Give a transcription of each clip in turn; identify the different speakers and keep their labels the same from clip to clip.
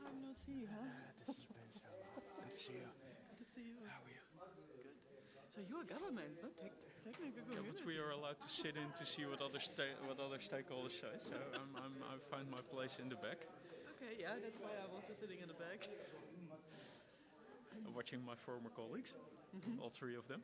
Speaker 1: time no see, huh?
Speaker 2: This has been so long. Good to see you.
Speaker 1: Good to see you.
Speaker 2: How are you?
Speaker 1: Good. So you're a government, not technical
Speaker 2: Yeah, but we
Speaker 1: community.
Speaker 2: are allowed to sit in to see what other stakeholders say. So I find my place in the back,
Speaker 1: Okay, yeah, that's why I'm also sitting in the back.
Speaker 2: watching my former colleagues, all three of them.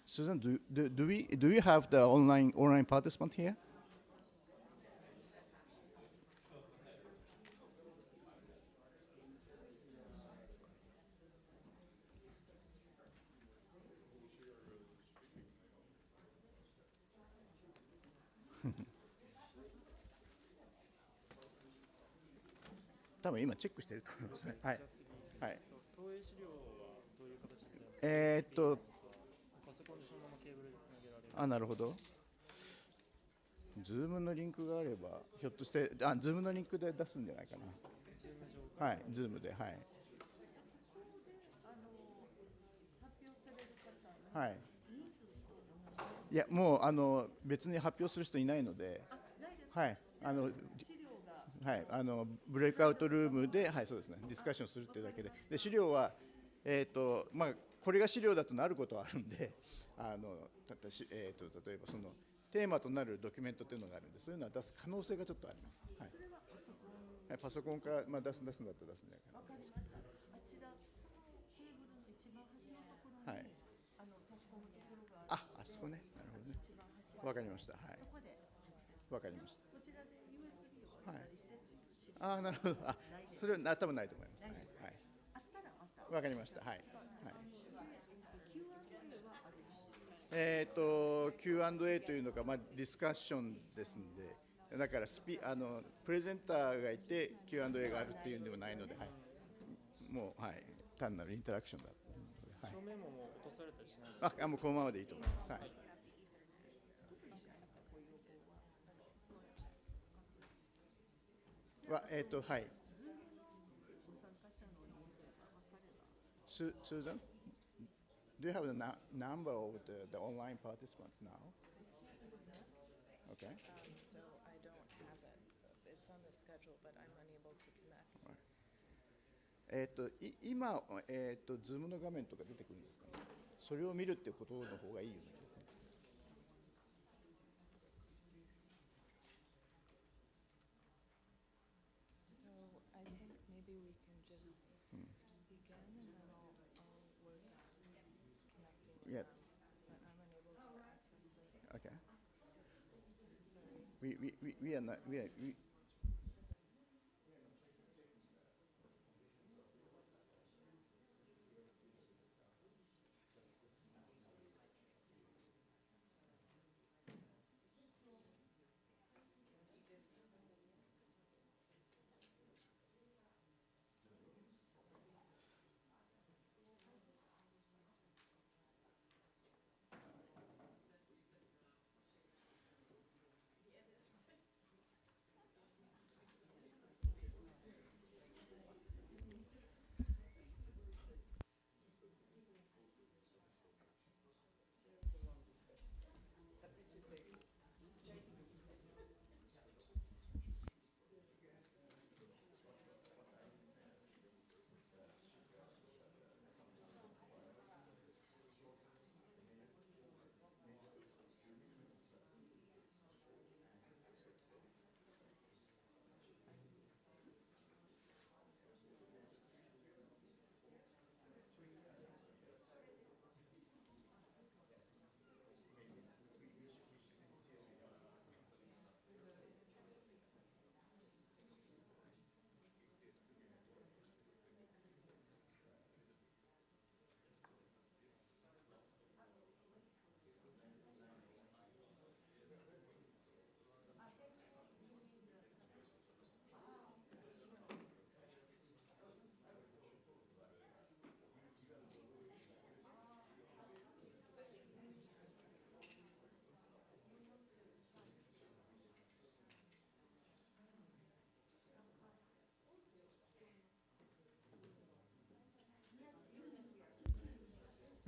Speaker 3: Susan, do we have the online participant here? 多分今チェックしてると思いますね。はい。はい。
Speaker 4: 投影資料はどういう形でパソコンでそのままケーブルでつなげられる。
Speaker 3: あ、なるほど。ズームのリンクがあれば、ひょっとして、ズームのリンクで出すんじゃないかな。
Speaker 4: ズーム上
Speaker 3: はい、ズームで、はい。はい。いや、もう別に発表する人いないので、はい、はい、ブレイクアウトルームで、はい、そうですね、ディスカッションするっていうだけで、資料は、まあ、これが資料だとなることはあるんで、例えばそのテーマとなるドキュメントというのがあるんで、そういうのは出す可能性がちょっとあります。はい、パソコンから、まあ、出すんだったら出すんじゃないかな。わかりました。あちらテーブルの一番端のところに、はい、差し込むところがあそこね。なるほどね。わかりました。はい。わかりました。こちらで USB をお借りしてっていう。なるほど。それは多分ないと思います。はい。あったらわかりました。はい。はい。Q&A というのが、まあ、ディスカッションですので、だからプレゼンターがいて Q&A があるっていうんでもないので、はい、もう、はい、単なるインタラクションだ。
Speaker 4: はい、照明ももう落とされたりしないですか。
Speaker 3: もうこのままでいいと思います。はい。はい。Susan? Do you have the number of the online participants now? Okay.
Speaker 5: So I don't have it. It's on the schedule, but I'm unable to connect.
Speaker 3: 今、Zoom の画面とか出てくるんですかね。それを見るっていうことの方がいいような気がします。
Speaker 5: So I think maybe we can just begin and then I'll work on connecting with
Speaker 3: Yeah.
Speaker 5: them. But I'm unable to access it.
Speaker 3: Okay.
Speaker 5: Sorry.
Speaker 3: We are not. We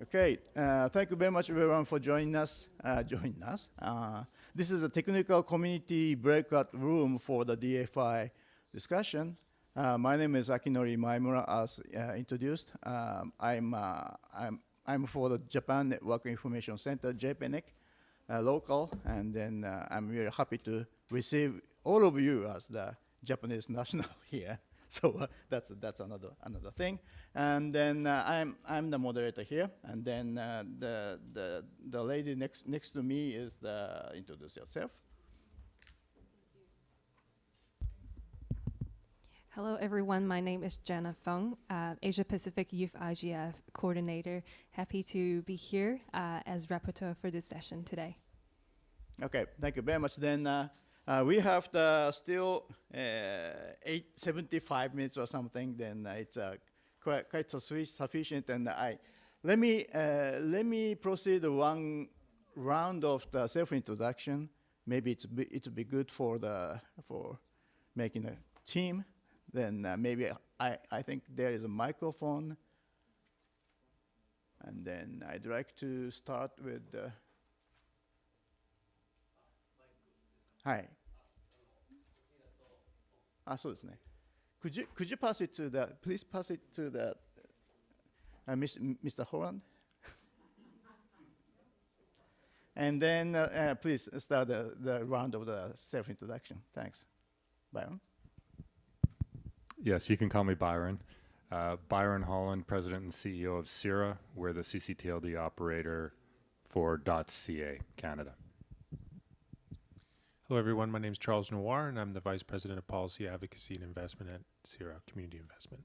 Speaker 3: Okay, thank you very much everyone for joining us. This is a technical community breakout room for the DFI discussion. My name is Akinori Maimura, as introduced. I'm for the Japan Network Information Center, JPNIC, local, and then I'm very happy to receive all of you as the Japanese national here. So that's another thing. And then I'm the moderator here, and then the lady next to me is introduce yourself.
Speaker 6: Hello, everyone. My name is Jenna Feng, Asia Pacific Youth IGF Coordinator. Happy to be here as rapporteur for this session today. Okay, thank you very much. Then we have still 75 minutes or something. Then it's quite sufficient. And let me proceed one round of the self-introduction. Maybe it'll be good for making a team. Then maybe I think there is a microphone. And then I'd like to start with hi. Could you pass it to please pass it to Mr. Holland? And then please start the round of the self-introduction. Thanks. Byron?
Speaker 7: Yes, you can call me Byron. Byron Holland, President and CEO of CIRA. We're the CCTLD operator for .ca, Canada.
Speaker 8: Hello, everyone. My name is Charles Noir, and I'm the Vice President of Policy Advocacy and Investment at CIRA Community Investment.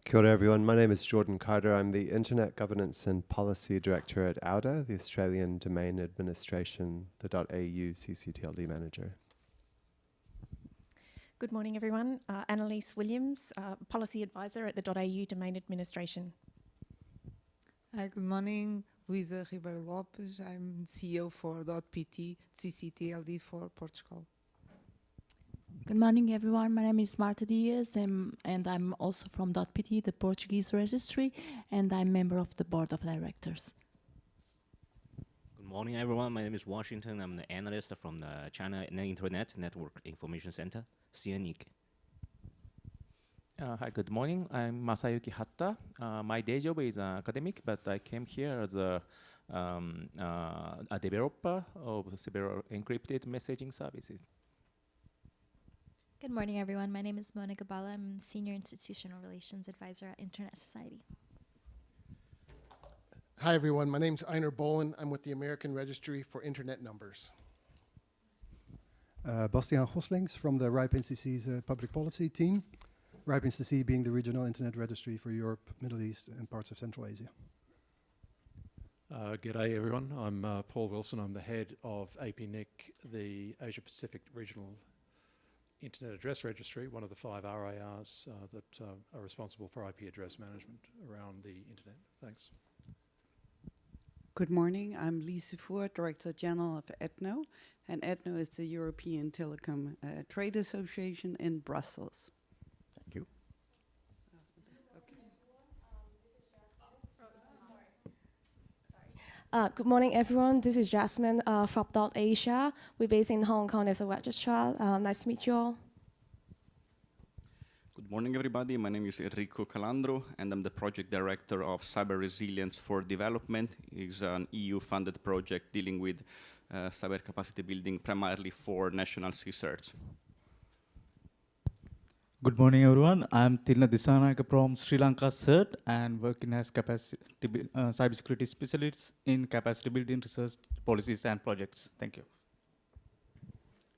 Speaker 9: Kia ora, everyone. My name is Jordan Carter. I'm the Internet Governance and Policy Director at AUDA, the Australian Domain Administration, the .au CCTLD Manager.
Speaker 10: Good morning, everyone. Annalise Williams, Policy Advisor at the .au Domain Administration.
Speaker 11: Hi, good morning. Luisa Ribeiro Lopes. I'm CEO for .pt CCTLD for Portugal.
Speaker 12: Good morning, everyone. My name is Marta Diaz, and I'm also from .pt, the Portuguese registry, and I'm member of the board of directors.
Speaker 13: Good morning, everyone. My name is Washington. I'm the analyst from the China Internet Network Information Center, CNIC.
Speaker 14: Hi, good morning. I'm Masayuki Hatta. My day job is academic, but I came here as a developer of several encrypted messaging services.
Speaker 15: Good morning, everyone. My name is Mona Gabala. I'm Senior Institutional Relations Advisor at Internet Society.
Speaker 16: Hi, everyone. My name's Einar Bolin. I'm with the American Registry for Internet Numbers.
Speaker 17: Bastiaan Goslings from the RIPE NCC's public policy team. RIPE NCC being the regional internet registry for Europe, Middle East, and parts of Central Asia.
Speaker 18: G'day, everyone. I'm Paul Wilson. I'm the head of APNIC, the Asia Pacific Regional Internet Address Registry, one of the 5 RARs that are responsible for IP address management around the internet. Thanks.
Speaker 19: Good morning. I'm Lise Voer, Director General of ETNO, and ETNO is the European Telecom Trade Association in Brussels.
Speaker 3: Thank you.
Speaker 20: Good morning, everyone. This is Jasmine from .asia. We're based in Hong Kong as a registrar. Nice to meet you all.
Speaker 21: Good morning, everybody. My name is Enrico Calandro, and I'm the project director of Cyber Resilience for Development. It's an EU-funded project dealing with cyber capacity building primarily for national research.
Speaker 22: Good morning, everyone. I'm Tilna Disanayake from Sri Lanka CERT and working as cybersecurity specialist in capacity building research policies and projects. Thank you.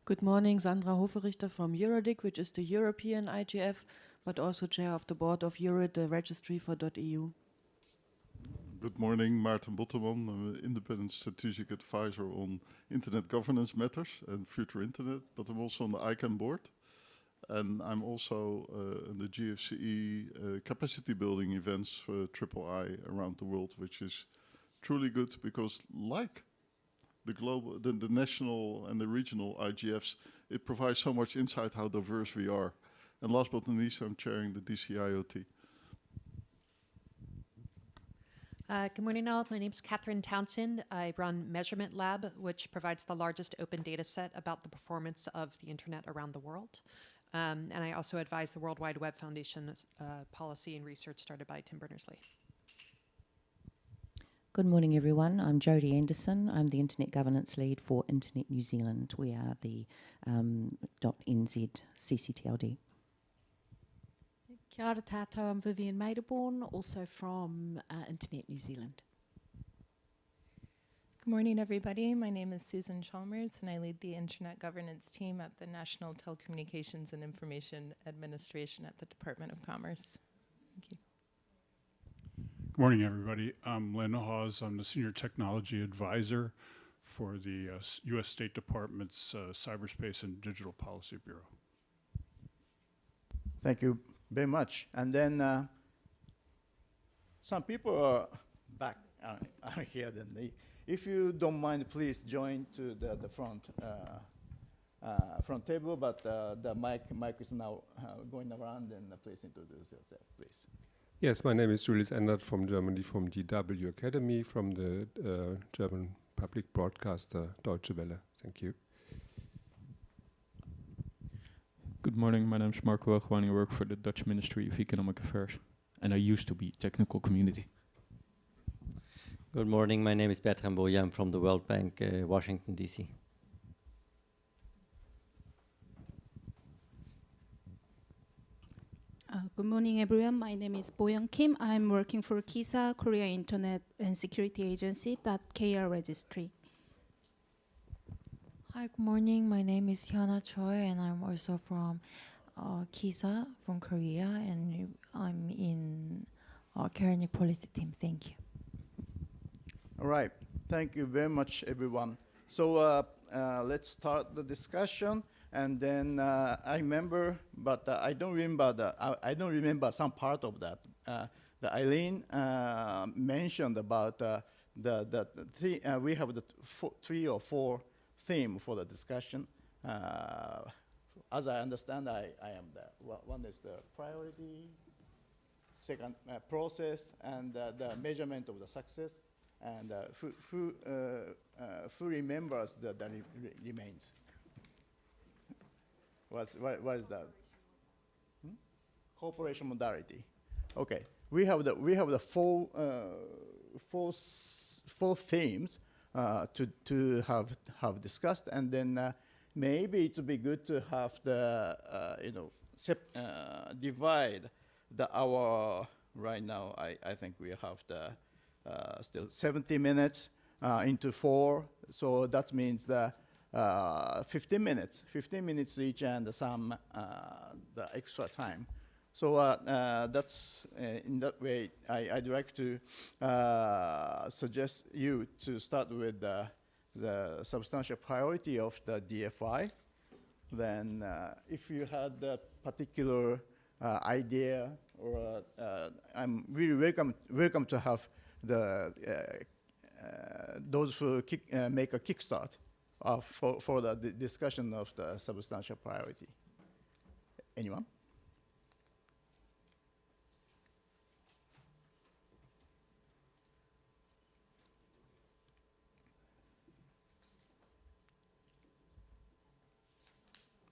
Speaker 23: Good morning, Sandra Hoferichter from Eurodic, which is the European IGF, but also chair of the board of Eurid, the registry for .eu.
Speaker 24: Good morning, Maarten Botterman. I'm an independent strategic advisor on internet governance matters and future internet, but I'm also on the ICANN board. And I'm also in the GFCE capacity building events for III around the world, which is truly good because like the national and the regional IGFs, it provides so much insight how diverse we are. And last but not least, I'm chairing the DCIoT.
Speaker 1: Good morning, all. My name is Catherine Townsend. I run Measurement Lab, which provides the largest open data set about the performance of the internet around the world. And I also advise the World Wide Web Foundation's policy and research started by Tim Berners-Lee.
Speaker 2: Good morning, everyone. I'm Jodie Anderson. I'm the Internet Governance Lead for Internet New Zealand. We are the .nz CCTLD.
Speaker 4: Kia ora tātou, I'm Vivian Maderborn, also from Internet New Zealand.
Speaker 5: Good morning, everybody. My name is Susan Chalmers, and I lead the Internet Governance team at the National Telecommunications and Information Administration at the Department of Commerce. Thank you.
Speaker 25: Good morning, everybody. I'm Len Hawes. I'm the Senior Technology Advisor for the U.S. State Department's Cyberspace and Digital Policy Bureau.
Speaker 3: Thank you very much. And then some people are back are here. Then if you don't mind, please join to the front front table. But the mic is now going around, and please introduce yourself, please.
Speaker 26: Yes, my name is Julius Endert from Germany, from DW Academy, from the German public broadcaster Deutsche Welle. Thank you.
Speaker 27: Good morning, my name is Marco Wagwan. I work for the Dutch Ministry of Economic Affairs, and I used to be technical community.
Speaker 28: Good morning, my name is Bertrand Boya. I'm from the World Bank, Washington, D.C.
Speaker 29: Good morning, everyone. My name is Boyoung Kim. I'm working for KISA, Korea Internet and Security Agency, KR Registry.
Speaker 30: Hi, good morning. My name is Hyuna Choi, and I'm also from KISA from Korea, and I'm in Korean policy team. Thank you.
Speaker 3: All right. Thank you very much, everyone. So let's start the discussion. And then I remember, but I don't remember I don't remember some part of that. The Eileen mentioned about we have the 3 or 4 themes for the discussion. As I understand, I am one is the priority, second process, and the measurement of the success, and who remembers that remains. What is that? Cooperation modality. Okay, we have the 4 themes to have discussed, and then maybe it would be good to have the divide the hour. Right now, I think we have the still 70 minutes into 4, so that means the 15 minutes each, and some the extra time. So that's in that way, I'd like to suggest you to start with the substantial priority of the DFI. Then if you had a particular idea, or I'm really welcome to have the those who make a kickstart for the discussion of the substantial priority. Anyone?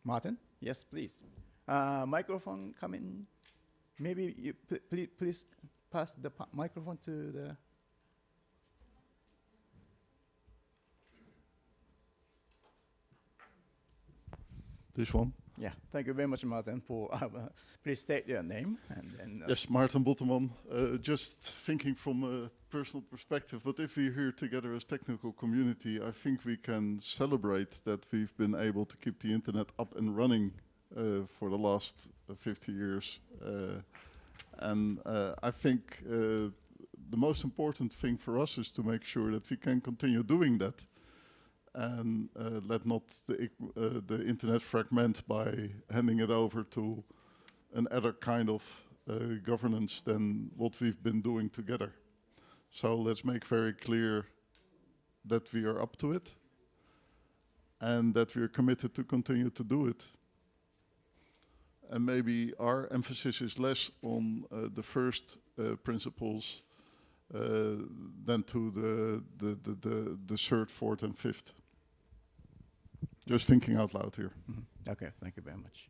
Speaker 3: Martin? Yes, please. Microphone coming. Maybe you please pass the microphone to the.
Speaker 24: This one?
Speaker 3: Yeah, thank you very much, Martin, for please state your name. And then,
Speaker 24: yes, Martin Botteman. Just thinking from a personal perspective, but if we're here together as technical community, I think we can celebrate that we've been able to keep the internet up and running for the last 50 years. And I think the most important thing for us is to make sure that we can continue doing that, and let not the internet fragment by handing it over to another kind of governance than what we've been doing together. So let's make very clear that we are up to it, and that we are committed to continue to do it. And maybe our emphasis is less on the first principles than to the third, fourth, and fifth. Just thinking out loud here.
Speaker 3: Okay, thank you very much.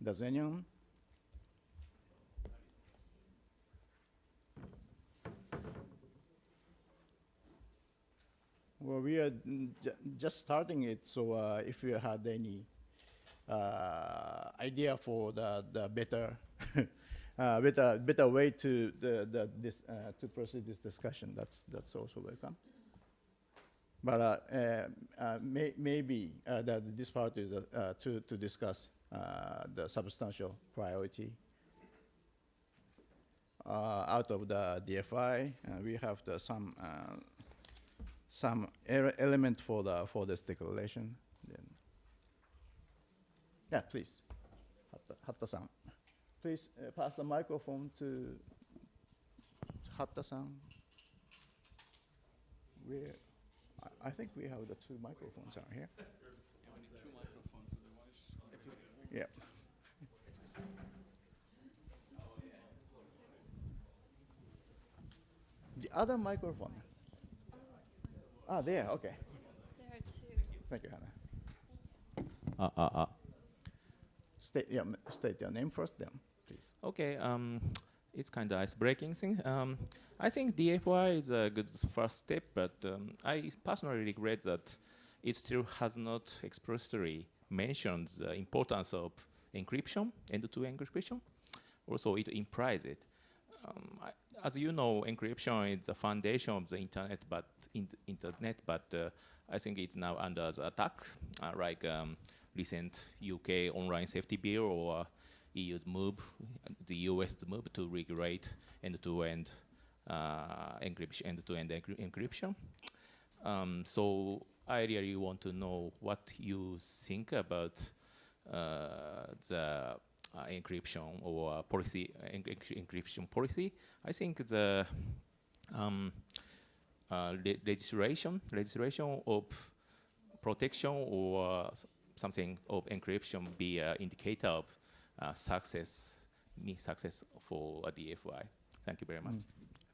Speaker 3: Does anyone? Well, we are just starting it, so if you had any idea for the better better way to to proceed this discussion, that's also welcome. But maybe this part is to discuss the substantial priority. Out of the DFI, we have some element for this declaration. Then, yeah, please, Hatta-san. Please pass the microphone to Hatta-san. Where? I think we have the two microphones out here. Yeah. The other microphone. Ah, there. Okay.
Speaker 6: There are two.
Speaker 3: Thank you, Hannah. State your name first, then, please.
Speaker 7: Okay. It's kind of ice-breaking thing. I think DFI is a good first step, but I personally regret that it still has not expressly mentioned the importance of encryption, end-to-end encryption. Also, it implies it. As you know, encryption is the foundation of the internet, but I think it's now under the attack, like recent UK online safety bill or EU's move, the US's move to regulate end-to-end encryption. So I really want to know what you think about the encryption or policy, encryption policy. I think the legislation of protection or something of encryption be an indicator of success for a DFI. Thank you very much.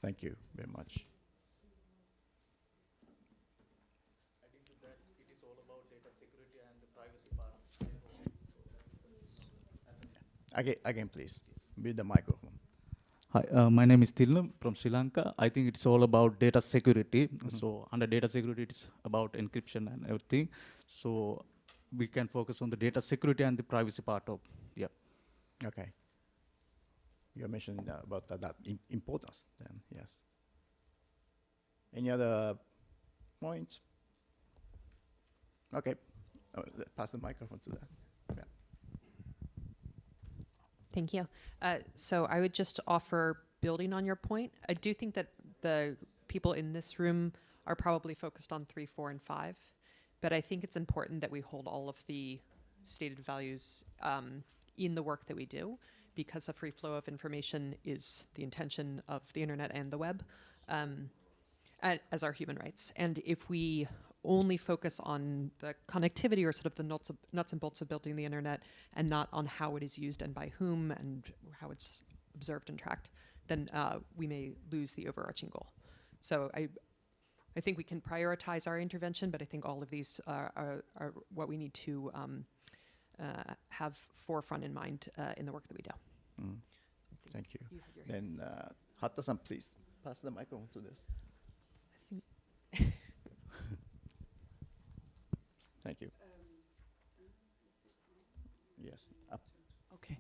Speaker 3: Thank you very much.
Speaker 7: Adding to that, it is all about data security and the privacy part.
Speaker 3: Again, please, with the microphone.
Speaker 22: Hi, my name is Tilnam from Sri Lanka. I think it's all about data security. So under data security, it's about encryption and everything. So we can focus on the data security and the privacy part of, yeah.
Speaker 3: Okay. You mentioned about that importance then, yes. Any other points? Okay, pass the microphone to that. Yeah.
Speaker 1: Thank you. So I would just offer, building on your point, I do think that the people in this room are probably focused on 3, 4, and 5, but I think it's important that we hold all of the stated values in the work that we do, because a free flow of information is the intention of the internet and the web as our human rights. And if we only focus on the connectivity or sort of the nuts and bolts of building the internet and not on how it is used and by whom and how it's observed and tracked, then we may lose the overarching goal. So I think we can prioritize our intervention, but I think all of these are what we need to have forefront in mind in the work that we do.
Speaker 3: Thank you. Then Hatta-san, please pass the microphone to this. Thank you. Yes. Up.
Speaker 19: Okay.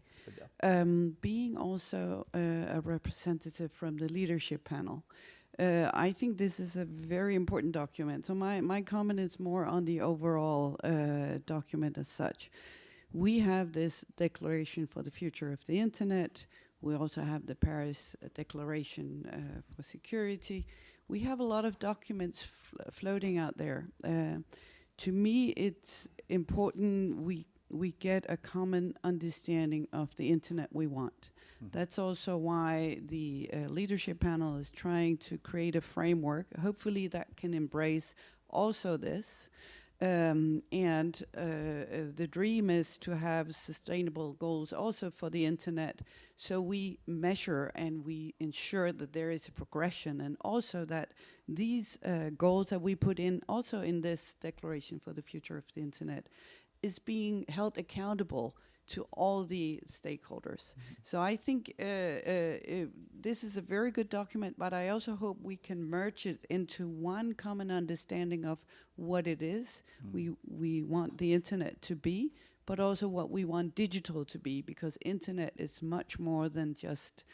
Speaker 19: Being also a representative from the leadership panel, I think this is a very important document. So my comment is more on the overall document as such. We have this Declaration for the Future of the Internet. We also have the Paris Declaration for Security. We have a lot of documents floating out there. To me, it's important we get a common understanding of the internet we want. That's also why the leadership panel is trying to create a framework, hopefully that can embrace also this, And the dream is to have sustainable goals also for the internet. So we measure and we ensure that there is a progression, and also that these goals that we put in also in this declaration for the future of the internet is being held accountable to all the stakeholders. So I think this is a very good document, but I also hope we can merge it into one common understanding of what it is we want the internet to be, but also what we want digital to be, because internet is much more than just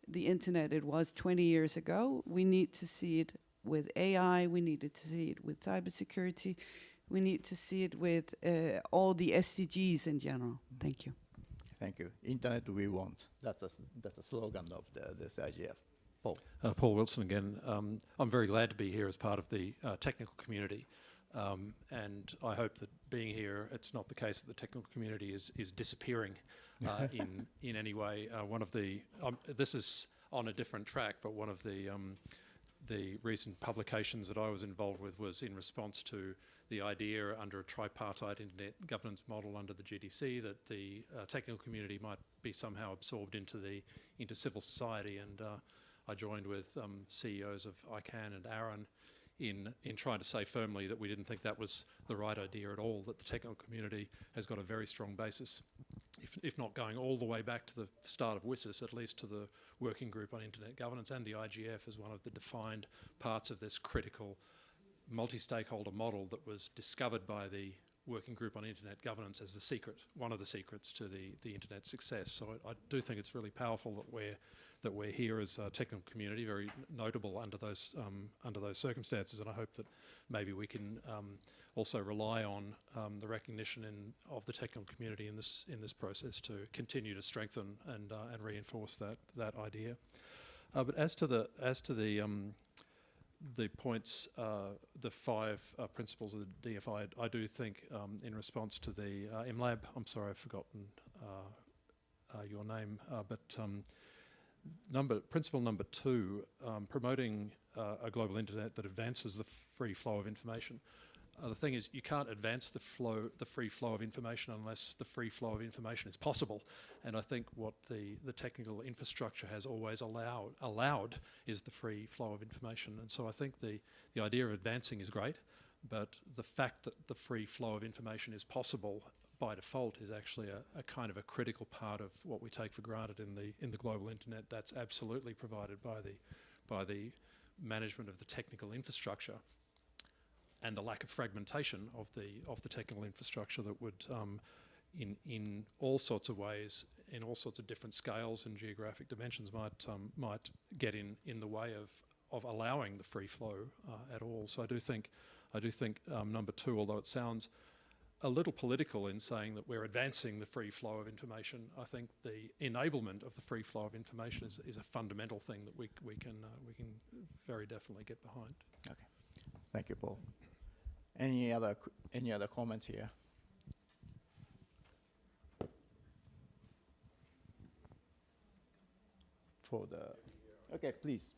Speaker 19: the internet it was 20 years ago. We need to see it with AI, we needed to see it with cybersecurity, we need to see it with all the SDGs in general. Thank you.
Speaker 3: Thank you. Internet we want. That's a slogan of this IGF. Paul.
Speaker 18: Paul Wilson again. I'm very glad to be here as part of the technical community. And I hope that being here, it's not the case that the technical community is disappearing in any way. One of the, this is on a different track, but one of the recent publications that I was involved with was in response to the idea under a tripartite internet governance model under the GDC that the technical community might be somehow absorbed into civil society, and I joined with CEOs of ICANN and Aaron in trying to say firmly that we didn't think that was the right idea at all, that the technical community has got a very strong basis, if not going all the way back to the start of WSIS, at least to the Working Group on Internet Governance and the IGF as one of the defined parts of this critical multi-stakeholder model that was discovered by the Working Group on Internet Governance as the secret, one of the secrets to the internet success. So I do think it's really powerful that we're here as a technical community, very notable under those circumstances, and I hope that maybe we can also rely on the recognition of the technical community in this process to continue to strengthen and reinforce that idea. But as to the points, the 5 principles of the DFI, I do think in response to the MLab, I'm sorry I've forgotten your name, but principle number 2, promoting a global internet that advances the free flow of information. The thing is, you can't advance the free flow of information unless the free flow of information is possible. And I think what the technical infrastructure has always allowed is the free flow of information. And so I think the idea of advancing is great, but the fact that the free flow of information is possible by default is actually a kind of a critical part of what we take for granted in the global internet. That's absolutely provided by the management of the technical infrastructure and the lack of fragmentation of the technical infrastructure that would, in all sorts of ways, in all sorts of different scales and geographic dimensions, might get in the way of allowing the free flow at all. So I do think number 2, although it sounds a little political in saying that we're advancing the free flow of information, I think the enablement of the free flow of information is a fundamental thing that we can very definitely get behind.
Speaker 3: Okay, thank you, Paul. Any other comments here? Okay, please.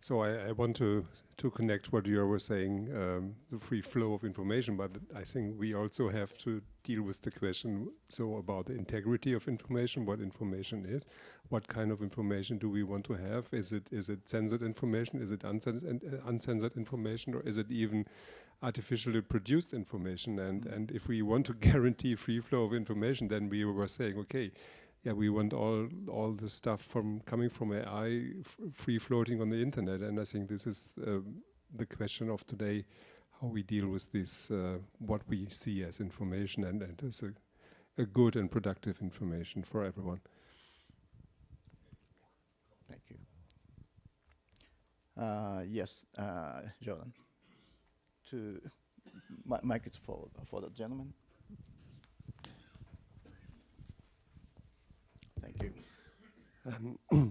Speaker 26: So I want to connect what you were saying, the free flow of information, but I think we also have to deal with the question about the integrity of information, what information is, what kind of information do we want to have? Is it censored information? Is it uncensored information? Or is it even artificially produced information? And if we want to guarantee free flow of information, then we were saying, okay, yeah, we want all the stuff coming from AI free floating on the internet, and I think this is the question of today: how we deal with this, what we see as information, and as a good and productive information for everyone.
Speaker 3: Thank you. Yes, Jordan. Mic is for the gentleman. Thank you.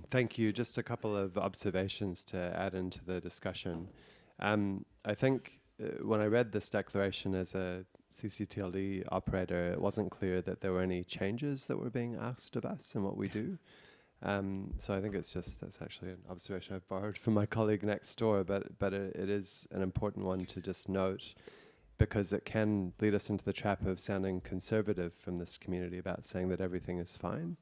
Speaker 6: Thank you. Just a couple of observations to add into the discussion. I think when I read this declaration as a CCTLD operator, it wasn't clear that there were any changes that were being asked of us in what we do. So I think that's actually an observation I've borrowed from my colleague next door, but it is an important one to just note, because it can lead us into the trap of sounding conservative from this community about saying that everything is fine.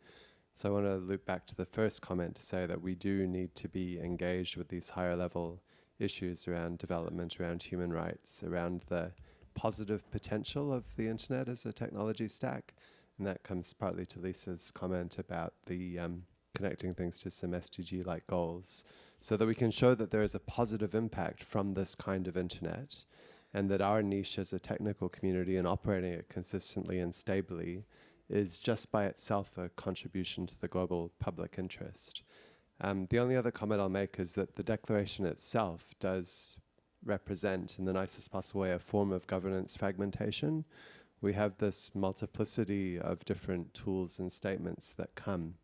Speaker 6: So I want to loop back to the first comment to say that we do need to be engaged with these higher level issues around development, around human rights, around the positive potential of the internet as a technology stack. And that comes partly to Lisa's comment about the connecting things to some SDG-like goals, so that we can show that there is a positive impact from this kind of internet, and that our niche as a technical community and operating it consistently and stably is just by itself a contribution to the global public interest. The only other comment I'll make is that the declaration itself does represent, in the nicest possible way, a form of governance fragmentation. We have this multiplicity of different tools and statements that come.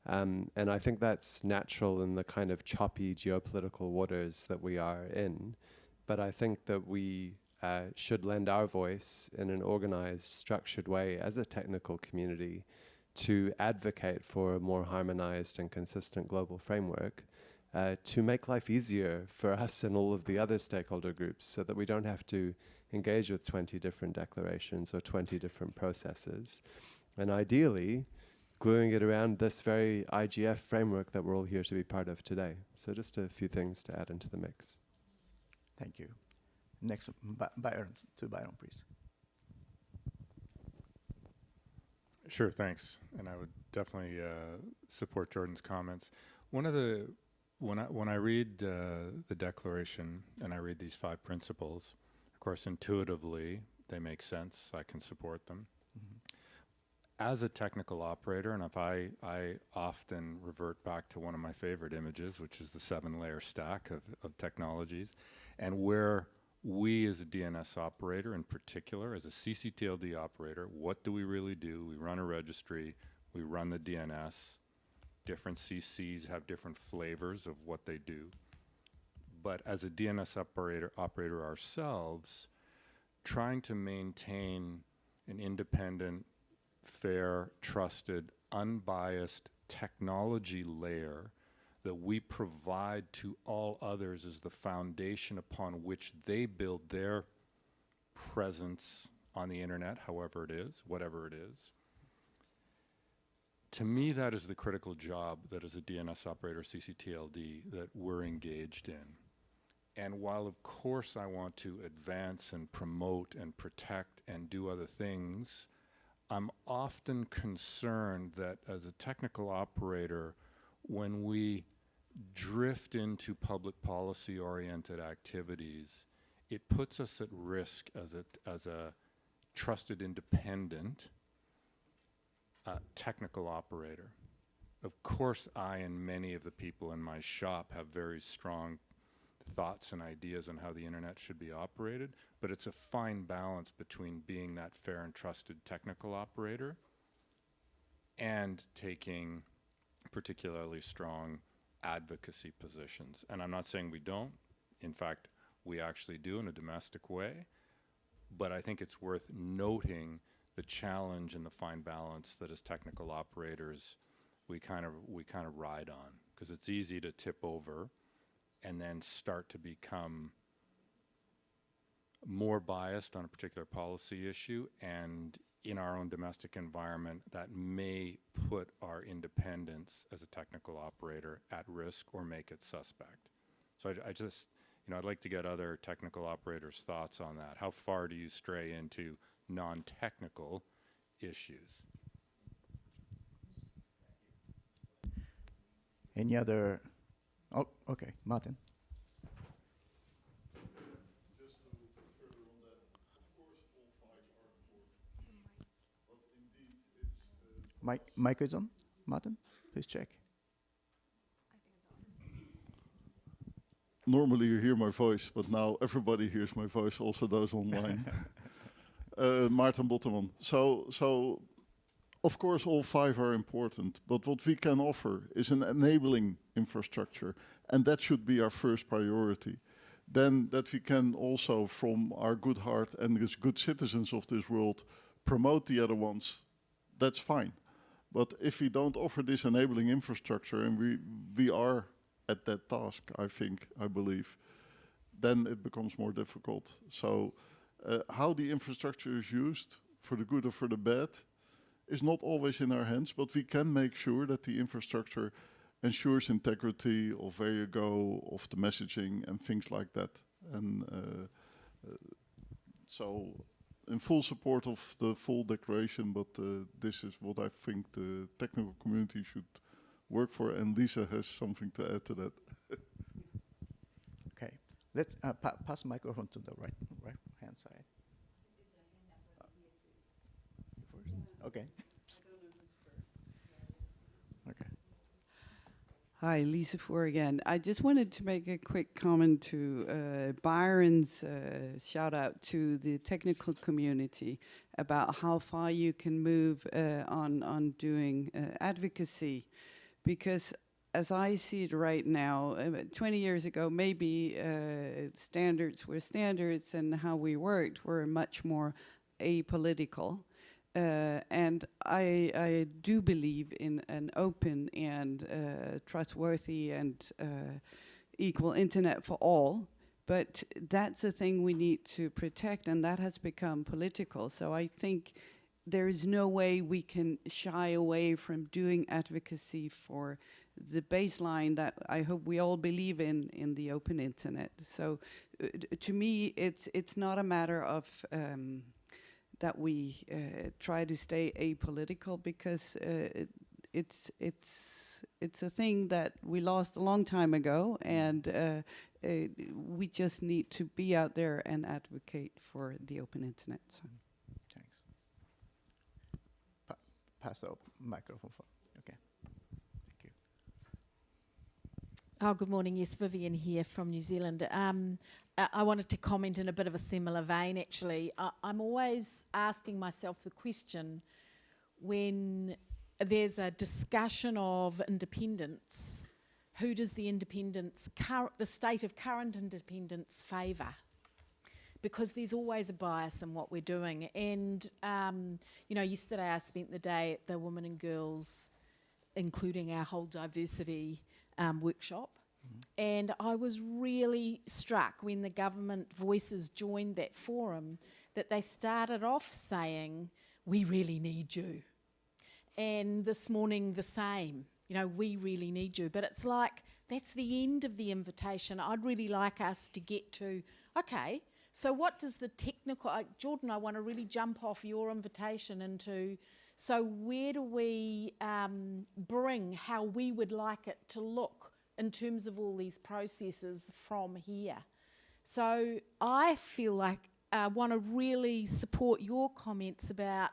Speaker 6: And I think that's natural in the kind of choppy geopolitical waters that we are in. But I think that we should lend our voice in an organized, structured way as a technical community to advocate for a more harmonized and consistent global framework to make life easier for us and all of the other stakeholder groups, so that we don't have to engage with 20 different declarations or 20 different processes. And ideally, gluing it around this very IGF framework that we're all here to be part of today. So just a few things to add into the mix.
Speaker 3: Thank you. Next, Byron, please.
Speaker 8: Sure, thanks. And I would definitely support Jordan's comments. One of the, when I read the declaration and I read these 5 principles, of course, intuitively, they make sense. I can support them. Mm-hmm. As a technical operator, and if I often revert back to one of my favorite images, which is the 7-layer stack of technologies, and where we as a DNS operator in particular, as a CCTLD operator, what do we really do? We run a registry, we run the DNS, different CCs have different flavors of what they do. But as a DNS operator ourselves, trying to maintain an independent, fair, trusted, unbiased technology layer that we provide to all others as the foundation upon which they build their presence on the internet, however it is, whatever it is. To me, that is the critical job that as a DNS operator, CCTLD, that we're engaged in. And while of course I want to advance and promote and protect and do other things, I'm often concerned that as a technical operator, when we drift into public policy oriented activities, it puts us at risk as a trusted independent technical operator. Of course, I and many of the people in my shop have very strong thoughts and ideas on how the internet should be operated, but it's a fine balance between being that fair and trusted technical operator and taking particularly strong advocacy positions. And I'm not saying we don't. In fact, we actually do in a domestic way. But I think it's worth noting the challenge and the fine balance that as technical operators we kind of ride on, because it's easy to tip over and then start to become more biased on a particular policy issue, and in our own domestic environment that may put our independence as a technical operator at risk or make it suspect. So I just, I'd like to get other technical operators' thoughts on that. How far do you stray into non-technical issues?
Speaker 3: Any other? Oh, okay, Martin. Mic is on, Martin? Please check.
Speaker 24: Normally you hear my voice, but now everybody hears my voice, also those online. Maarten Botteman. So, of course, all 5 are important, but what we can offer is an enabling infrastructure, and that should be our first priority. Then that we can also, from our good heart and as good citizens of this world, promote the other ones, that's fine. But if we don't offer this enabling infrastructure, and we are at that task, I believe, then it becomes more difficult. So how the infrastructure is used, for the good or for the bad, is not always in our hands, but we can make sure that the infrastructure ensures integrity of where you go, of the messaging and things like that. And so in full support of the full declaration, but this is what I think the technical community should work for, and Lisa has something to add to that.
Speaker 3: Okay, let's pass the microphone to the right hand side. Okay. Okay.
Speaker 19: Hi, Lisa Four again. I just wanted to make a quick comment to Byron's shout out to the technical community about how far you can move on doing advocacy, because as I see it right now, 20 years ago, maybe standards were standards and how we worked were much more apolitical. And I do believe in an open and trustworthy and equal internet for all, but that's a thing we need to protect, and that has become political. So I think there is no way we can shy away from doing advocacy for the baseline that I hope we all believe in the open internet. So to me, it's not a matter of that we try to stay apolitical, because it's a thing that we lost a long time ago, and we just need to be out there and advocate for the open internet. So.
Speaker 3: Thanks. Pass the microphone. Okay. Thank you.
Speaker 4: Oh, good morning. Yes, Vivian here from New Zealand. I wanted to comment in a bit of a similar vein, actually. I'm always asking myself the question, when there's a discussion of independence, who does the independence, the state of current independence favour? Because there's always a bias in what we're doing. And, you know, yesterday I spent the day at the Women and Girls, including our whole diversity workshop. And I was really struck when the government voices joined that forum that they started off saying, we really need you. And this morning the same, you know, we really need you. But it's like, that's the end of the invitation. I'd really like us to get to, okay, so what does the technical, Jordan, I want to really jump off your invitation into, so where do we bring how we would like it to look in terms of all these processes from here? So I feel like I want to really support your comments about,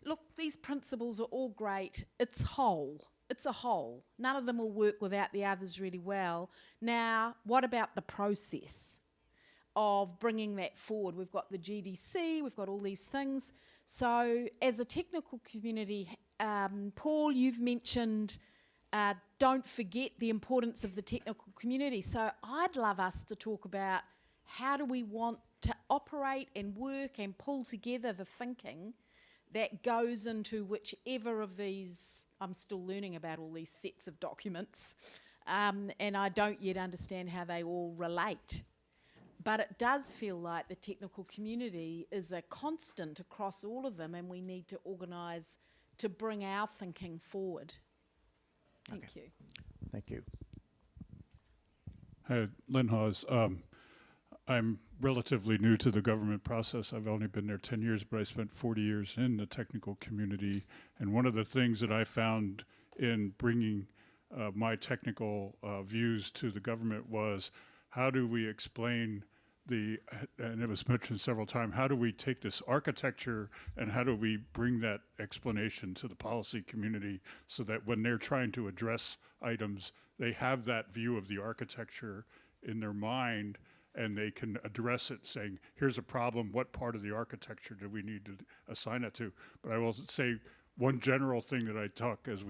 Speaker 4: look, these principles are all great. It's whole. It's a whole. None of them will work without the others really well. Now, what about the process of bringing that forward? We've got the GDC, we've got all these things. So as a technical community, Paul, you've mentioned don't forget the importance of the technical community. So I'd love us to talk about how do we want to operate and work and pull together the thinking that goes into whichever of these, I'm still learning about all these sets of documents, and I don't yet understand how they all relate. But it does feel like the technical community is a constant across all of them, and we need to organise to bring our thinking forward. Thank you.
Speaker 3: Thank you.
Speaker 25: Hi, Lynn Hawes. I'm relatively new to the government process. I've only been there 10 years, but I spent 40 years in the technical community. And one of the things that I found in bringing my technical views to the government was, how do we explain and it was mentioned several times, how do we take this architecture and how do we bring that explanation to the policy community so that when they're trying to address items, they have that view of the architecture in their mind and they can address it saying, here's a problem, what part of the architecture do we need to assign it to? But I will say one general thing that I talk as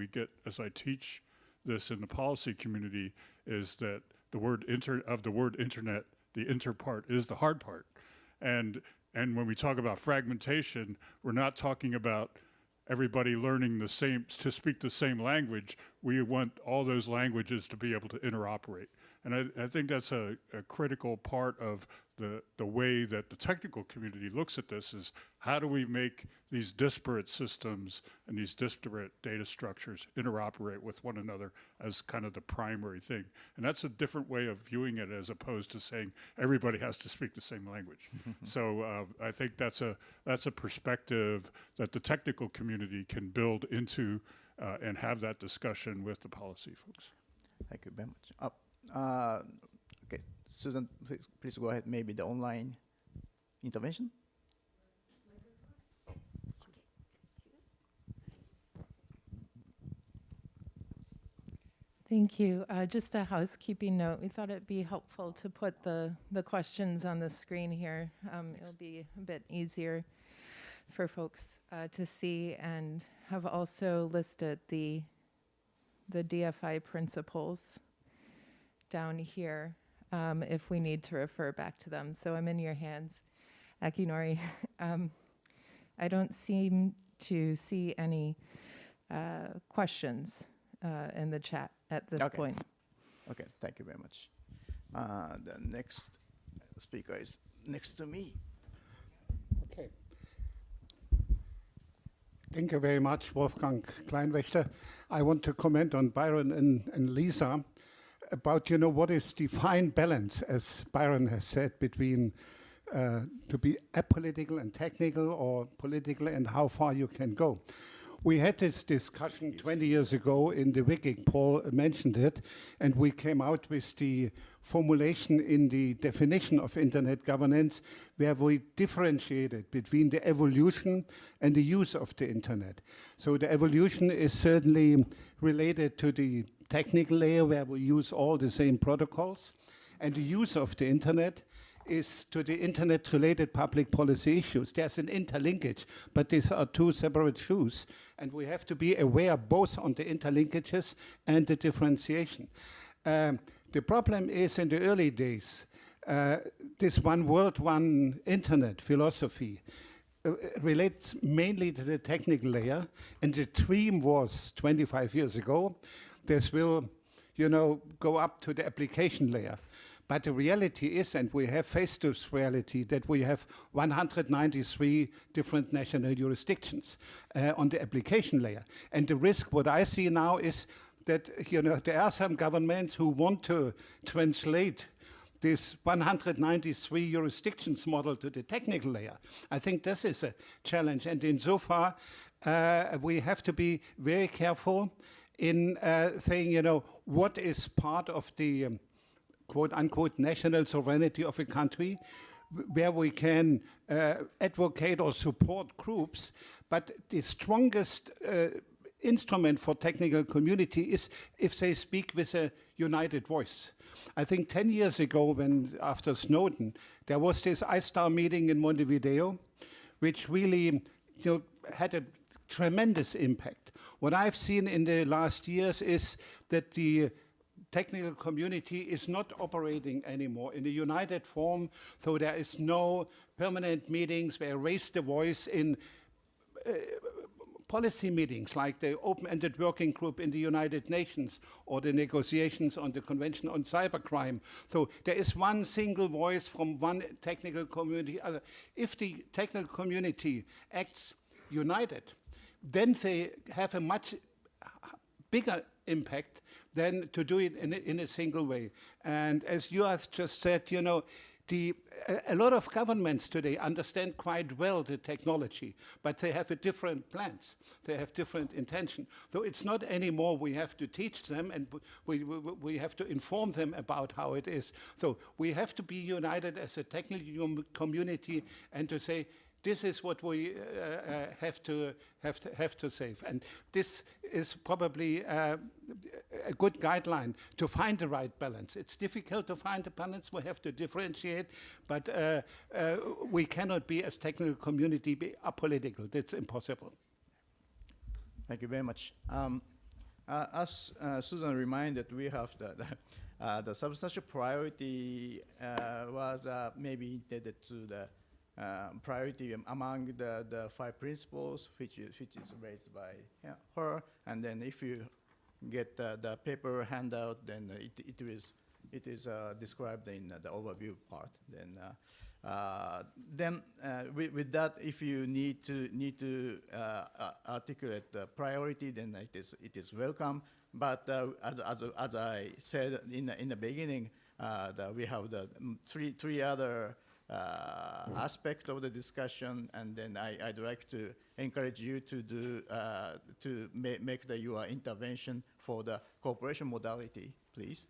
Speaker 25: I teach this in the policy community is that the word internet, the inter part is the hard part. And when we talk about fragmentation, we're not talking about everybody learning to speak the same language. We want all those languages to be able to interoperate. And I think that's a critical part of the way that the technical community looks at this, is how do we make these disparate systems and these disparate data structures interoperate with one another as kind of the primary thing. And that's a different way of viewing it, as opposed to saying everybody has to speak the same language. So I think that's a perspective that the technical community can build into and have that discussion with the policy folks.
Speaker 3: Thank you very much. Okay, Susan, please go ahead. Maybe the online intervention.
Speaker 5: Thank you. Just a housekeeping note. We thought it'd be helpful to put the questions on the screen here. It'll be a bit easier for folks to see, and have also listed the DFI principles down here if we need to refer back to them. So I'm in your hands, Akinori. I don't seem to see any questions in the chat at this point.
Speaker 3: Okay, thank you very much. The next speaker is next to me.
Speaker 9: Okay. Thank you very much, Wolfgang Kleinwächter. I want to comment on Byron and Lisa about, what is the fine balance, as Byron has said, between to be apolitical and technical, or political, and how far you can go. We had this discussion 20 years ago in the WCAG. Paul mentioned it, and we came out with the formulation in the definition of internet governance, where we differentiated between the evolution and the use of the internet. So the evolution is certainly related to the technical layer, where we use all the same protocols, and the use of the internet is to the internet-related public policy issues. There's an interlinkage, but these are two separate shoes, and we have to be aware both on the interlinkages and the differentiation. The problem is, in the early days, this one world, one internet philosophy relates mainly to the technical layer, and the dream was 25 years ago, this will, go up to the application layer. But the reality is, and we have faced this reality, that we have 193 different national jurisdictions on the application layer. And the risk, what I see now, is that there are some governments who want to translate this 193 jurisdictions model to the technical layer. I think this is a challenge. And insofar, we have to be very careful in saying, what is part of the quote-unquote national sovereignty of a country, where we can advocate or support groups. But the strongest instrument for technical community is if they speak with a united voice. I think 10 years ago, after Snowden, there was this ISTAR meeting in Montevideo, which really had a tremendous impact. What I've seen in the last years is that the technical community is not operating anymore in a united form, so there is no permanent meetings where raise the voice in policy meetings like the open-ended working group in the United Nations or the negotiations on the Convention on Cybercrime. So there is one single voice from one technical community. If the technical community acts united, then they have a much bigger impact than to do it in a single way. And as you have just said, a lot of governments today understand quite well the technology, but they have a different plans. They have different intention. So it's not anymore we have to teach them, and we have to inform them about how it is. So we have to be united as a technical community and to say, this is what we have to save, and this is probably a good guideline to find the right balance. It's difficult to find the balance. We have to differentiate, but we cannot be, as technical community, be apolitical. That's impossible.
Speaker 3: Thank you very much. As Susan reminded, we have the substantial priority was maybe intended to the priority among the 5 principles, which is raised by her. And then if you get the paper handout, then it is described in the overview part. Then with that, if you need to articulate the priority, then it is welcome. But as I said in the beginning, we have the three other aspects of the discussion, and then I'd like to encourage you to do make your intervention for the cooperation modality, please.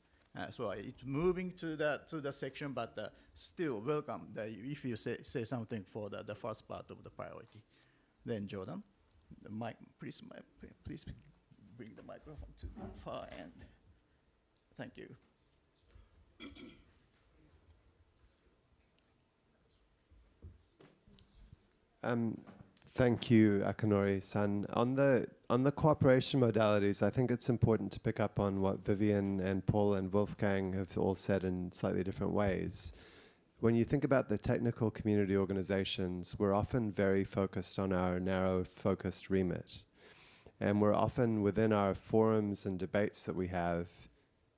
Speaker 3: So it's moving to the section, but still welcome if you say something for the first part of the priority. Then Jordan, the mic, please bring the microphone to the far end. Thank you.
Speaker 6: Thank you, Akanori-san. On the cooperation modalities, I think it's important to pick up on what Vivian and Paul and Wolfgang have all said in slightly different ways. When you think about the technical community organizations, we're often very focused on our narrow, focused remit. And we're often within our forums and debates that we have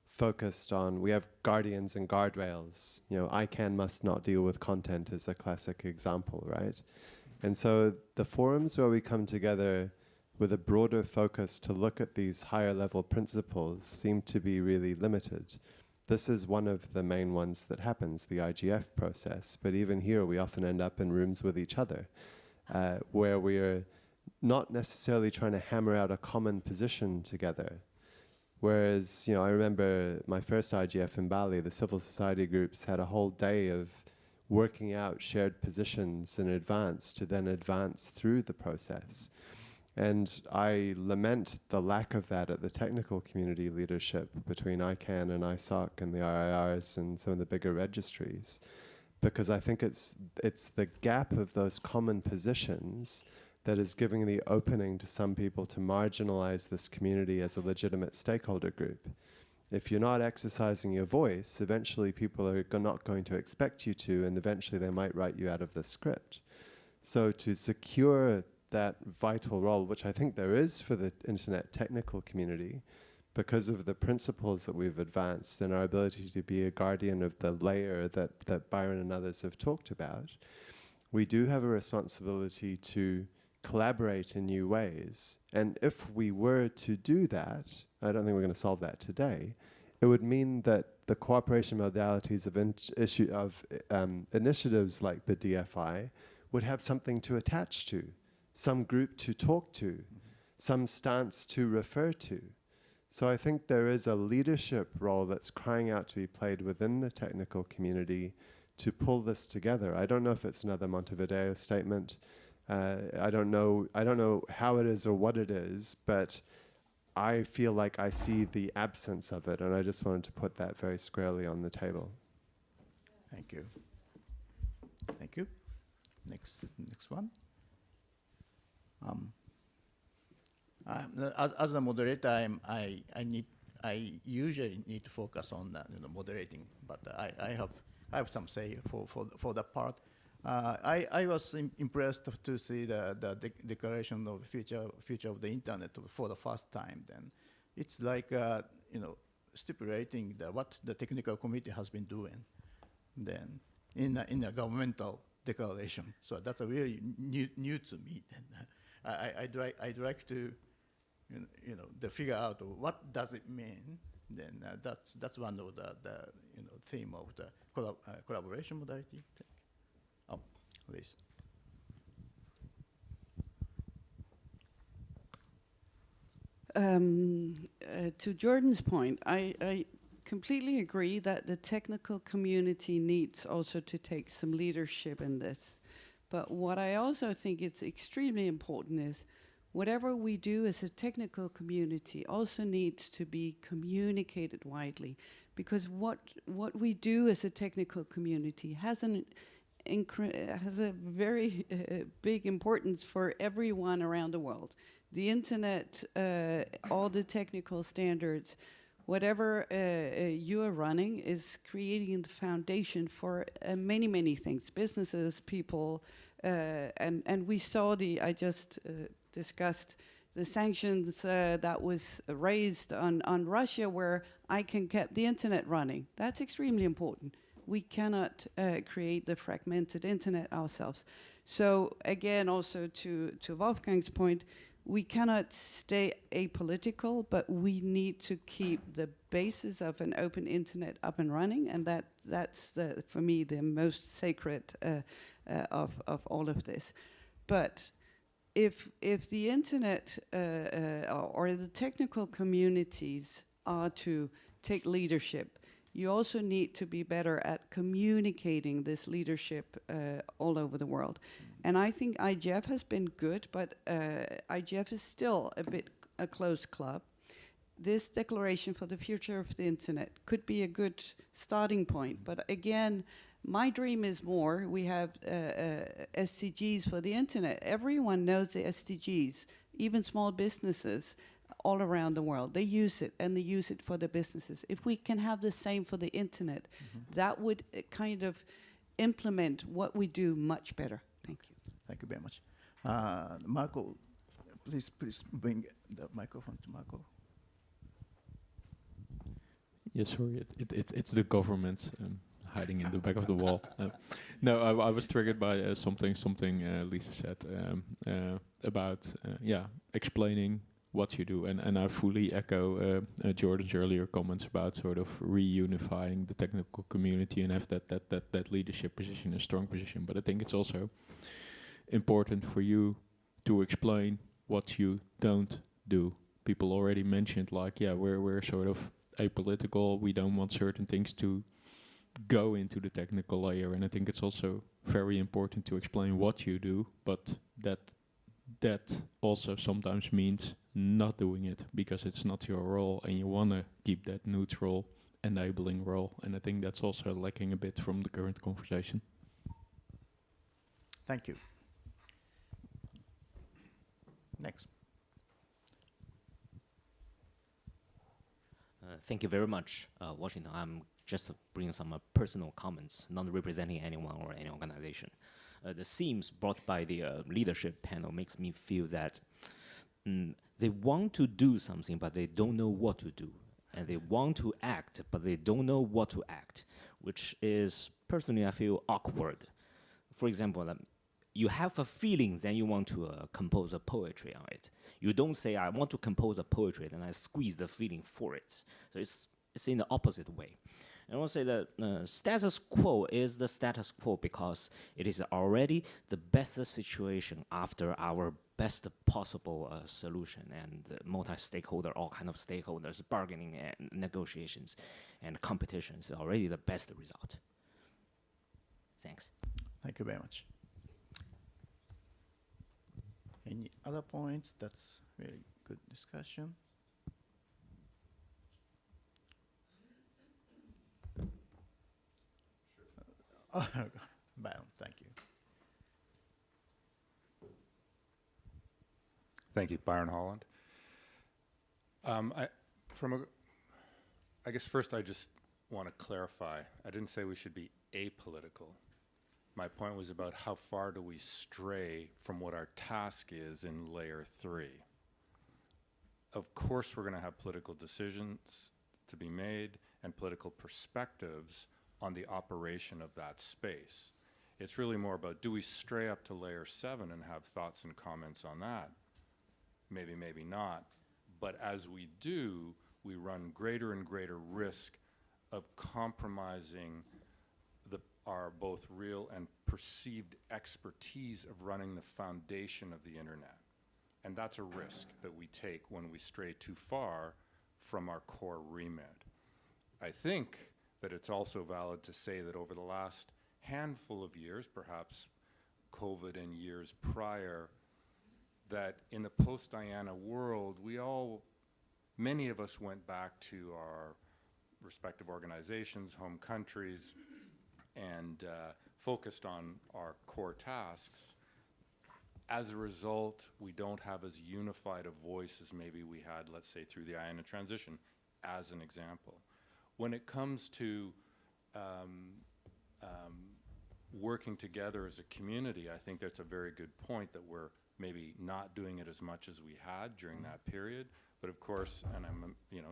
Speaker 6: focused on, we have guardians and guardrails. You know, ICANN must not deal with content is a classic example, right? And so the forums where we come together with a broader focus to look at these higher level principles seem to be really limited. This is one of the main ones that happens, the IGF process. But even here, we often end up in rooms with each other, where we're not necessarily trying to hammer out a common position together. Whereas, you know, I remember my first IGF in Bali, the civil society groups had a whole day of working out shared positions in advance to then advance through the process. And I lament the lack of that at the technical community leadership between ICANN and ISOC and the RIRs and some of the bigger registries, because I think it's the gap of those common positions that is giving the opening to some people to marginalize this community as a legitimate stakeholder group. If you're not exercising your voice, eventually people are not going to expect you to, and eventually they might write you out of the script. So to secure that vital role, which I think there is for the internet technical community, because of the principles that we've advanced and our ability to be a guardian of the layer that Byron and others have talked about, we do have a responsibility to collaborate in new ways. And if we were to do that, I don't think we're going to solve that today, it would mean that the cooperation modalities of initiatives like the DFI would have something to attach to, some group to talk to, some stance to refer to. So I think there is a leadership role that's crying out to be played within the technical community to pull this together. I don't know if it's another Montevideo statement. I don't know how it is or what it is, but I feel like I see the absence of it, and I just wanted to put that very squarely on the table.
Speaker 3: Thank you. Thank you. Next one. As a moderator, I usually need to focus on moderating, but I have some say for that part. I was impressed to see the declaration of future of the internet for the first time. Then it's like stipulating what the technical committee has been doing. Then in a governmental declaration, so that's a really new to me. And I'd like to to figure out what does it mean. Then that's one of the theme of the collaboration modality. Oh, please.
Speaker 19: To Jordan's point, I completely agree that the technical community needs also to take some leadership in this. But what I also think is extremely important is whatever we do as a technical community also needs to be communicated widely, because what we do as a technical community has a very big importance for everyone around the world. The internet, all the technical standards, whatever you are running is creating the foundation for many, many things, businesses, people, and we saw I just discussed the sanctions that was raised on Russia, where ICANN kept the internet running. That's extremely important. We cannot create the fragmented internet ourselves. So again, also to Wolfgang's point, we cannot stay apolitical, but we need to keep the basis of an open internet up and running, and that's for me the most sacred of all of this. But if the internet or the technical communities are to take leadership, you also need to be better at communicating this leadership all over the world. And I think IGF has been good, but IGF is still a bit a closed club. This declaration for the future of the internet could be a good starting point. But again, my dream is more. We have SDGs for the internet. Everyone knows the SDGs, even small businesses all around the world. They use it, and they use it for the businesses. If we can have the same for the internet, that would kind of implement what we do much better. Thank you.
Speaker 3: Thank you very much. Marco, please bring the microphone to Marco.
Speaker 27: Yes, sorry, it's the government hiding in the back of the wall. No, I was triggered by something Lisa said about explaining what you do, and I fully echo Jordan's earlier comments about sort of reunifying the technical community and have that leadership position, a strong position. But I think it's also important for you to explain what you don't do. People already mentioned, like, we're sort of apolitical. We don't want certain things to go into the technical layer, and I think it's also very important to explain what you do, but that also sometimes means not doing it because it's not your role, and you want to keep that neutral, enabling role, and I think that's also lacking a bit from the current conversation.
Speaker 3: Thank you. Next.
Speaker 10: Thank you very much, Washington. I'm just bringing some personal comments, not representing anyone or any organization. The themes brought by the leadership panel makes me feel that they want to do something, but they don't know what to do. And they want to act, but they don't know what to act, which is, personally, I feel awkward. For example, you have a feeling, then you want to compose a poetry on it. You don't say, I want to compose a poetry, then I squeeze the feeling for it. So it's in the opposite way. And I want to say that status quo is the status quo because it is already the best situation after our best possible solution, and multi-stakeholder, all kind of stakeholders, bargaining and negotiations and competitions is already the best result. Thanks.
Speaker 3: Thank you very much. Any other points? That's really good discussion. Byron, thank you.
Speaker 8: Thank you, Byron Holland. I guess first I just want to clarify. I didn't say we should be apolitical. My point was about how far do we stray from what our task is in layer 3. Of course, we're going to have political decisions to be made and political perspectives on the operation of that space. It's really more about, do we stray up to layer 7 and have thoughts and comments on that? Maybe, maybe not. But as we do, we run greater and greater risk of compromising our both real and perceived expertise of running the foundation of the internet. And that's a risk that we take when we stray too far from our core remit. I think that it's also valid to say that over the last handful of years, perhaps COVID and years prior, that in the post-Diana world, many of us went back to our respective organizations, home countries, and focused on our core tasks. As a result, we don't have as unified a voice as maybe we had, let's say, through the IANA transition, as an example. When it comes to working together as a community, I think that's a very good point, that we're maybe not doing it as much as we had during that period. But of course, and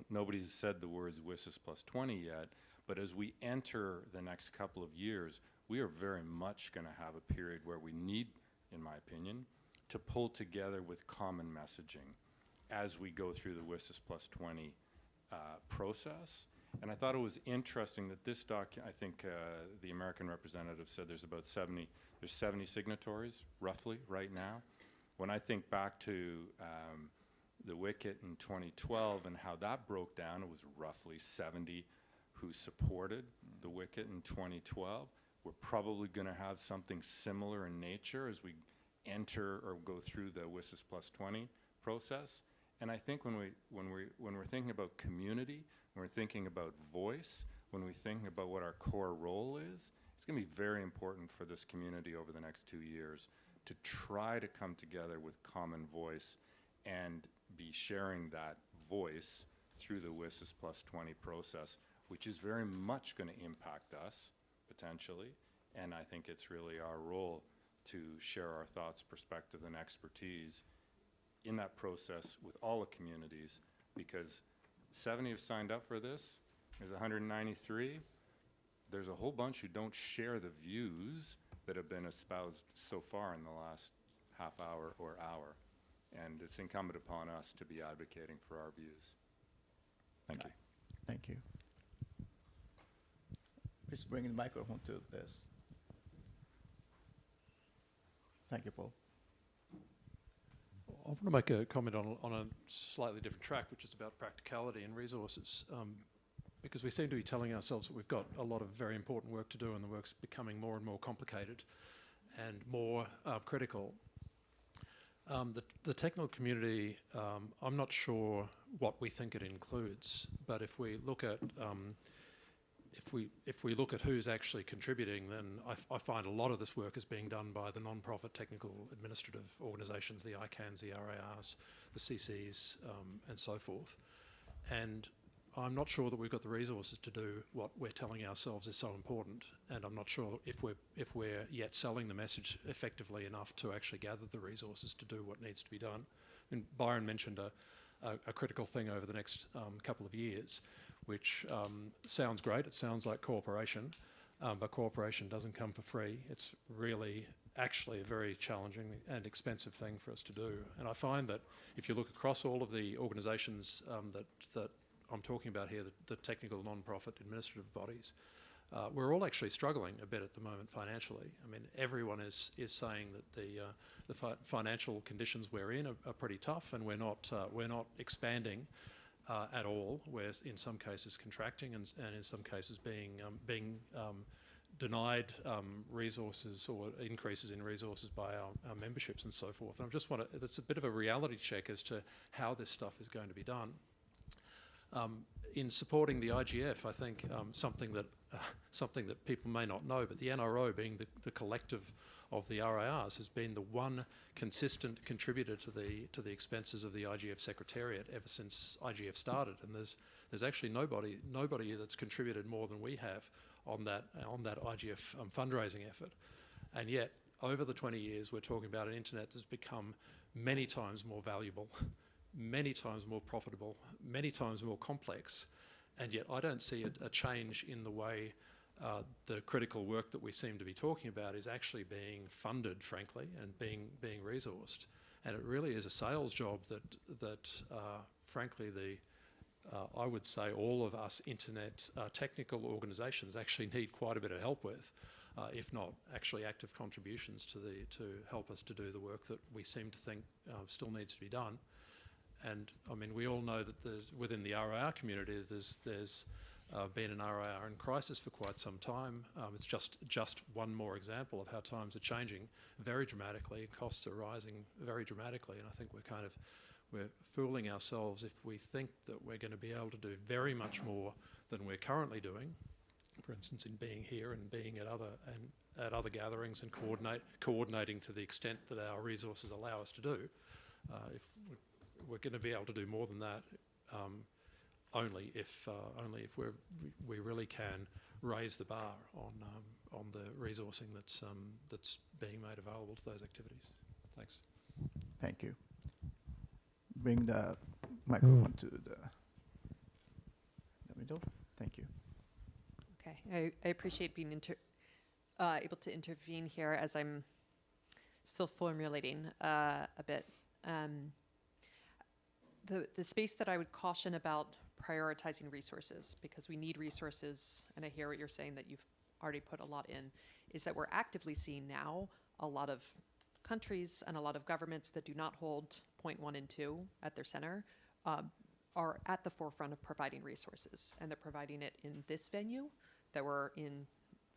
Speaker 8: nobody's said the words WSIS plus 20 yet, but as we enter the next couple of years, we are very much going to have a period where we need, in my opinion, to pull together with common messaging as we go through the WSIS plus 20 process. And I thought it was interesting that this I think the American representative said there's 70 signatories, roughly, right now. When I think back to the WICIT in 2012 and how that broke down, it was roughly 70 who supported the WICIT in 2012. We're probably going to have something similar in nature as we enter or go through the WSIS plus 20 process. And I think when we're thinking about community, when we're thinking about voice, when we think about what our core role is, it's going to be very important for this community over the next 2 years to try to come together with common voice and be sharing that voice through the WSIS plus 20 process, which is very much going to impact us, potentially. And I think it's really our role to share our thoughts, perspective, and expertise in that process with all the communities, because 70 have signed up for this. There's 193. There's a whole bunch who don't share the views that have been espoused so far in the last half hour or hour. And it's incumbent upon us to be advocating for our views. Thank you.
Speaker 3: Thank you. Please bring the microphone to this. Thank you, Paul.
Speaker 18: I want to make a comment on a slightly different track, which is about practicality and resources, because we seem to be telling ourselves that we've got a lot of very important work to do, and the work's becoming more and more complicated and more critical. The technical community, I'm not sure what we think it includes, but if we look at if we look at who's actually contributing, then I find a lot of this work is being done by the non-profit technical administrative organisations, the ICANNs, the RARs, the CCs, and so forth. And I'm not sure that we've got the resources to do what we're telling ourselves is so important, and I'm not sure if we're yet selling the message effectively enough to actually gather the resources to do what needs to be done. And Byron mentioned a critical thing over the next couple of years, which sounds great. It sounds like cooperation, but cooperation doesn't come for free. It's really actually a very challenging and expensive thing for us to do. And I find that if you look across all of the organisations that I'm talking about here, the technical non-profit administrative bodies, we're all actually struggling a bit at the moment financially. I mean, everyone is saying that the financial conditions we're in are pretty tough, and we're not expanding at all. We're in some cases contracting, and in some cases being denied resources or increases in resources by our memberships and so forth. And I just want to, it's a bit of a reality check as to how this stuff is going to be done. In supporting the IGF, I think something that people may not know, but the NRO, being the collective of the RARs, has been the one consistent contributor to the expenses of the IGF Secretariat ever since IGF started. And there's actually nobody that's contributed more than we have on that IGF fundraising effort. And yet, over the 20 years, we're talking about an internet that's become many times more valuable, many times more profitable, many times more complex, and yet I don't see a change in the way the critical work that we seem to be talking about is actually being funded, frankly, and being resourced. And it really is a sales job that frankly, I would say all of us internet technical organisations actually need quite a bit of help with, if not actually active contributions to help us to do the work that we seem to think still needs to be done. And I mean, we all know that there's, within the RAR community, there's been an RAR in crisis for quite some time. It's just one more example of how times are changing very dramatically. Costs are rising very dramatically, and I think we're fooling ourselves if we think that we're going to be able to do very much more than we're currently doing. For instance, in being here and being at other gatherings and coordinating to the extent that our resources allow us to do. If we're going to be able to do more than that, only if we really can raise the bar on the resourcing that's being made available to those activities. Thanks.
Speaker 3: Thank you. Bring the microphone to the middle. Thank you.
Speaker 1: Okay, I appreciate being able to intervene here as I'm still formulating a bit. The space that I would caution about prioritizing resources, because we need resources, and I hear what you're saying that you've already put a lot in, is that we're actively seeing now a lot of countries and a lot of governments that do not hold point 1 and 2 at their center are at the forefront of providing resources, and they're providing it in this venue that we're in,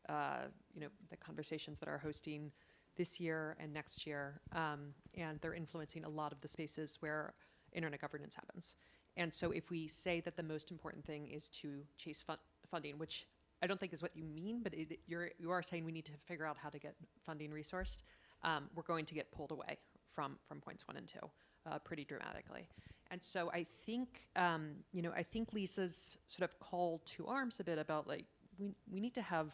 Speaker 1: the conversations that are hosting this year and next year, and they're influencing a lot of the spaces where internet governance happens. And so if we say that the most important thing is to chase funding, which I don't think is what you mean, but you are saying we need to figure out how to get funding resourced, we're going to get pulled away from points 1 and 2 pretty dramatically. And so I think, I think Lisa's sort of call to arms a bit about like, we need to have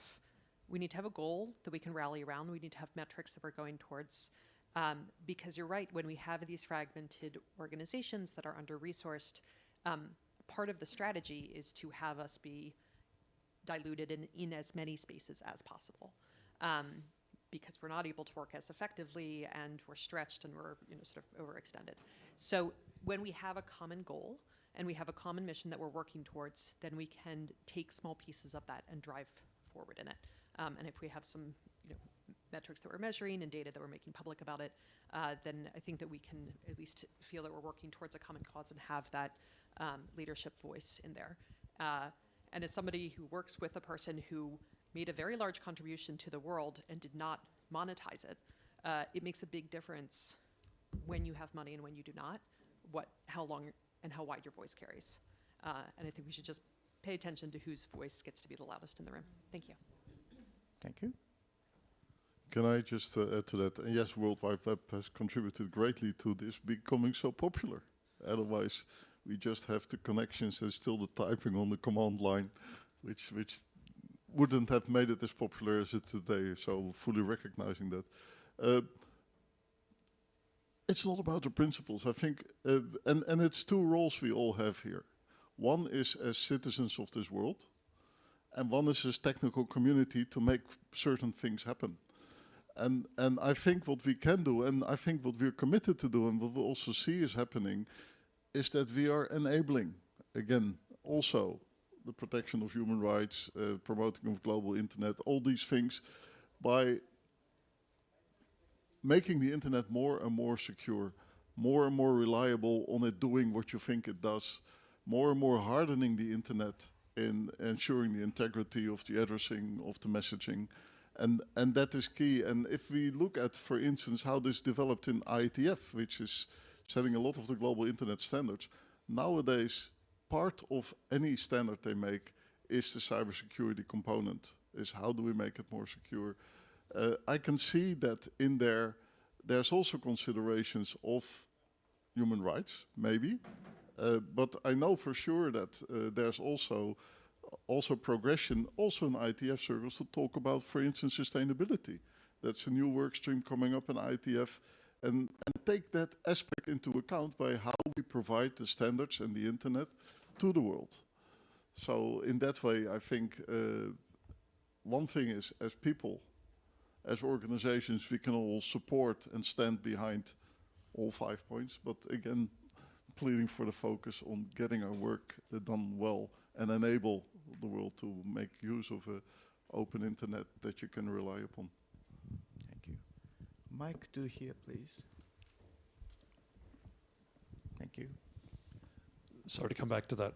Speaker 1: a goal that we can rally around. We need to have metrics that we're going towards. Because you're right, when we have these fragmented organizations that are under-resourced, part of the strategy is to have us be diluted in as many spaces as possible. Because we're not able to work as effectively, and we're stretched, and we're sort of overextended. So when we have a common goal and we have a common mission that we're working towards, then we can take small pieces of that and drive forward in it. And if we have some metrics that we're measuring and data that we're making public about it, then I think that we can at least feel that we're working towards a common cause and have that leadership voice in there. And as somebody who works with a person who made a very large contribution to the world and did not monetize it, it makes a big difference when you have money and when you do not, how long and how wide your voice carries. And I think we should just pay attention to whose voice gets to be the loudest in the room. Thank you.
Speaker 3: Thank you.
Speaker 24: Can I just add to that? And yes, World Wide Web has contributed greatly to this becoming so popular. Otherwise, we just have the connections and still the typing on the command line, which wouldn't have made it as popular as it today. So fully recognizing that. It's not about the principles, I think, and it's two roles we all have here. One is as citizens of this world, and one is as technical community to make certain things happen. And I think what we can do, and I think what we're committed to do, and what we also see is happening, is that we are enabling, again, also the protection of human rights, promoting of global internet, all these things, by making the internet more and more secure, more and more reliable on it doing what you think it does, more and more hardening the internet in ensuring the integrity of the addressing, of the messaging. And that is key. And if we look at, for instance, how this developed in IETF, which is setting a lot of the global internet standards, nowadays, part of any standard they make is the cybersecurity component, is how do we make it more secure. I can see that in there's also considerations of human rights, maybe, but I know for sure that there's also progression, also in IETF circles, to talk about, for instance, sustainability. That's a new work stream coming up in IETF, and take that aspect into account by how we provide the standards and the internet to the world. So in that way, I think one thing is, as people, as organizations, we can all support and stand behind all 5 points, but again, pleading for the focus on getting our work done well and enable the world to make use of an open internet that you can rely upon.
Speaker 3: Thank you. Mic to here, please. Thank you.
Speaker 18: Sorry to come back to that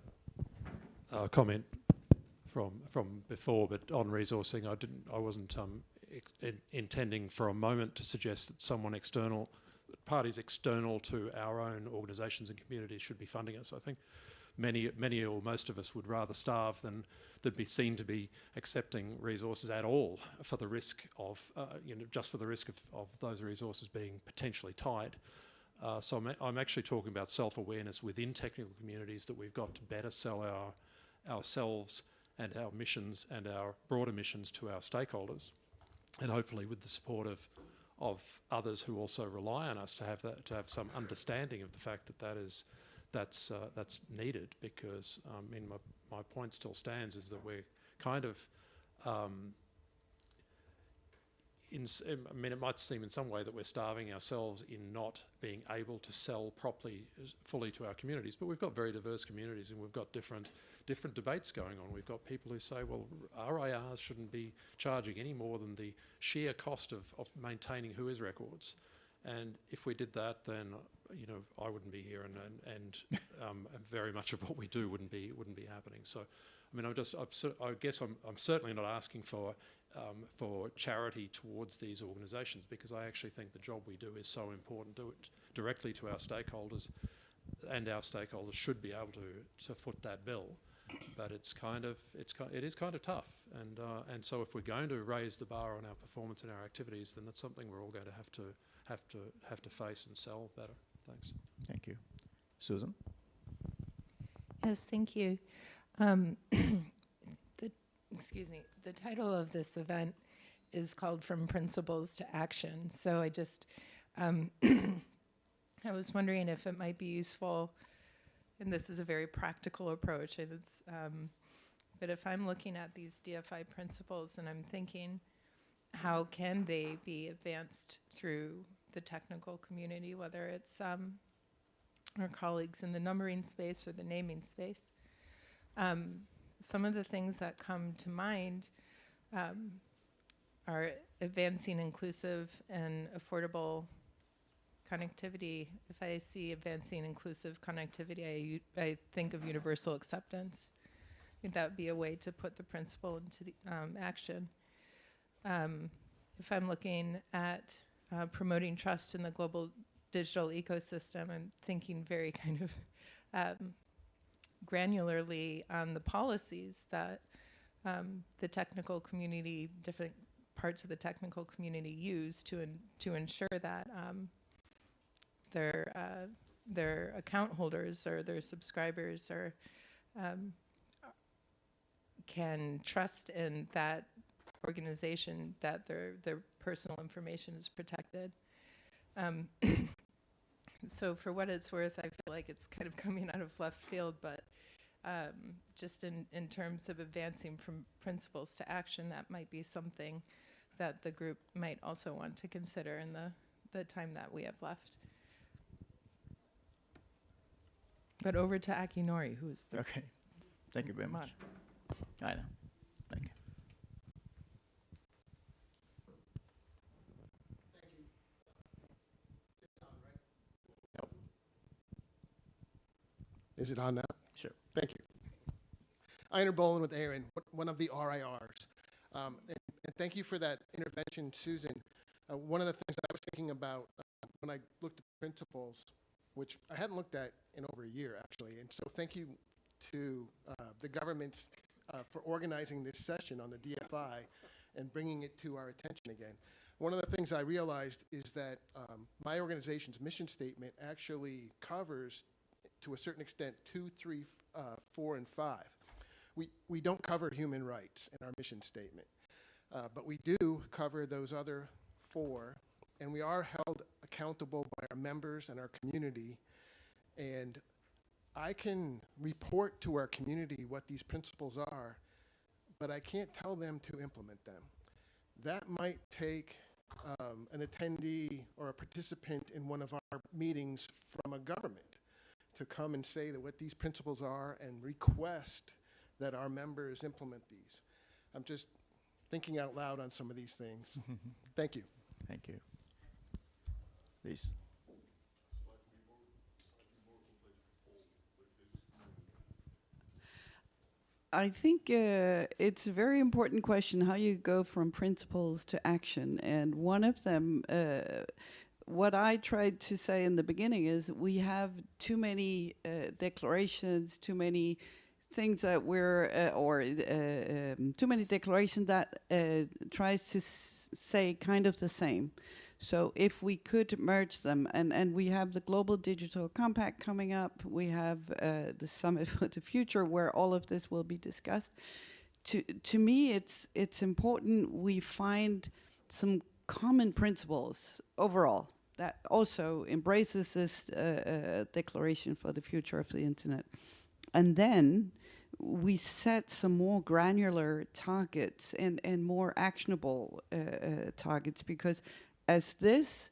Speaker 18: comment from before, but on resourcing, I wasn't intending for a moment to suggest that someone external, parties external to our own organisations and communities should be funding us. I think many or most of us would rather starve than be seen to be accepting resources at all for the risk of, just for the risk of those resources being potentially tight. So I'm actually talking about self-awareness within technical communities, that we've got to better sell ourselves and our missions and our broader missions to our stakeholders, and hopefully with the support of others who also rely on us to have some understanding of the fact that that's needed. Because my point still stands, is that we're kind of it might seem in some way that we're starving ourselves in not being able to sell properly, fully to our communities, but we've got very diverse communities, and we've got different debates going on. We've got people who say, well, RIRs shouldn't be charging any more than the sheer cost of maintaining WHOIS records. And if we did that, then I wouldn't be here, and very much of what we do wouldn't be happening. So, I mean, I guess I'm certainly not asking for charity towards these organisations, because I actually think the job we do is so important. Do it directly to our stakeholders, and our stakeholders should be able to foot that bill. But it is kind of tough, and so if we're going to raise the bar on our performance and our activities, then that's something we're all going to have to face and sell better. Thanks.
Speaker 3: Thank you, Susan.
Speaker 5: Yes, thank you. Excuse me, the title of this event is called From Principles to Action. So I just, I was wondering if it might be useful, and this is a very practical approach, and it's, but if I'm looking at these DFI principles and I'm thinking, how can they be advanced through the technical community, whether it's our colleagues in the numbering space or the naming space? Some of the things that come to mind are advancing inclusive and affordable connectivity. If I see advancing inclusive connectivity, I think of universal acceptance. I think that would be a way to put the principle into the action. If I'm looking at promoting trust in the global digital ecosystem, I'm thinking very kind of granularly on the policies that the technical community, different parts of the technical community use to ensure that their account holders or their subscribers or can trust in that organization, that their personal information is protected. So for what it's worth, I feel like it's kind of coming out of left field, but just in terms of advancing from principles to action, that might be something that the group might also want to consider in the time that we have left. But over to Akinori, who is the...
Speaker 3: Okay, thank you very much. I know, thank you.
Speaker 11: Is it on now?
Speaker 3: Sure.
Speaker 11: Thank you. Einar Bolin with Aaron, one of the RIRs. And thank you for that intervention, Susan. One of the things I was thinking about when I looked at the principles, which I hadn't looked at in over a year, actually. And so thank you to the governments for organizing this session on the DFI and bringing it to our attention again. One of the things I realized is that my organization's mission statement actually covers, to a certain extent, 2, 3, 4, and 5. We don't cover human rights in our mission statement, but we do cover those other 4, and we are held accountable by our members and our community. And I can report to our community what these principles are, but I can't tell them to implement them. That might take an attendee or a participant in one of our meetings from a government to come and say that what these principles are and request that our members implement these. I'm just thinking out loud on some of these things. Thank you.
Speaker 3: Thank you. Please.
Speaker 19: I think it's a very important question how you go from principles to action. And one of them, what I tried to say in the beginning is we have too many declarations, too many things that too many declarations that tries to say kind of the same. So if we could merge them, and we have the Global Digital Compact coming up, we have the Summit for the Future where all of this will be discussed. To me, it's important we find some common principles overall that also embraces this declaration for the future of the internet. And then we set some more granular targets and more actionable targets, because as this,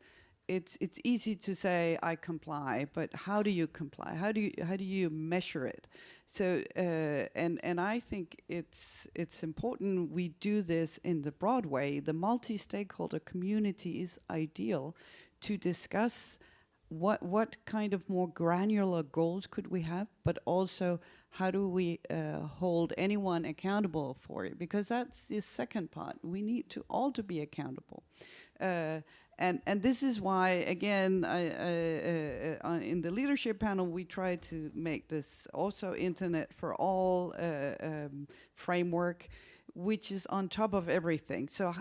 Speaker 19: it's easy to say I comply, but how do you comply? How do you measure it? So and I think it's important we do this in the broad way. The multi-stakeholder community is ideal to discuss what kind of more granular goals could we have, but also how do we hold anyone accountable for it? Because that's the second part. We need to all to be accountable. And this is why, again, in the leadership panel, we try to make this also Internet for All framework, which is on top of everything. So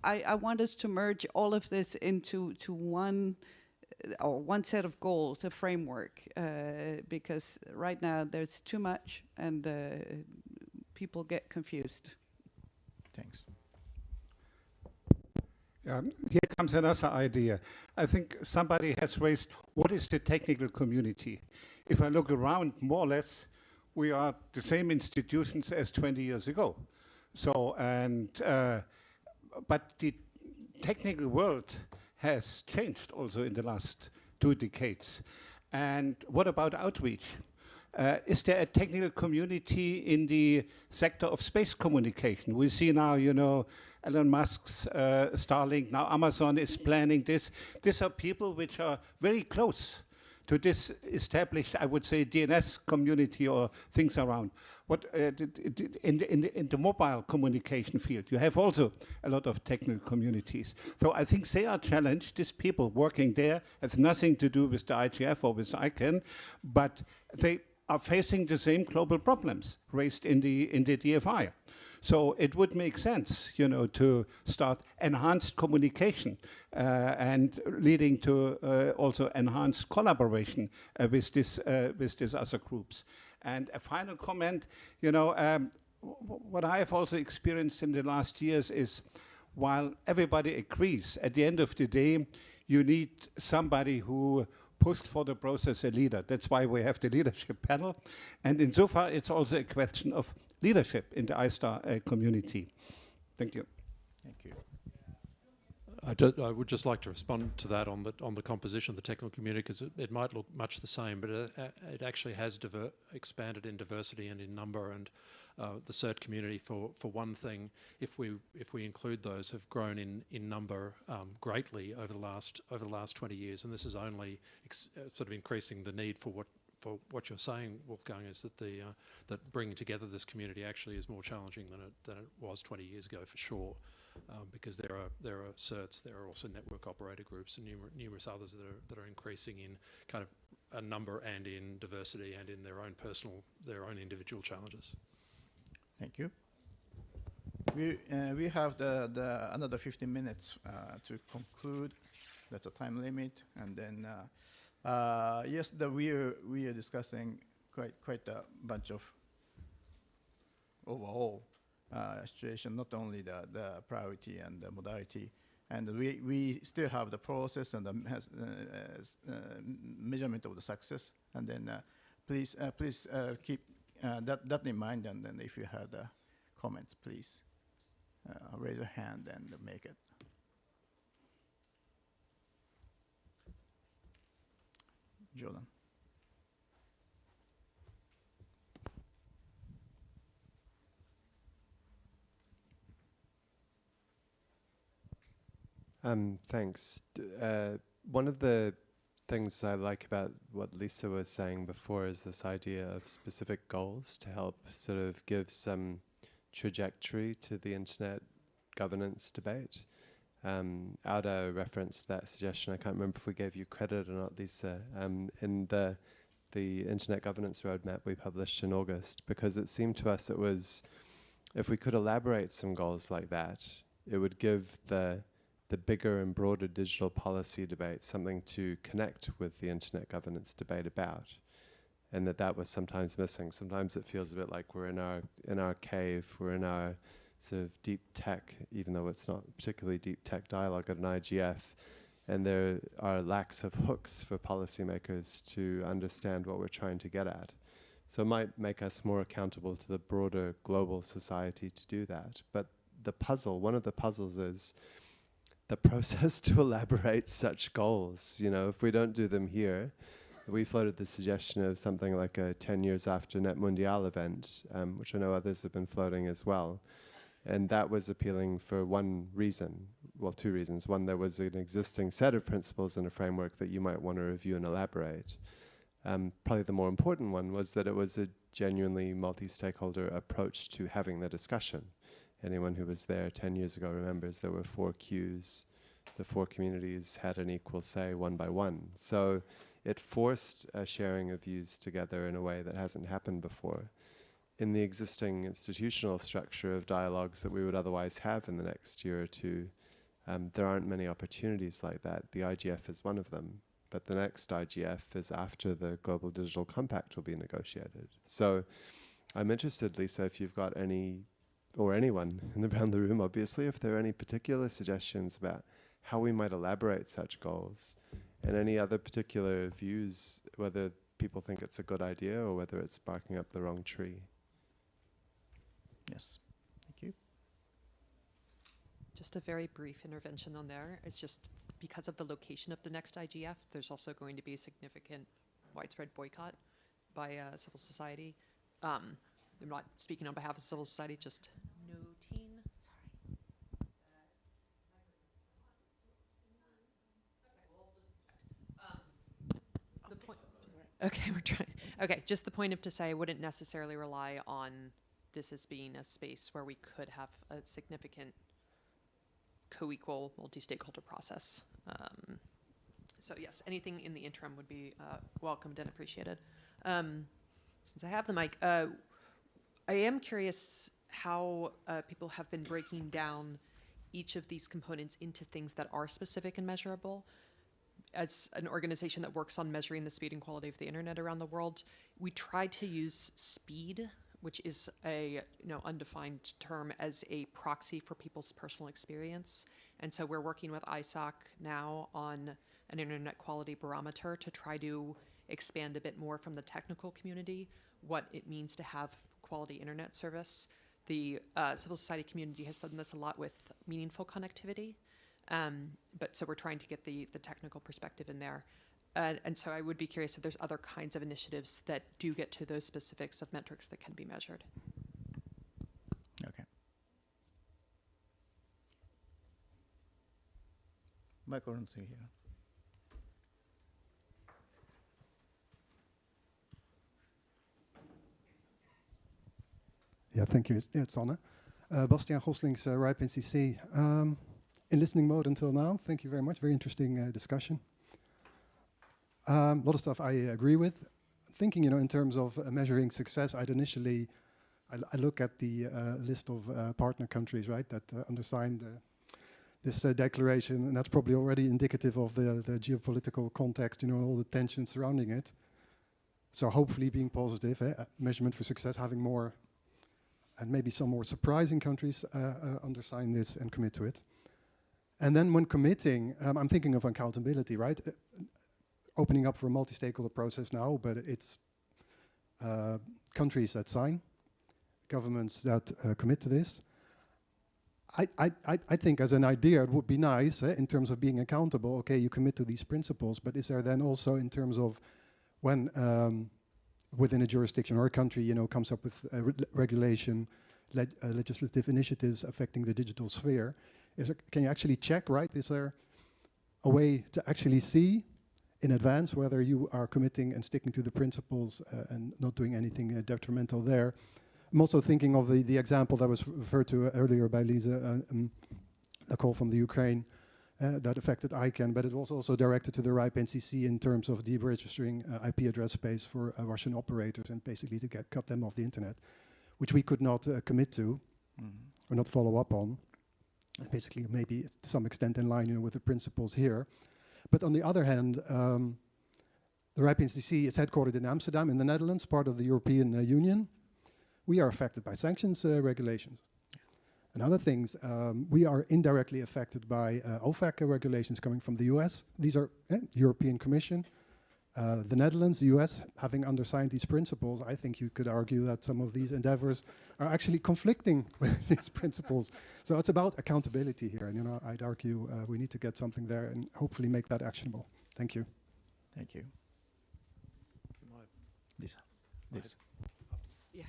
Speaker 19: I want us to merge all of this into one set of goals, a framework, because right now there's too much and people get confused.
Speaker 3: Thanks.
Speaker 9: Here comes another idea. I think somebody has raised, what is the technical community? If I look around, more or less, we are the same institutions as 20 years ago. So, but the technical world has changed also in the last 2 decades. And what about outreach? Is there a technical community in the sector of space communication? We see now, Elon Musk's Starlink, now Amazon is planning this. These are people which are very close to this established, I would say, DNS community or things around. What in the mobile communication field, you have also a lot of technical communities. So I think they are challenged. These people working there has nothing to do with the IGF or with ICANN, but they are facing the same global problems raised in the DFI. So it would make sense, to start enhanced communication and leading to also enhanced collaboration with these other groups. And a final comment, what I have also experienced in the last years is, while everybody agrees, at the end of the day, you need somebody who pushed for the process, a leader. That's why we have the leadership panel. And insofar, it's also a question of leadership in the ISTAR community. Thank you.
Speaker 3: Thank you.
Speaker 18: I would just like to respond to that on the composition of the technical community, because it might look much the same, but it actually has expanded in diversity and in number. And the CERT community, for one thing, if we include those, have grown in number greatly over the last 20 years. And this is only sort of increasing the need for what you're saying, Wolfgang, is that that bringing together this community actually is more challenging than it was 20 years ago, for sure. Because there are CERTs, there are also network operator groups and numerous others that are increasing in kind of a number and in diversity and in their own individual challenges.
Speaker 3: Thank you. We have another 15 minutes to conclude. That's a time limit, and then yes, we are discussing quite a bunch of overall situation, not only the priority and the modality, and we still have the process and the measurement of the success. And then please keep that in mind. And then if you have comments, please raise your hand and make it. Jordan.
Speaker 6: Thanks. One of the things I like about what Lisa was saying before is this idea of specific goals to help sort of give some trajectory to the internet governance debate. Auda referenced that suggestion. I can't remember if we gave you credit or not, Lisa, in the Internet Governance Roadmap we published in August, because it seemed to us it was, if we could elaborate some goals like that, it would give the the bigger and broader digital policy debate something to connect with the internet governance debate about, and that was sometimes missing. Sometimes it feels a bit like we're in our cave, we're in our sort of deep tech, even though it's not particularly deep tech dialogue at an IGF, and there are lacks of hooks for policymakers to understand what we're trying to get at. So it might make us more accountable to the broader global society to do that. But the puzzle, one of the puzzles is the process to elaborate such goals. You know, if we don't do them here, we floated the suggestion of something like a 10 years after Net Mundial event, which I know others have been floating as well. And that was appealing for one reason, well, two reasons. One, there was an existing set of principles and a framework that you might want to review and elaborate. Probably the more important one was that it was a genuinely multi-stakeholder approach to having the discussion. Anyone who was there 10 years ago remembers there were 4 queues. The 4 communities had an equal say one by one. So it forced a sharing of views together in a way that hasn't happened before. In the existing institutional structure of dialogues that we would otherwise have in the next year or two, there aren't many opportunities like that. The IGF is one of them. But the next IGF is after the Global Digital Compact will be negotiated. So I'm interested, Lisa, if you've got any, or anyone around the room, obviously, if there are any particular suggestions about how we might elaborate such goals, and any other particular views, whether people think it's a good idea or whether it's barking up the wrong tree.
Speaker 3: Yes, thank you.
Speaker 1: Just a very brief intervention on there. It's just because of the location of the next IGF, there's also going to be a significant widespread boycott by civil society. I'm not speaking on behalf of civil society, just noting. Sorry. The point. Okay, we're trying. Okay, just the point of to say I wouldn't necessarily rely on this as being a space where we could have a significant co-equal multi-stakeholder process. So yes, anything in the interim would be welcomed and appreciated. Since I have the mic, I am curious how people have been breaking down each of these components into things that are specific and measurable. As an organization that works on measuring the speed and quality of the internet around the world, we try to use speed, which is a undefined term, as a proxy for people's personal experience. And so we're working with ISOC now on an internet quality barometer to try to expand a bit more from the technical community what it means to have quality internet service. The civil society community has done this a lot with meaningful connectivity, but so we're trying to get the technical perspective in there. And so I would be curious if there's other kinds of initiatives that do get to those specifics of metrics that can be measured.
Speaker 3: Okay. Microphone here.
Speaker 2: Yeah, thank you. It's Anne. Bastiaan Goslings, RIPE NCC. In listening mode until now, thank you very much. Very interesting discussion. A lot of stuff I agree with. Thinking, in terms of measuring success, I look at the list of partner countries, right, that undersigned this declaration, and that's probably already indicative of the geopolitical context, all the tensions surrounding it. So hopefully being positive, measurement for success, having more, and maybe some more surprising countries undersign this and commit to it. And then when committing, I'm thinking of accountability, right? Opening up for a multi-stakeholder process now, but it's countries that sign, governments that commit to this. I think as an idea, it would be nice in terms of being accountable. Okay, you commit to these principles, but is there then also in terms of when within a jurisdiction or a country, comes up with regulation, legislative initiatives affecting the digital sphere, can you actually check, right? Is there a way to actually see in advance whether you are committing and sticking to the principles and not doing anything detrimental there? I'm also thinking of the example that was referred to earlier by Lisa, a call from the Ukraine that affected ICANN, but it was also directed to the RIPE NCC in terms of deregistering IP address space for Russian operators and basically to cut them off the internet, which we could not commit to or not follow up on. and basically maybe to some extent in line, with the principles here. But on the other hand, the RIPE NCC is headquartered in Amsterdam, in the Netherlands, part of the European Union. We are affected by sanctions regulations. And other things, we are indirectly affected by OFAC regulations coming from the US. These are European Commission, the Netherlands, the US, having undersigned these principles. I think you could argue that some of these endeavors are actually conflicting with these principles. So it's about accountability here. And I'd argue we need to get something there and hopefully make that actionable. Thank you.
Speaker 3: Thank you. Lisa. Lisa.
Speaker 19: Yes.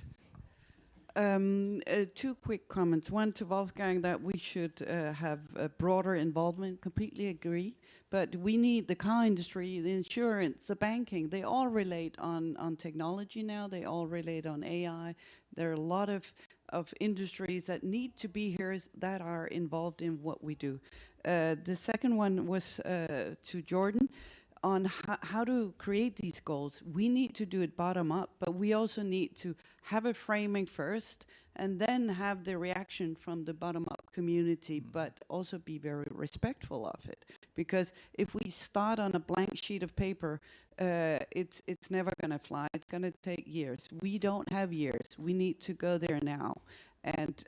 Speaker 19: Two quick comments. One to Wolfgang, that we should have a broader involvement, completely agree. But we need the car industry, the insurance, the banking, they all relate on technology now, they all relate on AI. There are a lot of industries that need to be here that are involved in what we do. The second one was to Jordan on how to create these goals. We need to do it bottom up, but we also need to have a framing first and then have the reaction from the bottom up community, but also be very respectful of it. Because if we start on a blank sheet of paper, it's never gonna fly, it's gonna take years. We don't have years, we need to go there now. And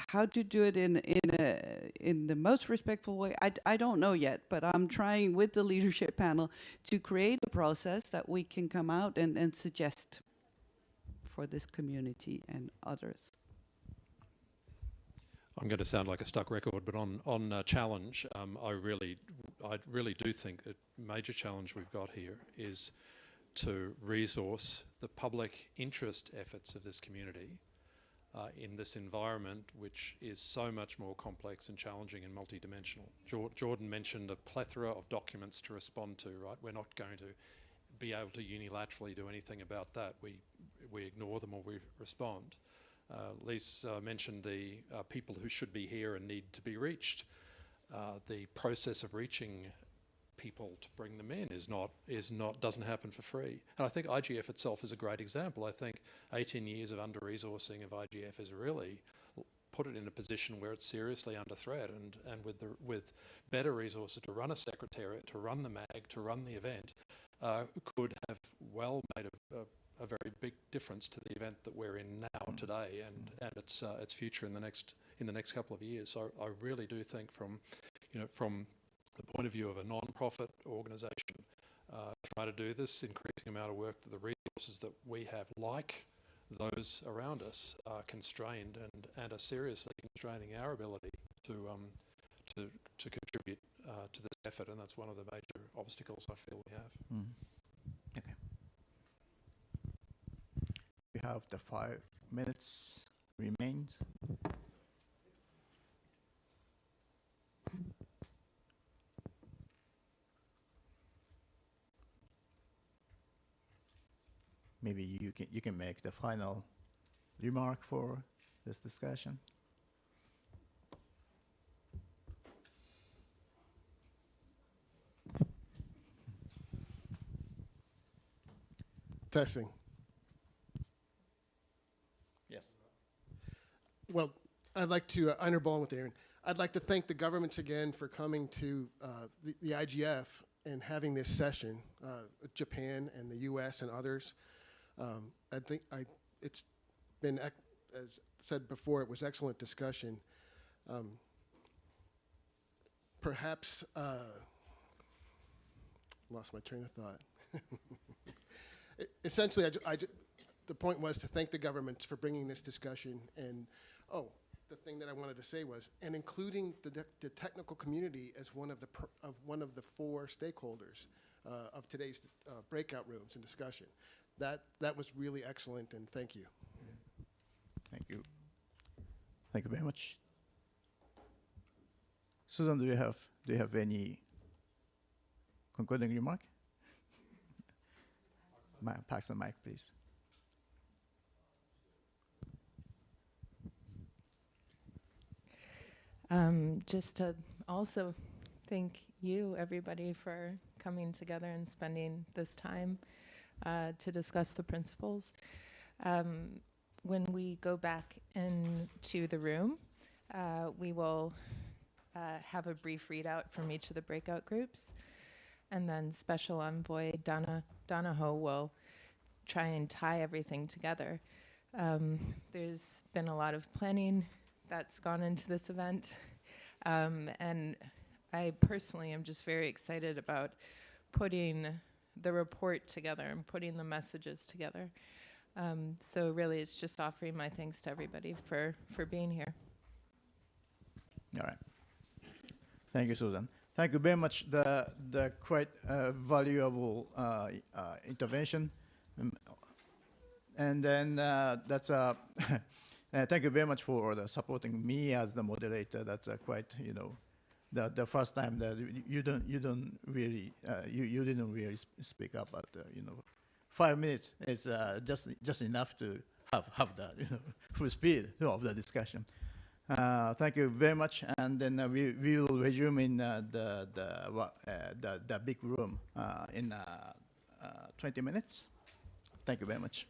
Speaker 19: how to do it in the most respectful way, I don't know yet, but I'm trying with the leadership panel to create a process that we can come out and suggest for this community and others.
Speaker 18: I'm going to sound like a stuck record, but on challenge, I really do think a major challenge we've got here is to resource the public interest efforts of this community in this environment, which is so much more complex and challenging and multidimensional. Jordan mentioned a plethora of documents to respond to, right? We're not going to be able to unilaterally do anything about that. We ignore them or we respond. Lisa mentioned the people who should be here and need to be reached. The process of reaching people to bring them in doesn't happen for free. And I think IGF itself is a great example. I think 18 years of under-resourcing of IGF has really put it in a position where it's seriously under threat, and with better resources to run a secretariat, to run the MAG, to run the event, could have well made a very big difference to the event that we're in now today and its future in the next couple of years. So I really do think from the point of view of a non-profit organisation, try to do this increasing amount of work, that the resources that we have, like those around us, are constrained and are seriously constraining our ability to contribute to this effort, and that's one of the major obstacles I feel we have.
Speaker 3: Okay. We have the 5 minutes remains. Maybe you can make the final remark for this discussion.
Speaker 11: Testing.
Speaker 3: Yes.
Speaker 11: Well, I'd like to, Einar Bolin with Aaron, I'd like to thank the governments again for coming to the IGF and having this session, Japan and the US and others. I think it's been, as said before, it was excellent discussion. Perhaps, lost my train of thought. Essentially, the point was to thank the governments for bringing this discussion, and the thing that I wanted to say was, and including the technical community as one of the 4 stakeholders of today's breakout rooms and discussion. That was really excellent, and thank you.
Speaker 3: Thank you. Thank you very much. Susan, do you have any concluding remark? Pass the mic, please.
Speaker 5: Just to also thank you, everybody, for coming together and spending this time to discuss the principles. When we go back into the room, we will have a brief readout from each of the breakout groups. And then Special Envoy Donahoe will try and tie everything together. There's been a lot of planning that's gone into this event. And I personally am just very excited about putting the report together and putting the messages together. So really it's just offering my thanks to everybody for being here.
Speaker 3: All right. Thank you, Susan. Thank you very much. The quite valuable intervention. And then that's thank you very much for supporting me as the moderator. That's quite, you know, the first time that you didn't really speak up, but you know, 5 minutes is just enough to have the, you know, full speed of the discussion. Thank you very much, and then we will resume in the big room in 20 minutes. Thank you very much.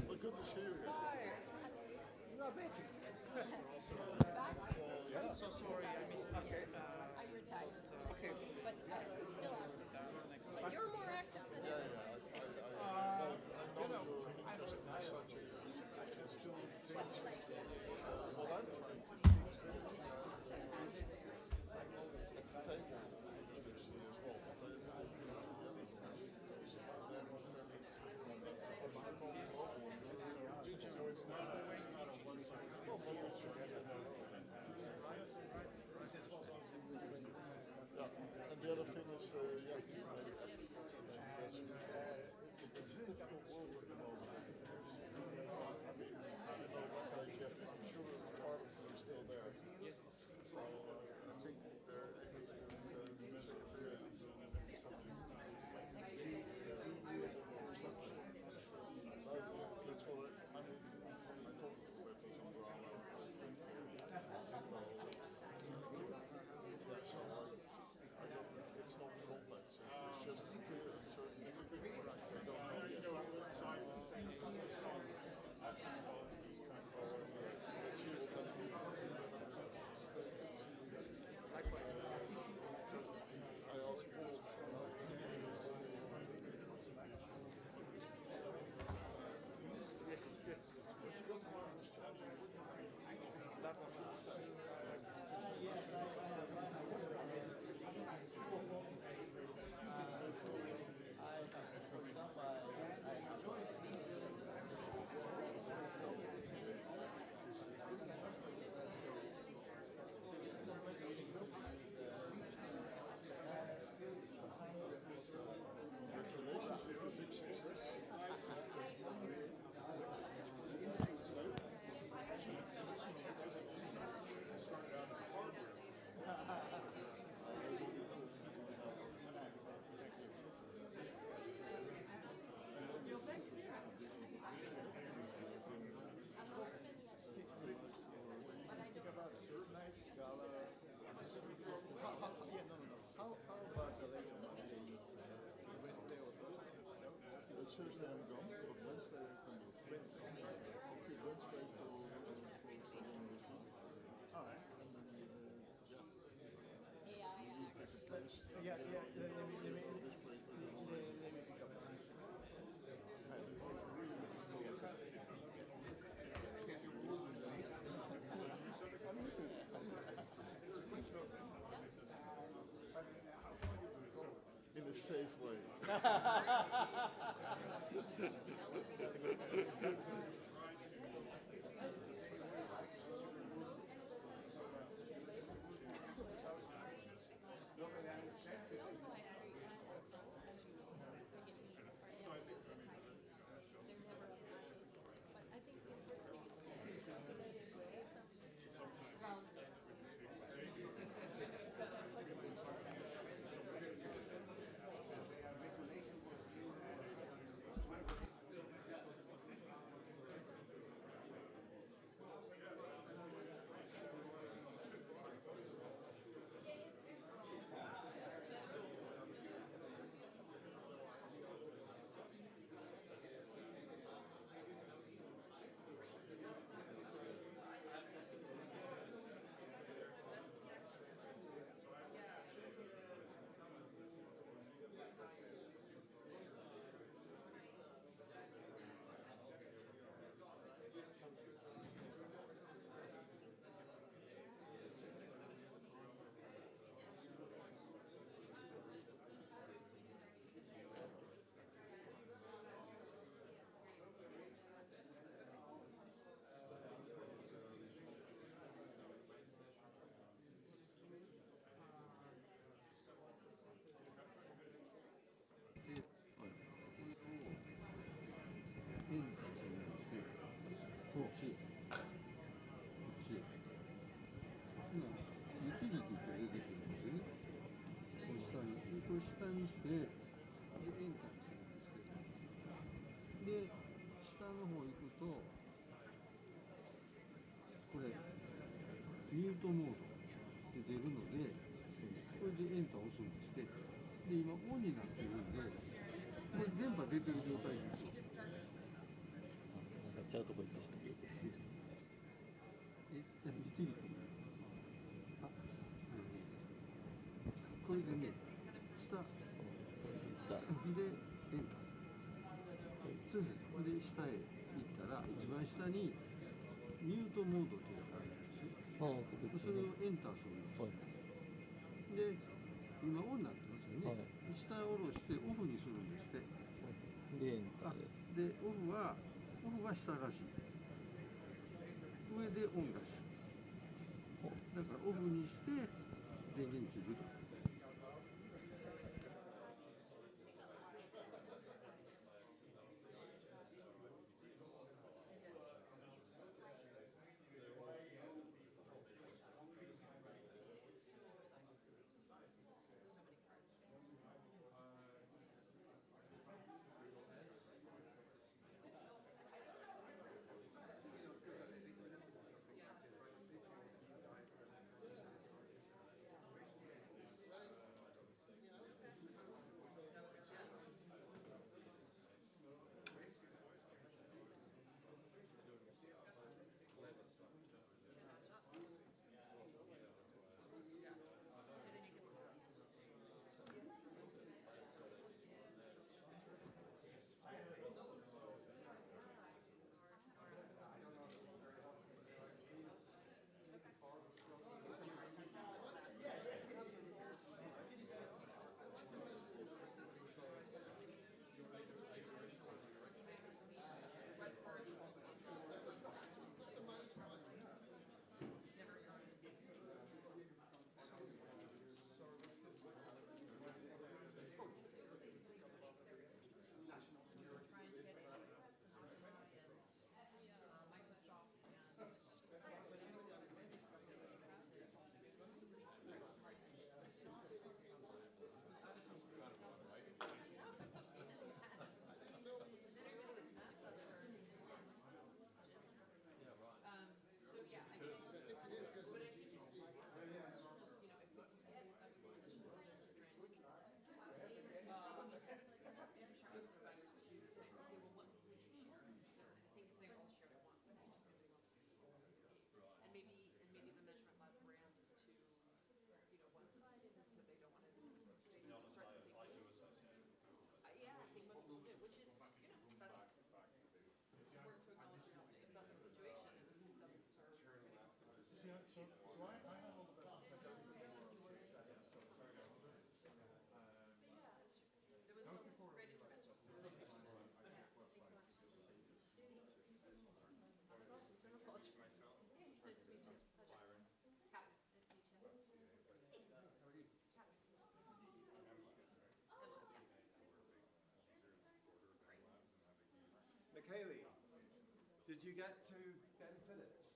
Speaker 24: Well, good to see you again.
Speaker 12: I'm so sorry I missed it. Okay. You're tired. Okay. But still active. But you're more active than
Speaker 24: Yeah,
Speaker 12: ever. You know, I don't know.
Speaker 24: What I'm trying to do is at the table as well. And the other thing is, yeah, it's a difficult world at the moment. I mean, like IGF, I'm sure part of you is still there.
Speaker 12: Yes.
Speaker 24: So I think there is that's what I mean, I talked to the veterans on ground. It's not complex, it's just clear and certain people they don't know yet.
Speaker 12: Likewise.
Speaker 24: I asked Paul.
Speaker 12: Yes, yes. That was good.
Speaker 24: Congratulations, it's a big success. Thursday I'm gone, but Wednesday I can do. Okay, Wednesday for this month. Alright. And then, you pick a place.
Speaker 3: Let me pick up.
Speaker 24: In a safe way.
Speaker 13: 出るので、これでエンターを押すんですって。で、今オンになってるんで、これ電波出てる状態ですよ。
Speaker 10: ちゃうとこ行ってしまう。
Speaker 13: ユーティリティ。これでね、下でエンター。そうです。で、下へ行ったら、一番下にミュートモードというのがあるんですよ。それをエンターするんです。で、今オンになってますよね。下を下ろしてオフにするんですって。
Speaker 10: で、エンターで。
Speaker 13: で、オフは下らしい。上でオンらしい。だからオフにして電源切ると。
Speaker 6: Michaeli, did you get to Benfiddich?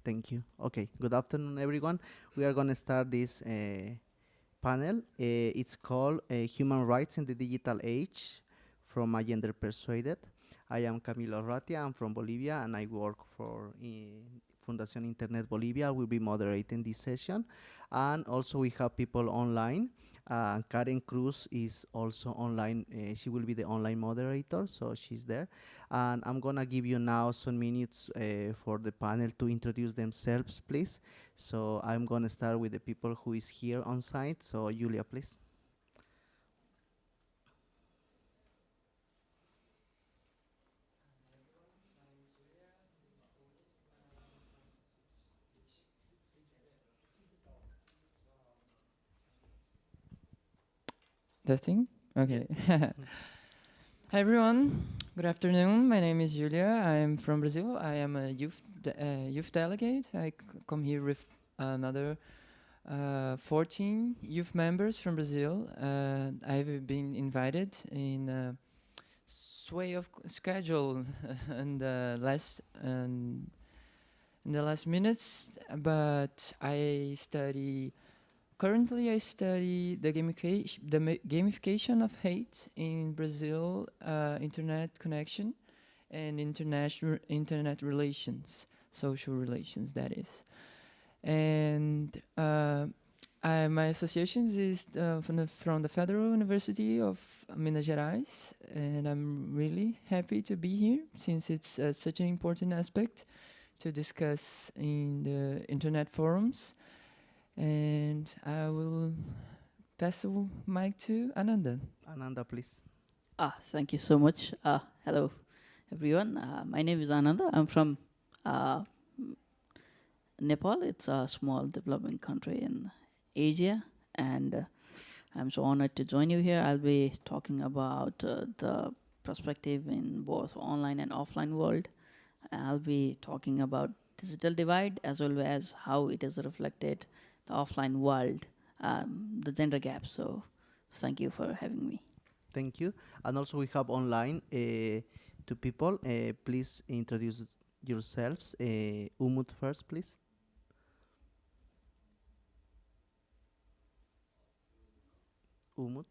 Speaker 14: Thank you. Okay, good afternoon, everyone. We are going to start this panel. It's called Human Rights in the Digital Age from a Gender Persuaded. I am Camilo Ratia. I'm from Bolivia, and I work for Fundación Internet Bolivia. I will be moderating this session. And also we have people online. Karen Cruz is also online. She will be the online moderator, so she's there. And I'm gonna give you now some minutes for the panel to introduce themselves, please. So I'm gonna start with the people who is here on site. So Julia, please.
Speaker 15: Testing? Okay. Hi everyone. Good afternoon. My name is Julia. I am from Brazil. I am a youth delegate. I come here with another 14 youth members from Brazil. I've been invited in a sway of schedule in the last minutes, but currently, I study the gamification of hate in Brazil, internet connection, and international internet relations, social relations, that is. And my association is from the Federal University of Minas Gerais, and I'm really happy to be here since it's such an important aspect to discuss in the internet forums. And I will pass the mic to Ananda.
Speaker 14: Ananda, please.
Speaker 16: Thank you so much. Hello, everyone. My name is Ananda. I'm from Nepal. It's a small developing country in Asia, and I'm so honored to join you here. I'll be talking about the perspective in both online and offline world. I'll be talking about digital divide as well as how it is reflected the offline world, the gender gap. So thank you for having me.
Speaker 14: Thank you. And also we have online two people. Please introduce yourselves. Umut first, please. Umut.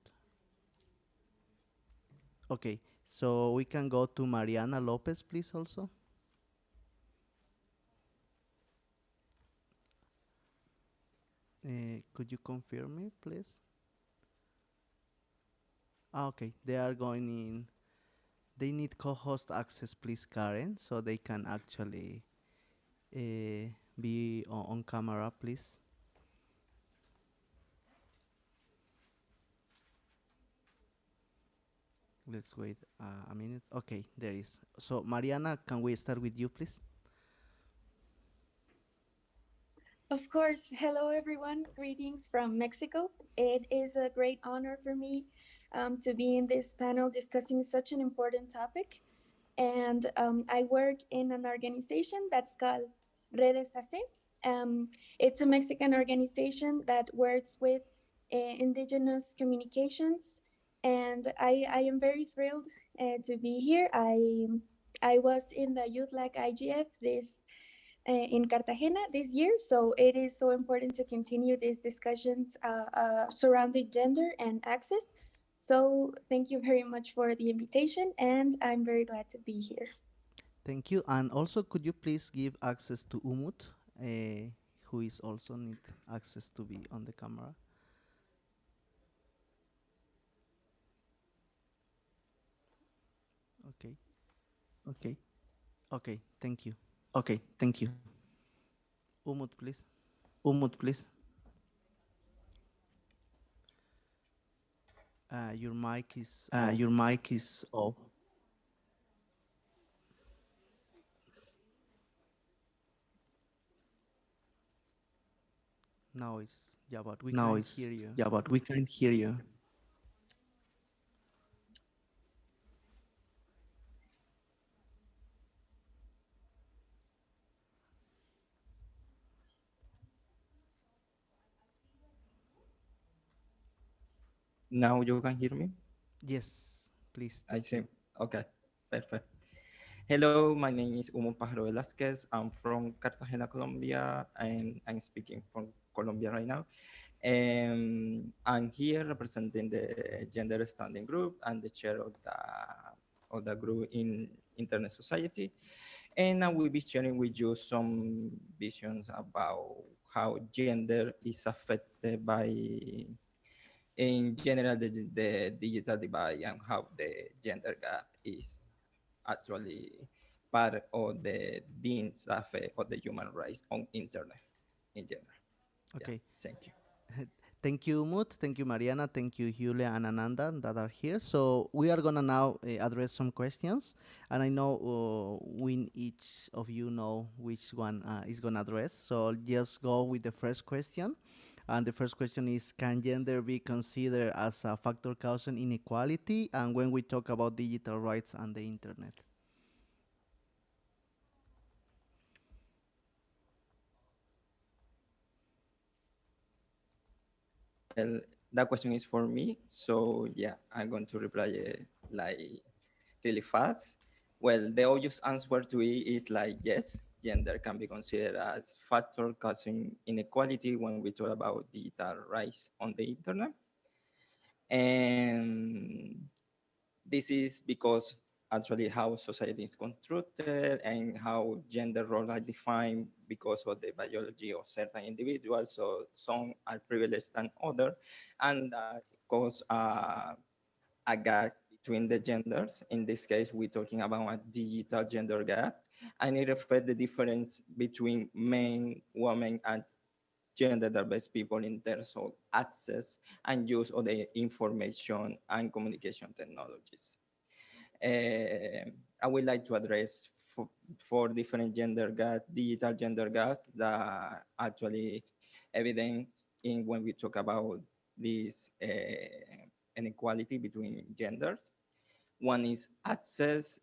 Speaker 14: Okay, so we can go to Mariana Lopez, please, also. Could you confirm me, please? Okay, they are going in. They need co-host access, please, Karen, so they can actually be on camera, please. Let's wait a minute. Okay, there is. So, Mariana, can we start with you, please?
Speaker 17: Of course. Hello, everyone. Greetings from Mexico. It is a great honor for me to be in this panel discussing such an important topic. And I work in an organization that's called Redes AC. It's a Mexican organization that works with indigenous communications. And I am very thrilled to be here. I was in the Youth Like IGF in Cartagena this year. So it is so important to continue these discussions surrounding gender and access. So thank you very much for the invitation, and I'm very glad to be here.
Speaker 14: Thank you. And also, could you please give access to Umut, who is also need access to be on the camera? Okay. Okay. Okay. Thank you.
Speaker 16: Okay, thank you.
Speaker 14: Umut, please.
Speaker 16: Umut, please.
Speaker 14: Your mic is
Speaker 16: Your mic is off.
Speaker 14: Now it's, yeah, but we
Speaker 16: Now
Speaker 14: can't
Speaker 16: it's,
Speaker 14: hear you.
Speaker 16: yeah, but we can't hear you.
Speaker 20: Now you can hear me?
Speaker 14: Yes, please.
Speaker 20: I see. Okay, perfect.
Speaker 4: Hello, my name is Humo Pajaro Velasquez. I'm from Cartagena, Colombia, and I'm speaking from Colombia right now. I'm here representing the Gender Standing Group and the chair of the group in Internet Society. And I will be sharing with you some visions about how gender is affected by, in general, the digital divide and how the gender gap is actually part of the beings of the human rights on internet in general. Yeah,
Speaker 14: Okay.
Speaker 4: thank you.
Speaker 14: Thank you, Mut. Thank you, Mariana. Thank you, Julia and Ananda, that are here. So we are gonna now address some questions, and I know we each of you know which one is gonna address. So I'll just go with the first question, and the first question is: can gender be considered as a factor causing inequality? And when we talk about digital rights and the internet.
Speaker 4: Well, that question is for me, so yeah, I'm going to reply like really fast. Well, the obvious answer to it is like yes, gender can be considered as factor causing inequality when we talk about digital rights on the internet. And this is because actually how society is constructed and how gender roles are defined because of the biology of certain individuals. So some are privileged than others, and that cause a gap between the genders. In this case, we're talking about a digital gender gap, and it reflects the difference between men, women, and gender diverse people in terms of access and use of the information and communication technologies. I would like to address four different gender gaps, digital gender gaps that actually evidence in when we talk about this inequality between genders. One is access.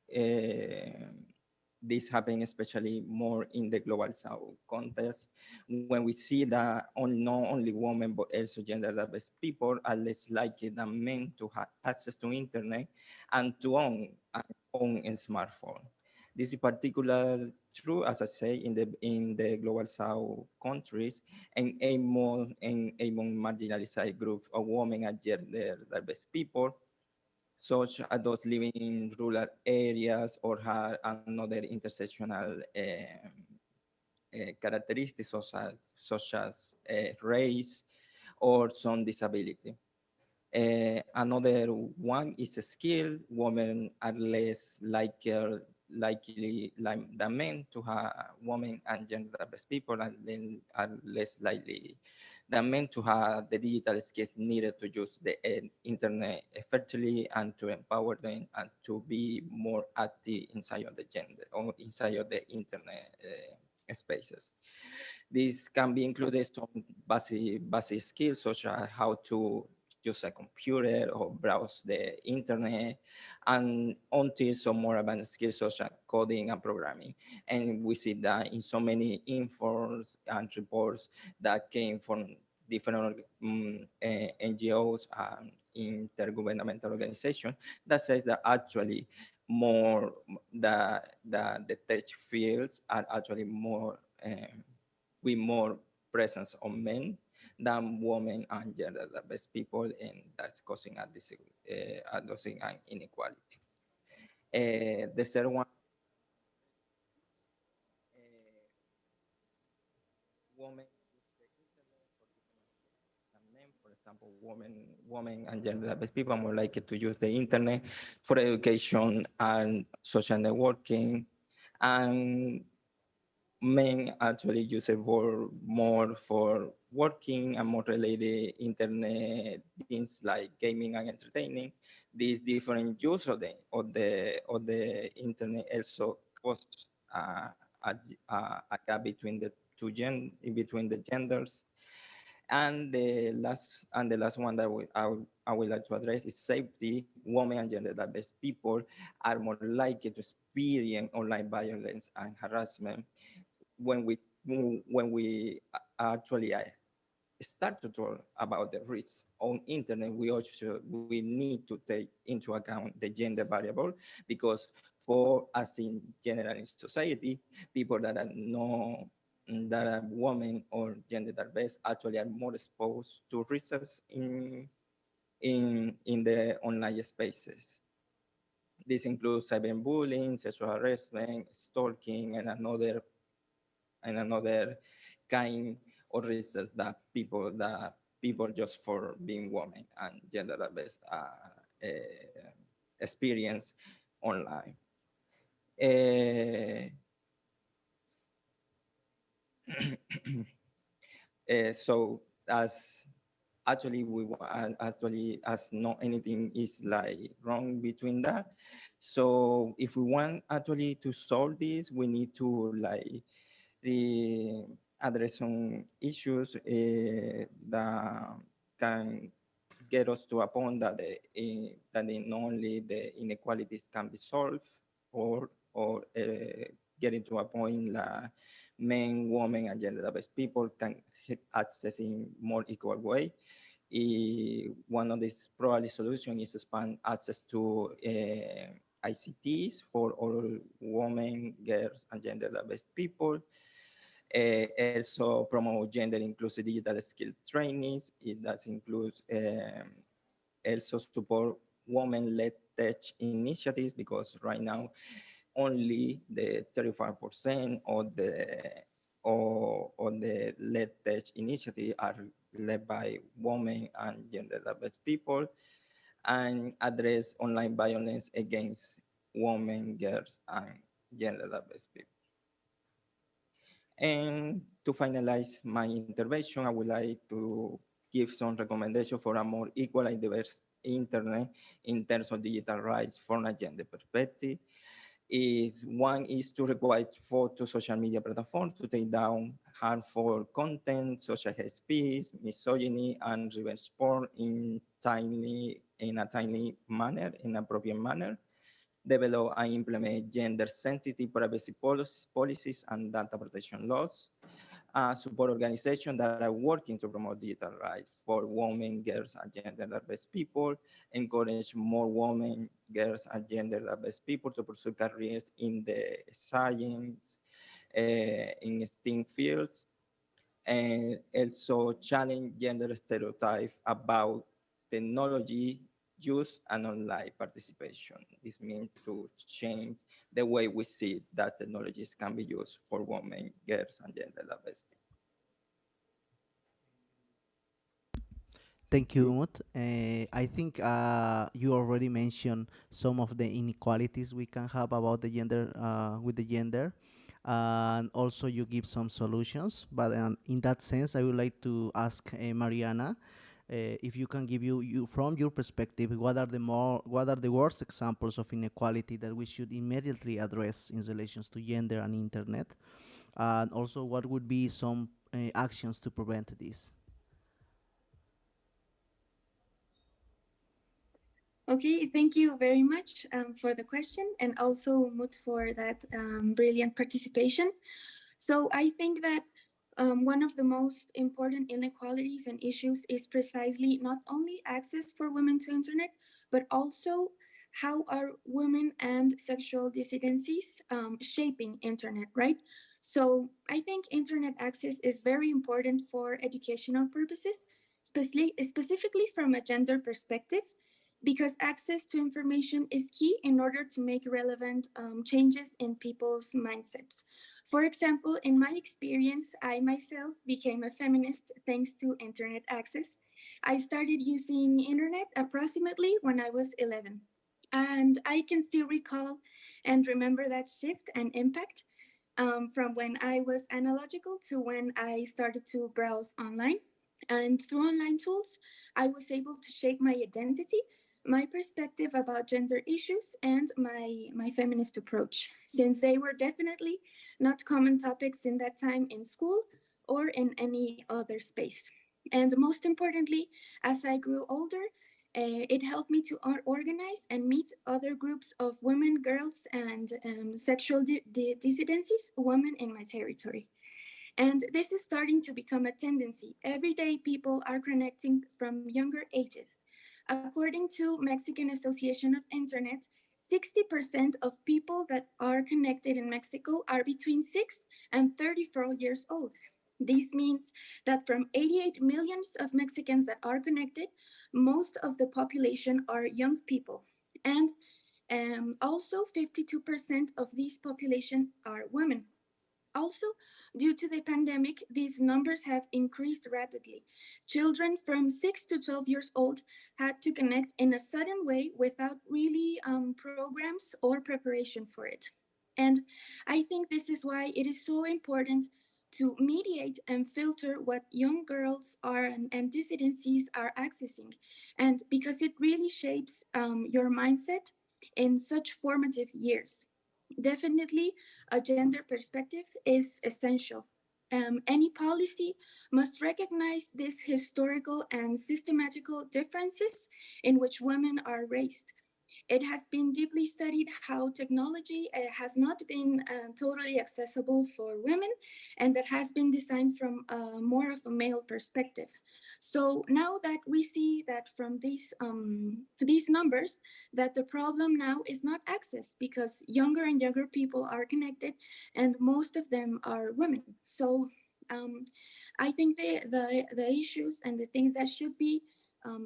Speaker 4: This happens especially more in the global south context when we see that not only women but also gender diverse people are less likely than men to have access to internet and to own a smartphone. This is particularly true, as I say, in the global south countries and among marginalized groups of women and gender diverse people, such as those living in rural areas or have another intersectional characteristics such as race or some disability. Another one is a skill. Women are less likely than men to have women and gender diverse people and then are less likely than men to have the digital skills needed to use the internet effectively and to empower them and to be more active inside of the gender or inside of the internet spaces. This can be included some basic skills such as how to use a computer or browse the internet, and until some more advanced skills such as coding and programming. And we see that in so many informs and reports that came from different NGOs and intergovernmental organizations that says that actually more the tech fields are actually more with more presence of men than women and gender diverse people, and that's causing causing an inequality. The third one, women use the internet for different purposes than men. For example, women and gender diverse people are more likely to use the internet for education and social networking, and men actually use it for more for working and more related internet things like gaming and entertaining. These different use of the internet also cause a gap between the between the genders. And the last one that I would like to address is safety. Women and gender diverse people are more likely to experience online violence and harassment when we actually start to talk about the risks on internet, we need to take into account the gender variable, because for us in general in society, people that are no that are women or gender diverse actually are more exposed to risks in the online spaces. This includes cyberbullying, sexual harassment, stalking, and another kind of risks that people just for being women and gender diverse experience online. Uh, so as actually actually as not anything is like wrong between that. So if we want actually to solve this, we need to like address some issues that can get us to a point that not only the inequalities can be solved, or getting to a point that men, women, and gender-based people can access in more equal way. One of these probably solutions is expand access to ICTs for all women, girls, and gender-based people. Also promote gender inclusive digital skill trainings. It does include also support women-led tech initiatives, because right now only the 35% of the led tech initiative are led by women and gender diverse people, and address online violence against women, girls, and gender diverse people. And to finalize my intervention, I would like to give some recommendations for a more equal and diverse internet in terms of digital rights from a gender perspective. One is to require for to social media platforms to take down harmful content such as hate speech, misogyny, and revenge porn in a timely manner, in appropriate manner. Develop and implement gender-sensitive privacy policies and data protection laws. Support organizations that are working to promote digital rights for women, girls, and gender-diverse people. Encourage more women, girls, and gender-diverse people to pursue careers in the science, in STEAM fields, and also challenge gender stereotypes about technology use and online participation. This means to change the way we see that technologies can be used for women, girls, and gender-diverse people.
Speaker 14: Thank you, Umut. I think you already mentioned some of the inequalities we can have about the gender with the gender, and also you give some solutions. But in that sense, I would like to ask Mariana if you can give you from your perspective, what are the worst examples of inequality that we should immediately address in relations to gender and internet, and also what would be some actions to prevent this.
Speaker 17: Okay, thank you very much for the question, and also Mut for that brilliant participation. So I think that one of the most important inequalities and issues is precisely not only access for women to internet, but also how are women and sexual dissidencies shaping internet, right? So I think internet access is very important for educational purposes, specifically from a gender perspective, because access to information is key in order to make relevant changes in people's mindsets. For example, in my experience, I myself became a feminist thanks to internet access. I started using internet approximately when I was 11. And I can still recall and remember that shift and impact from when I was analogical to when I started to browse online. And through online tools, I was able to shape my identity, my perspective about gender issues, and my feminist approach, since they were definitely not common topics in that time in school or in any other space. And most importantly, as I grew older, it helped me to organize and meet other groups of women, girls, and sexual dissidencies, women in my territory. And this is starting to become a tendency. Every day, people are connecting from younger ages. According to Mexican Association of Internet, 60% of people that are connected in Mexico are between 6 and 34 years old. This means that from 88 millions of Mexicans that are connected, most of the population are young people. And also 52% of this population are women. Also, due to the pandemic, these numbers have increased rapidly. Children from 6 to 12 years old had to connect in a sudden way without really programs or preparation for it. And I think this is why it is so important to mediate and filter what young girls are and dissidencies are accessing. And because it really shapes your mindset in such formative years. Definitely, a gender perspective is essential. Any policy must recognize these historical and systematical differences in which women are raised. It has been deeply studied how technology has not been totally accessible for women, and that has been designed from more of a male perspective. So now that we see that from these numbers, that the problem now is not access, because younger and younger people are connected, and most of them are women. So I think the issues and the things that should be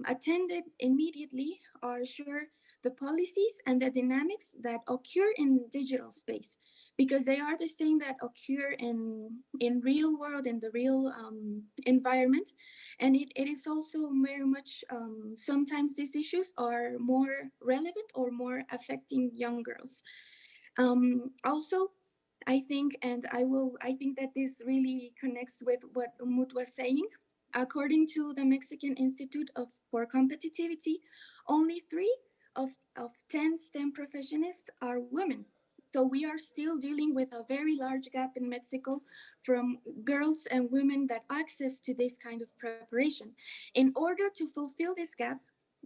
Speaker 17: attended immediately are sure the policies and the dynamics that occur in digital space, because they are the same that occur in real world, in the real environment. And it is also very much sometimes these issues are more relevant or more affecting young girls. Also, I think, and I think that this really connects with what Umut was saying. According to the Mexican Institute for Competitivity, only 3 of 10 STEM professionists are women. So we are still dealing with a very large gap in Mexico from girls and women that access to this kind of preparation. In order to fulfill this gap,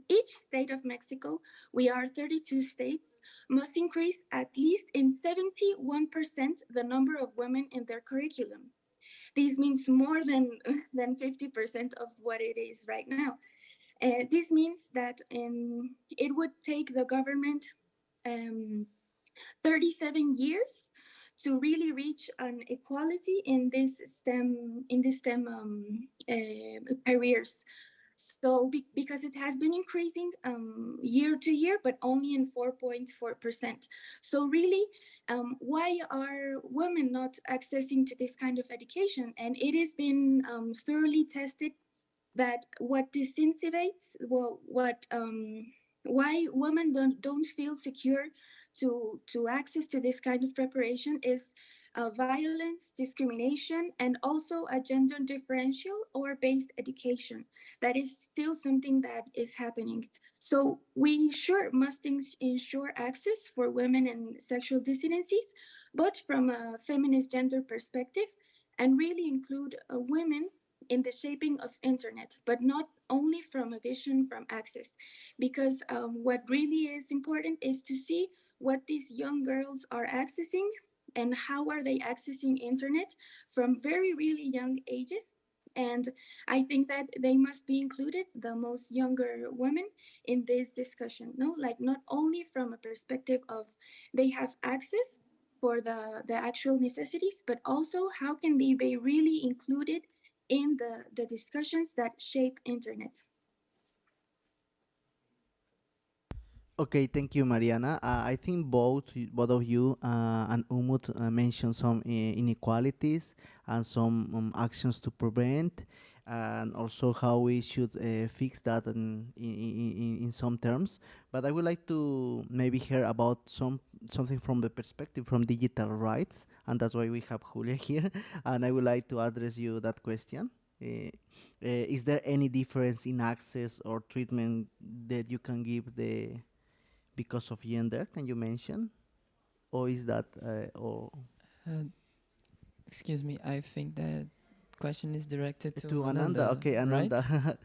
Speaker 17: each state of Mexico, we are 32 states, must increase at least in 71% the number of women in their curriculum. This means more than 50% of what it is right now. This means that it would take the government 37 years to really reach an equality in this STEM careers. So because it has been increasing year to year, but only in 4.4%. So really, why are women not accessing to this kind of education? And it has been thoroughly tested that what disincentivates, why women don't feel secure to access to this kind of preparation is violence, discrimination, and also a gender differential or based education. That is still something that is happening. So we sure must ensure access for women and sexual dissidencies, but from a feminist gender perspective, and really include women in the shaping of internet, but not only from a vision from access. Because what really is important is to see what these young girls are accessing and how are they accessing internet from very, really young ages. And I think that they must be included, the most younger women, in this discussion. No, like not only from a perspective of they have access for the actual necessities, but also how can they be really included in the discussions that shape internet.
Speaker 14: Okay, thank you, Mariana. I think both of you and Umut mentioned some inequalities and some actions to prevent, and also how we should fix that in some terms. But I would like to maybe hear about something from the perspective from digital rights, and that's why we have Julia here. And I would like to address you that question. Is there any difference in access or treatment that you can give because of gender? Can you mention, or is that or
Speaker 15: Excuse me, I think that question is directed to
Speaker 14: Ananda? Okay, Ananda.
Speaker 15: Right?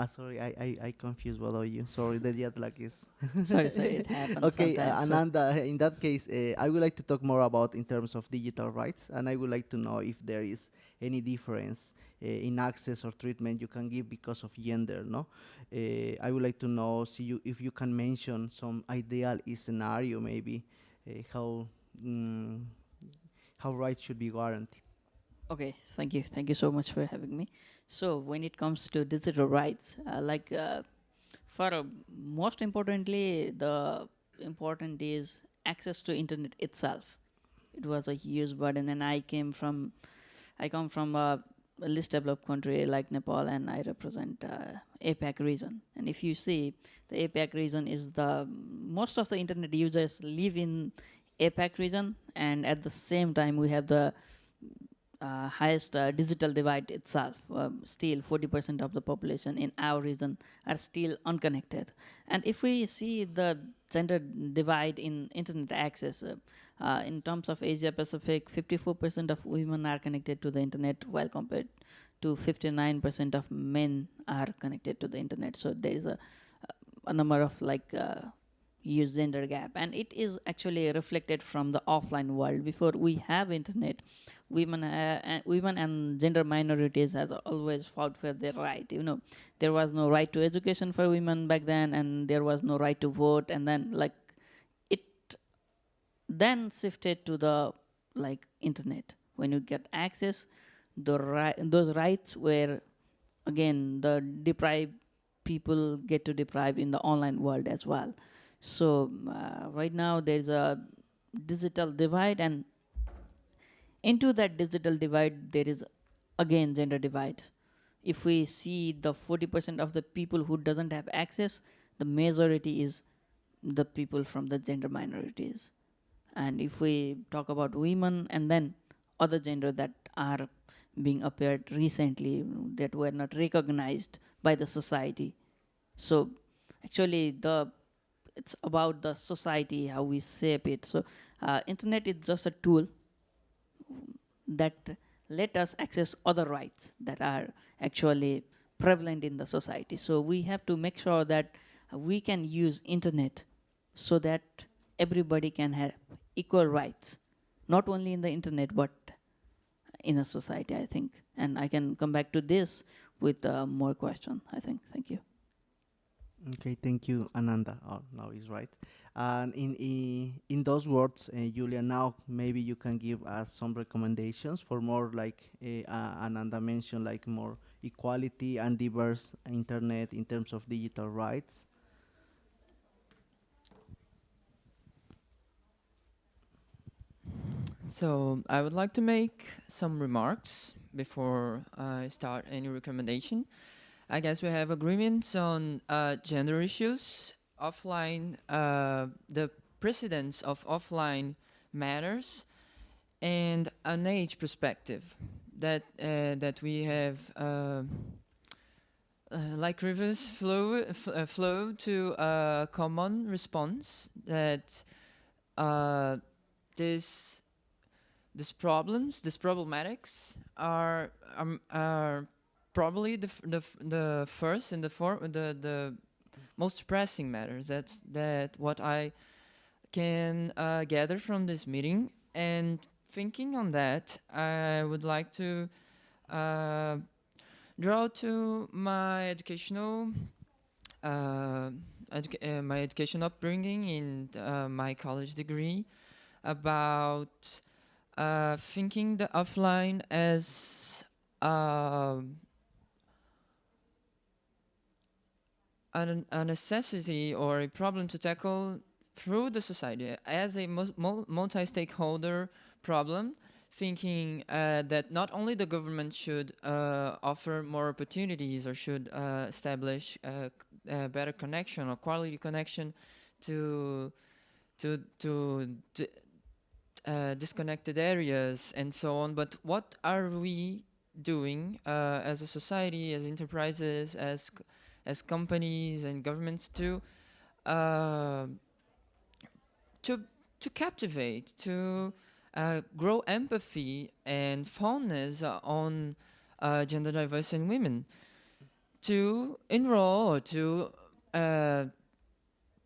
Speaker 14: Sorry, I confused both of you. Sorry, the jet lag is.
Speaker 16: Sorry, it happens
Speaker 14: Okay,
Speaker 16: sometimes. So
Speaker 14: Ananda, in that case, I would like to talk more about in terms of digital rights, and I would like to know if there is any difference in access or treatment you can give because of gender, no? I would like to know, if you can mention some ideal scenario, maybe, how mm, how rights should be guaranteed.
Speaker 16: okay, thank you so much for having me. So when it comes to digital rights, for most importantly, the important is access to internet itself. It was a huge burden, and I come from a least developed country like Nepal, and I represent APAC region. And if you see, the APAC region is most of the internet users live in APAC region, and at the same time we have the highest digital divide itself. Still 40% of the population in our region are still unconnected. And if we see the gender divide in internet access, in terms of Asia Pacific, 54% of women are connected to the internet, while compared to 59% of men are connected to the internet. So there is a number of huge gender gap, and it is actually reflected from the offline world. Before we have internet, women and gender minorities has always fought for their right. You know, there was no right to education for women back then, and there was no right to vote. And then it then shifted to the internet. When you get access, those rights were again the deprived people get to deprive in the online world as well. So right now there's a digital divide, and into that digital divide there is again gender divide. If we see the 40% of the people who doesn't have access, the majority is the people from the gender minorities. And if we talk about women and then other gender that are being appeared recently that were not recognized by the society. So actually it's about the society, how we shape it. So internet is just a tool that let us access other rights that are actually prevalent in the society. So we have to make sure that we can use internet so that everybody can have equal rights, not only in the internet, but in a society, I think. And I can come back to this with more question, I think. Thank you.
Speaker 14: Okay, thank you, Ananda. Oh, now he's right. And in those words, Julia, now maybe you can give us some recommendations for more Ananda mentioned, like more equality and diverse internet in terms of digital rights.
Speaker 15: So I would like to make some remarks before I start any recommendation. I guess we have agreements on gender issues, offline, the precedence of offline matters, and an age perspective that we have like rivers flow to a common response that these problematics are probably the first and the most pressing matters. That what I can gather from this meeting. And thinking on that, I would like to draw to my educational my education upbringing in my college degree about thinking the offline as a necessity or a problem to tackle through the society as a multi-stakeholder problem, thinking that not only the government should offer more opportunities or should establish a better connection or quality connection to disconnected areas and so on, but what are we doing as a society, as enterprises, as companies and governments to captivate, to grow empathy and fondness on gender diverse and women, to enroll or to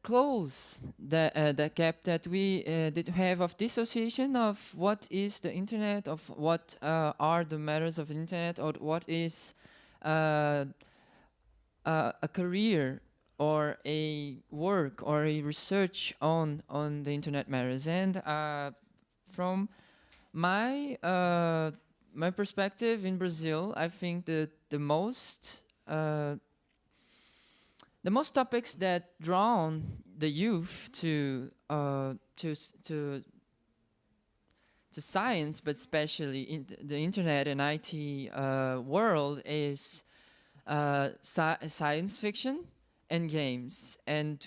Speaker 15: close the gap that we did have of dissociation of what is the internet, of what are the matters of the internet, or what is a career or a work or a research on the internet matters. And from my my perspective in Brazil, I think that the most topics that drawn the youth to science, but especially in the internet and IT world, is science fiction and games. And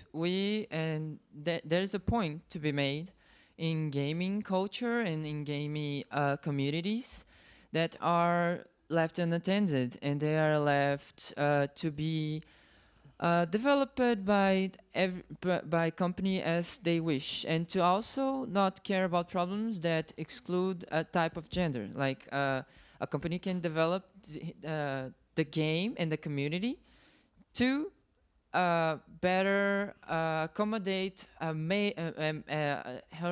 Speaker 15: there's a point to be made in gaming culture and in gaming communities that are left unattended, and they are left to be developed by company as they wish, and to also not care about problems that exclude a type of gender. Like a company can develop the game and the community to better accommodate her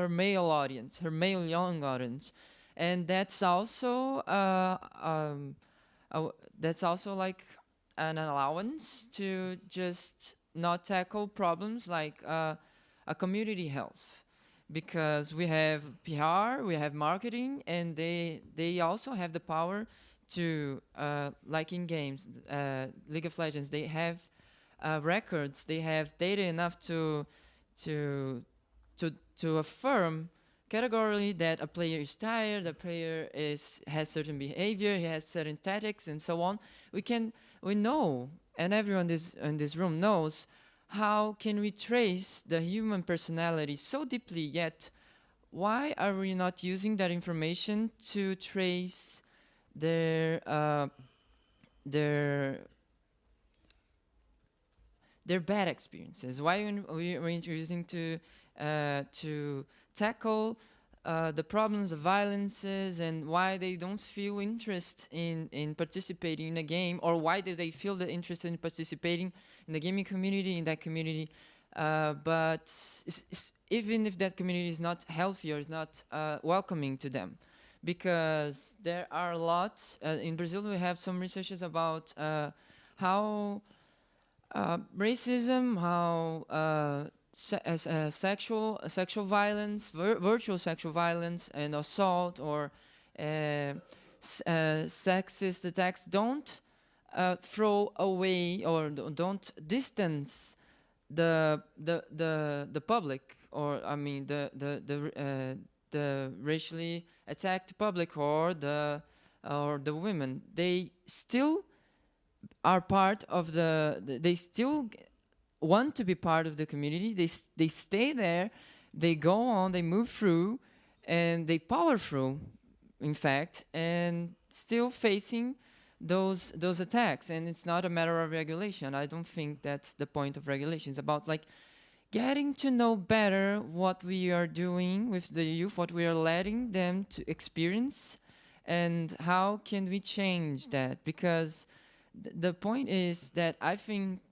Speaker 15: male audience, her male young audience, and that's also like an allowance to just not tackle problems like a community health, because we have PR, we have marketing, and they also have the power to like in games, League of Legends, they have records, they have data enough to affirm categorically that a player is tired, a player has certain behavior, he has certain tactics, and so on. We know, and everyone in this room knows, how can we trace the human personality so deeply, yet why are we not using that information to trace their bad experiences? Why are we using to tackle the problems, the violences, and why they don't feel interest in participating in a game, or why do they feel the interest in participating in the gaming community, in that community, but even if that community is not healthy or is not welcoming to them. Because there are a lot, in Brazil we have some researches about how racism, how sexual violence, virtual sexual violence, and assault or sexist attacks don't throw away or don't distance the public, or I mean the racially attacked public or the women. They still are part of they still want to be part of the community. They stay there, they go on, they move through, and they power through, in fact, and still facing those attacks. And it's not a matter of regulation. I don't think that's the point of regulation. It's about like getting to know better what we are doing with the youth, what we are letting them to experience, and how can we change that. Because the point is that I think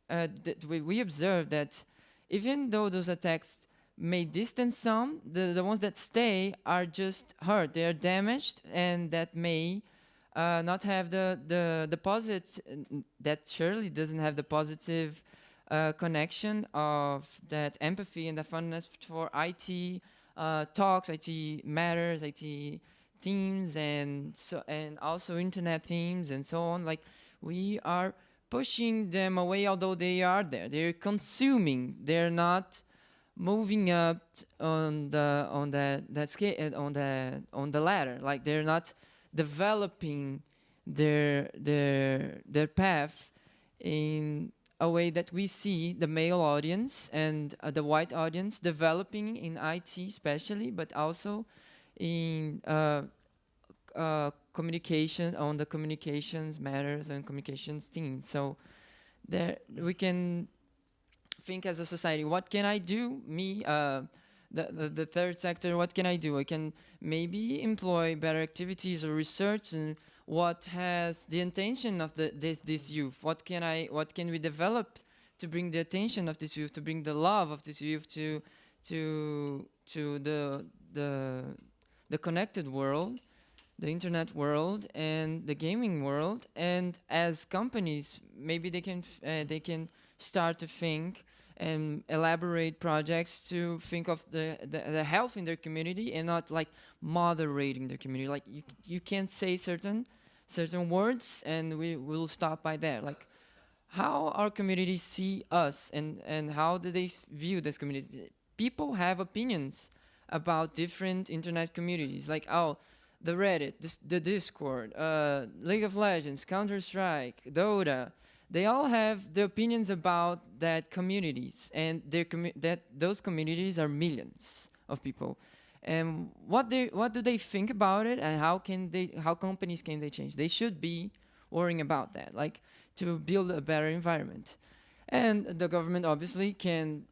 Speaker 15: that we observe that even though those attacks may distance some, the ones that stay are just hurt, they are damaged, and that may not have the positive, that surely doesn't have the positive connection of that empathy and the fondness for IT talks, IT matters, IT themes, and also internet themes and so on. Like, we are pushing them away, although they are there. They're consuming. They're not moving up on that scale, on the ladder. Like, they're not developing their path in a way that we see the male audience and the white audience developing in IT especially, but also in communication, on the communications matters and communications team. So there we can think as a society, what can I do? Me, the third sector, what can I do? I can maybe employ better activities or research and what has the intention of this youth? What can we develop to bring the attention of this youth, to bring the love of this youth to the connected world, the internet world, and the gaming world. And as companies, maybe they can start to think and elaborate projects to think of the health in their community, and not like moderating their community. Like you can't say certain words and we will stop by there. Like how our communities see us, and how do they view this community? People have opinions about different internet communities, like, oh, the Reddit, the Discord, League of Legends, Counter-Strike, Dota. They all have the opinions about that communities, and those communities are millions of people. And what do they think about it, and how companies can they change? They should be worrying about that, like to build a better environment. And the government obviously can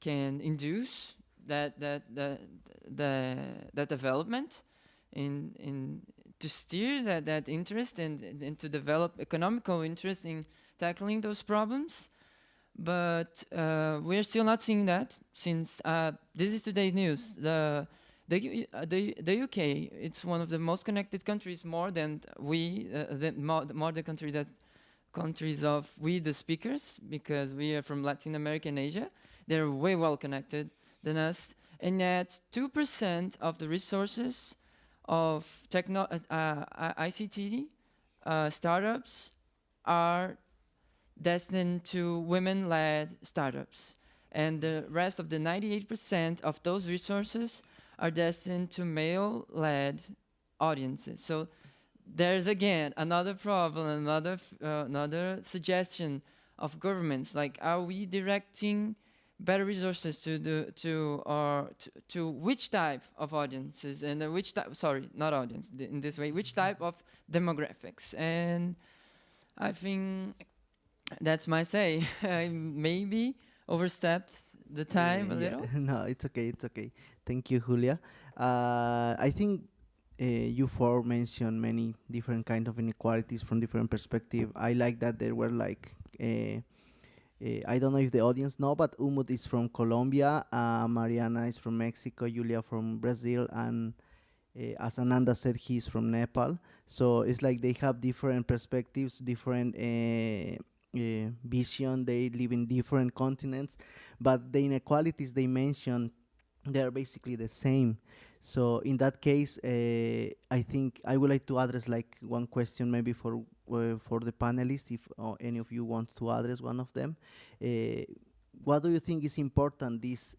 Speaker 15: induce that development in to steer that interest, and to develop economical interest in tackling those problems. But we're still not seeing that, since this is today's news. The UK, it's one of the most connected countries, more than more the countries of we the speakers, because we are from Latin America and Asia. They're way well connected than us, and yet 2% of the resources of ICT startups are destined to women-led startups, and the rest of the 98% of those resources are destined to male-led audiences. So there's again another problem, another suggestion of governments. Like, are we directing better resources to which type of audiences, and which type? Sorry, not audience. In this way, which type of demographics? And I think that's my say. I maybe overstepped the time a little.
Speaker 14: No, it's okay. It's okay. Thank you, Julia. I think you four mentioned many different kind of inequalities from different perspectives. I like that there were like. I don't know if the audience know, but Umut is from Colombia, Mariana is from Mexico, Julia from Brazil, and as Ananda said, he's from Nepal. So it's like they have different perspectives, different vision. They live in different continents, but the inequalities they mentioned, they're basically the same. So in that case, I think I would like to address like one question, maybe for the panelists, if any of you want to address one of them. What do you think is important, this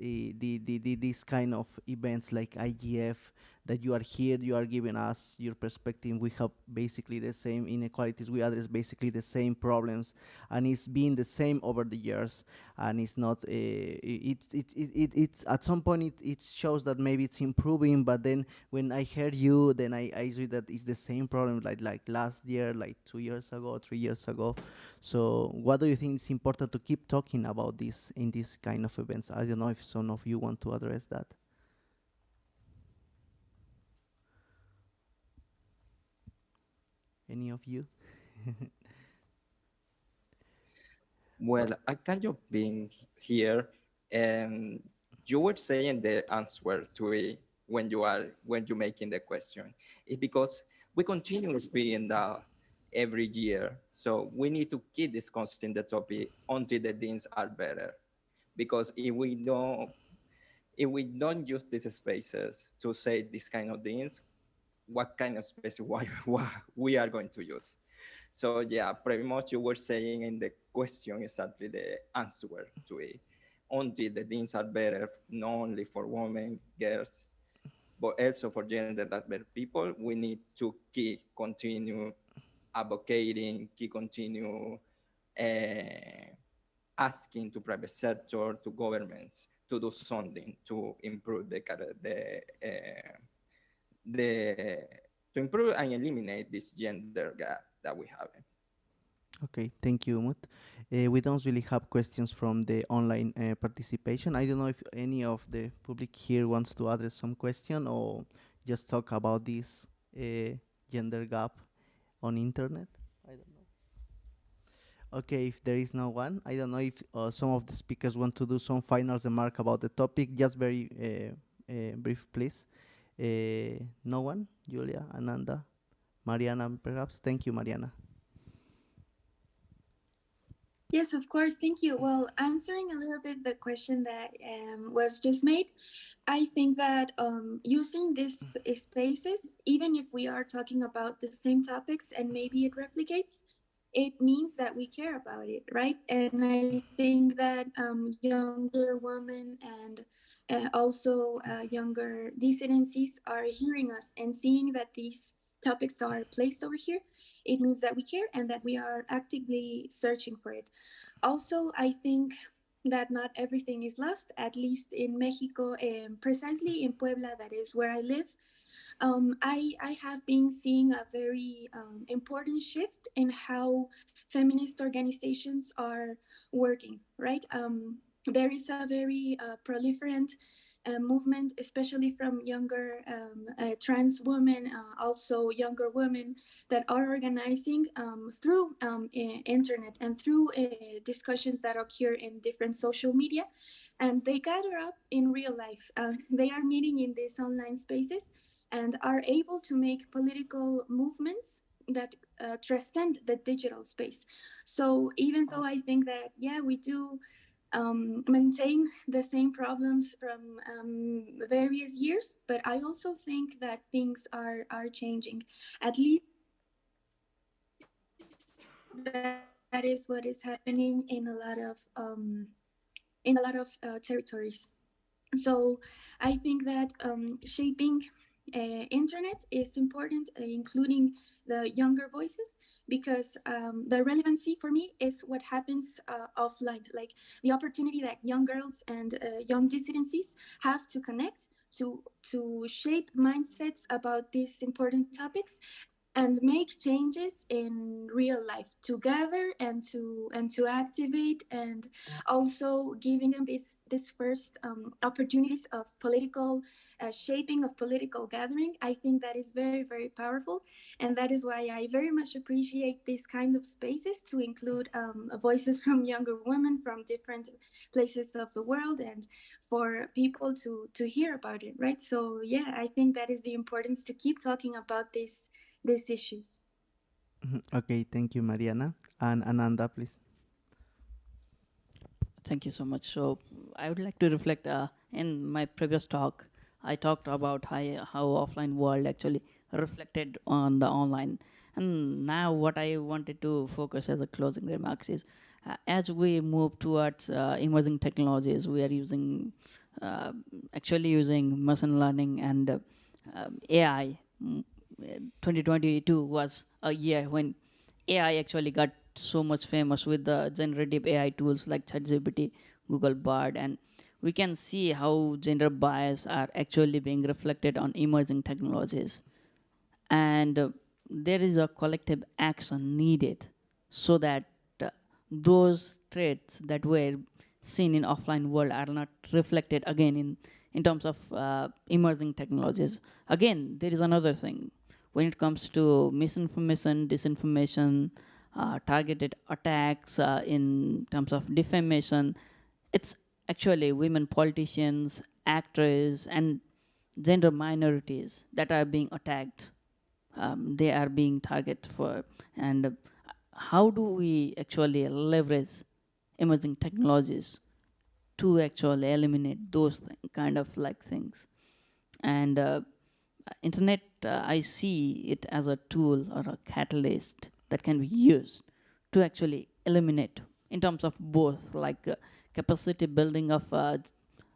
Speaker 14: kind of events like IGF, that you are here, you are giving us your perspective, we have basically the same inequalities, we address basically the same problems, and it's been the same over the years, and it's not, it's at some point it shows that maybe it's improving, but then when I heard you, then I see that it's the same problem like last year, like 2 years ago, 3 years ago. So what do you think is important to keep talking about this in this kind of events? I don't know if some of you want to address that. Any of you?
Speaker 4: Well, I kind of been here, and you were saying the answer to it when you're making the question. It's because we continue speaking that every year. So we need to keep discussing the topic until the things are better. Because if we don't use these spaces to say these kind of things, what kind of space we are going to use? So yeah, pretty much you were saying in the question exactly the answer to it. Until the things are better, not only for women, girls, but also for gender diverse people, we need to continue advocating, continue asking to private sector, to governments to do something to improve to improve and eliminate this gender gap that we have.
Speaker 14: Okay, thank you, Umut. We don't really have questions from the online participation. I don't know if any of the public here wants to address some question or just talk about this gender gap on internet? I don't know. Okay, if there is no one, I don't know if some of the speakers want to do some final remark about the topic. Just very brief, please. No one? Julia, Ananda, Mariana, perhaps? Thank you, Mariana.
Speaker 17: Yes, of course. Thank you. Well, answering a little bit the question that was just made, I think that using these spaces, even if we are talking about the same topics and maybe it replicates, it means that we care about it, right? And I think that younger women and also younger dissidencies are hearing us and seeing that these topics are placed over here. It means that we care and that we are actively searching for it. Also, I think that not everything is lost, at least in Mexico, precisely in Puebla, that is where I live. I have been seeing a very important shift in how feminist organizations are working, right? There is a very proliferant movement, especially from younger trans women, also younger women that are organizing through internet and through discussions that occur in different social media. And they gather up in real life. They are meeting in these online spaces and are able to make political movements that transcend the digital space. So even though I think that, yeah, we do maintain the same problems from various years, but I also think that things are changing. At least that is what is happening in a lot of territories. So I think that shaping internet is important, including the younger voices, because the relevancy for me is what happens offline, like the opportunity that young girls and young dissidencies have to connect, to shape mindsets about these important topics and make changes in real life together, and to activate, and also giving them this first opportunities of political shaping, of political gathering. I think that is very, very powerful, and that is why I very much appreciate these kind of spaces to include voices from younger women from different places of the world, and for people to hear about it, right? So yeah, I think that is the importance to keep talking about these issues.
Speaker 14: Okay, thank you, Mariana. And Ananda, please.
Speaker 16: Thank you so much. So I would like to reflect in my previous talk, I talked about how offline world actually reflected on the online. And now what I wanted to focus as a closing remarks is, as we move towards emerging technologies, we are using, actually using machine learning and AI. 2022 was a year when AI actually got so much famous with the generative AI tools like ChatGPT, Google Bard, and we can see how gender bias are actually being reflected on emerging technologies. And there is a collective action needed so that those traits that were seen in offline world are not reflected again in terms of emerging technologies. Again, there is another thing. When it comes to misinformation, disinformation, targeted attacks in terms of defamation, it's actually women politicians, actors, and gender minorities that are being attacked. They are being targeted for. And how do we actually leverage emerging technologies to actually eliminate those kind of like things? And internet, I see it as a tool or a catalyst that can be used to actually eliminate in terms of both like capacity building of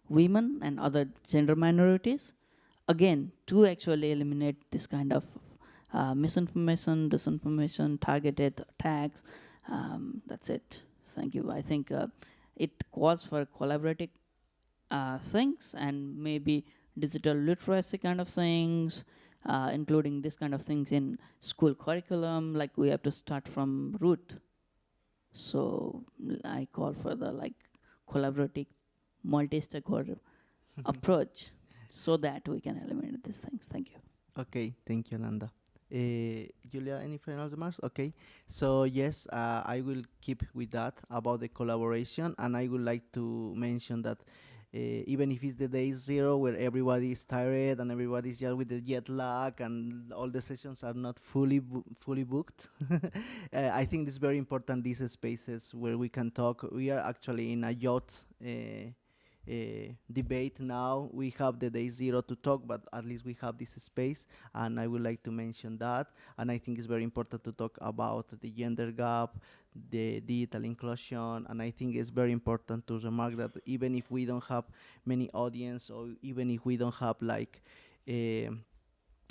Speaker 16: women and other gender minorities, again, to actually eliminate this kind of misinformation, disinformation, targeted attacks. That's it. Thank you. I think it calls for collaborative things and maybe digital literacy kind of things, including this kind of things in school curriculum, like we have to start from root. So I call for the like collaborative, multi-stakeholder approach so that we can eliminate these things. Thank you.
Speaker 14: Okay, thank you, Nanda. Julia, any final remarks? Okay, so yes, I will keep with that about the collaboration, and I would like to mention that even if it's the day zero where everybody is tired and everybody's just with the jet lag and all the sessions are not fully booked, I think it's very important these spaces where we can talk. We are actually in a yacht. Debate now. We have the day zero to talk, but at least we have this space, and I would like to mention that. And I think it's very important to talk about the gender gap, the digital inclusion, and I think it's very important to remark that even if we don't have many audience, or even if we don't have like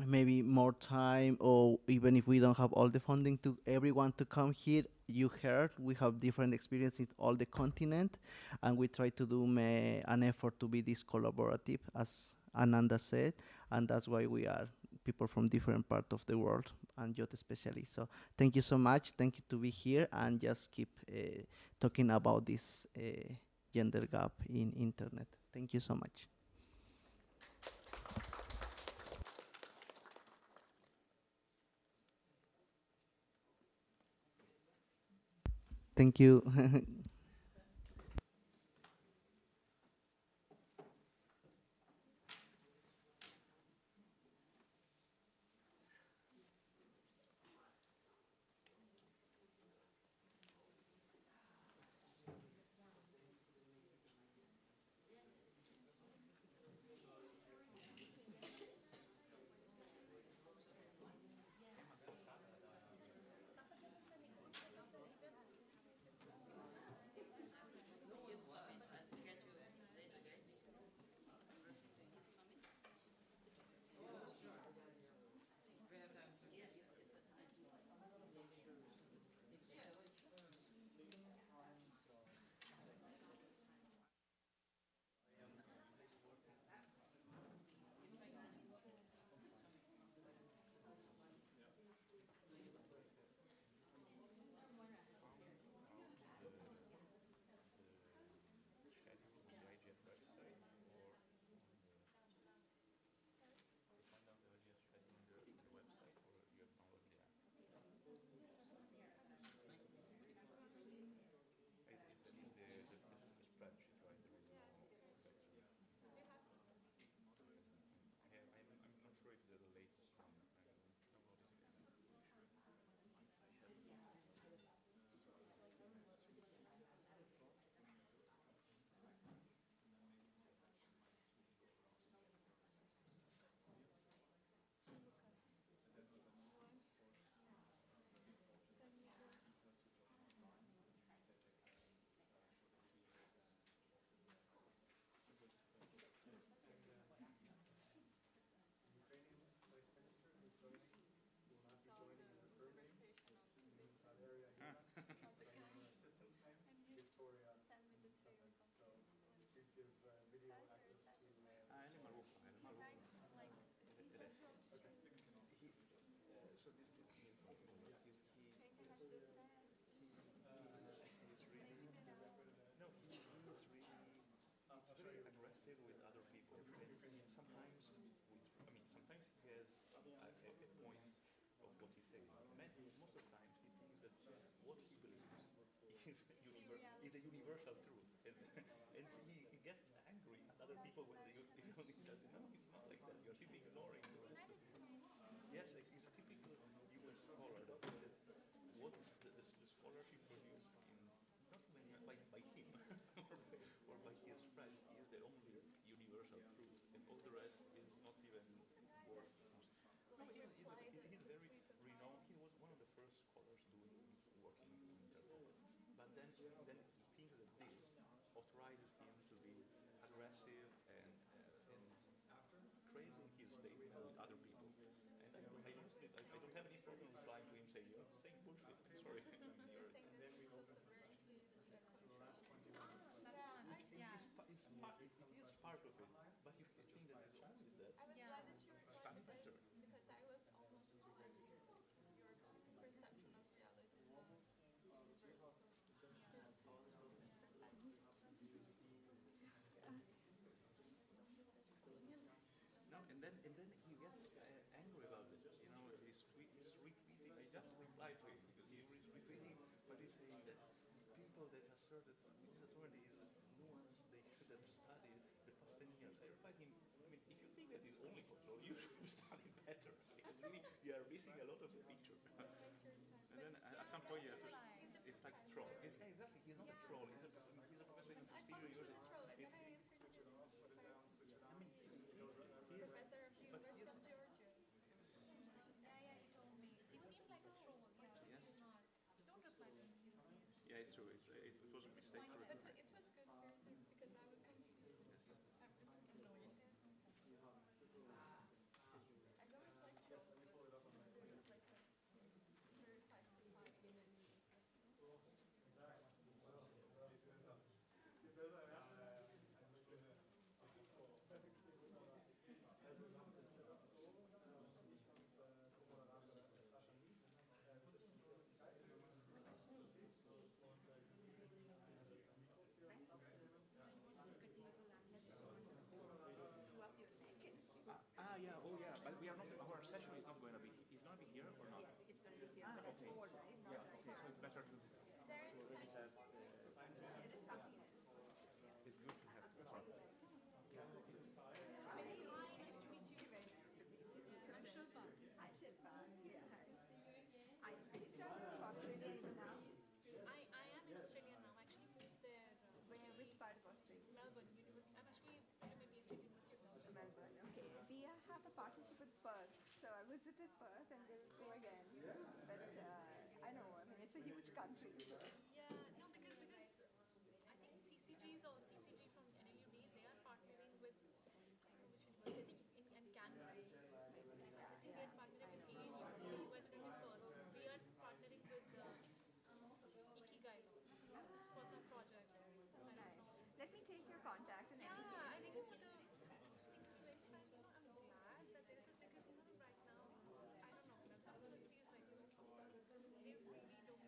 Speaker 14: maybe more time, or even if we don't have all the funding to everyone to come here, you heard we have different experiences all the continent, and we try to do an effort to be this collaborative, as Ananda said, and that's why we are people from different parts of the world, and youth especially. So thank you so much. Thank you to be here, and just keep talking about this gender gap in internet. Thank you so much. Thank you.
Speaker 7: just reply to it because he's repeating what he's saying that people that asserted authority is nuance they should have studied the past 10 years. I replied him, I mean, if you think that is only for troll, you should study better because really you are missing a lot of the picture. And then at some point you have to, it's like troll. Yeah, exactly. He's not a troll. He's a professor in Prestigio University.
Speaker 12: Professor of the University of Georgia. Yeah, you told me. He seemed like a troll, but he's not. Don't reply to him.
Speaker 7: Yeah, it's true. It was a mistake.
Speaker 12: But it was good parenting because I was going to do this. I was annoyed. I don't like trolls, but it was like a very 5 on 5.
Speaker 7: Yeah, oh yeah, but we are not, our session is not going to be, it's going to be here or not?
Speaker 12: Yes, it's going to be here,
Speaker 7: but
Speaker 12: but
Speaker 7: okay.
Speaker 12: it's forward, right?
Speaker 7: Yeah, okay, so it's better to
Speaker 12: There is
Speaker 7: already have
Speaker 12: it is something else. Yeah.
Speaker 7: it's good to have the
Speaker 12: Hi, nice to meet you. Very nice to meet you. I'm Shilpa. Hi, Shilpa. Yeah, hi. I started in Australia now. I am in Australia now. I actually moved there. Which part of Australia? Melbourne University. I'm actually doing my PhD at University of Melbourne. Okay. We have a partnership with Perth. So I visited Perth and we'll go again. But I know, I mean, it's a huge country. So. Yeah, no, because I think CCGs or CCG from NUD, they are partnering with, I don't know which university, in Canada. I think they're partnering with ANU. You guys are doing in Perth. We are partnering with Ikigai for some project. Nice. Let me take your contact and I really want to seem to be very frank. I'm glad that there is a, because right now, I don't know, the university is like so full. They really don't consider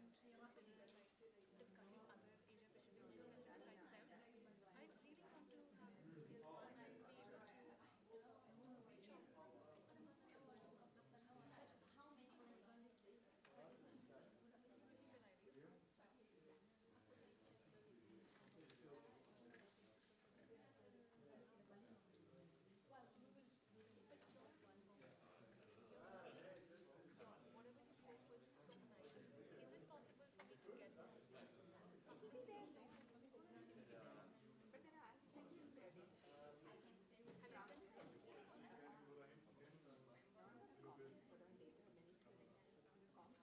Speaker 12: like discussing other Asia Pacific students besides them. I really want to have and be able to reach out. How many whatever you spoke was so nice. Is it possible for me to get something there? But then I send you clearly. I can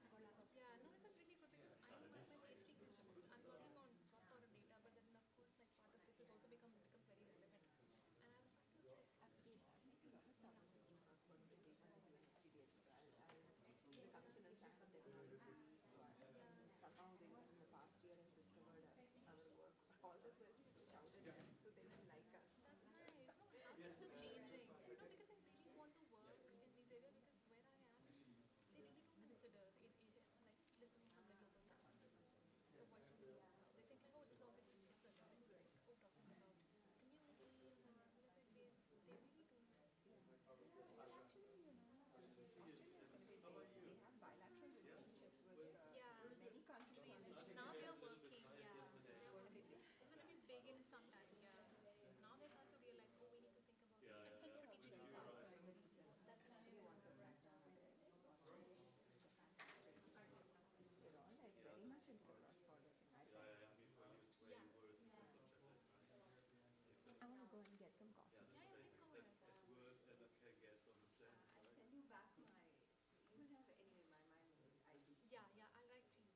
Speaker 12: stay with you. Yeah, no, it was really good because my PhD is, I'm working on cross-border data, but then of course like part of this has also becomes very relevant. And I was trying to check FDA. The Commission on Science and Technology. Somehow they in the past year have discovered our work. All this will shouted at, so they will like us. That's nice. No, now this is changing. No, because I really want to work in these areas because where I am, they really don't consider is Asia like listening from the global south, the voice from the global south. They think like, oh, all this is different. Like, oh, talking about community and stuff like that. They really don't. Well, actually, they have bilateral relationships with many countries. Now they are working. Yeah, it's going to be big in some time. Yeah. Now they start to realize, oh, we need to think about at least strategically how the region. That's really wonderful. They're all like very much into cross-border. Yeah. I want to go and get some coffee. Yeah, please go ahead.
Speaker 7: as worst as I can get on the plan.
Speaker 12: I'll send you back my, you will have anyway my ID. Yeah, I'll write to you.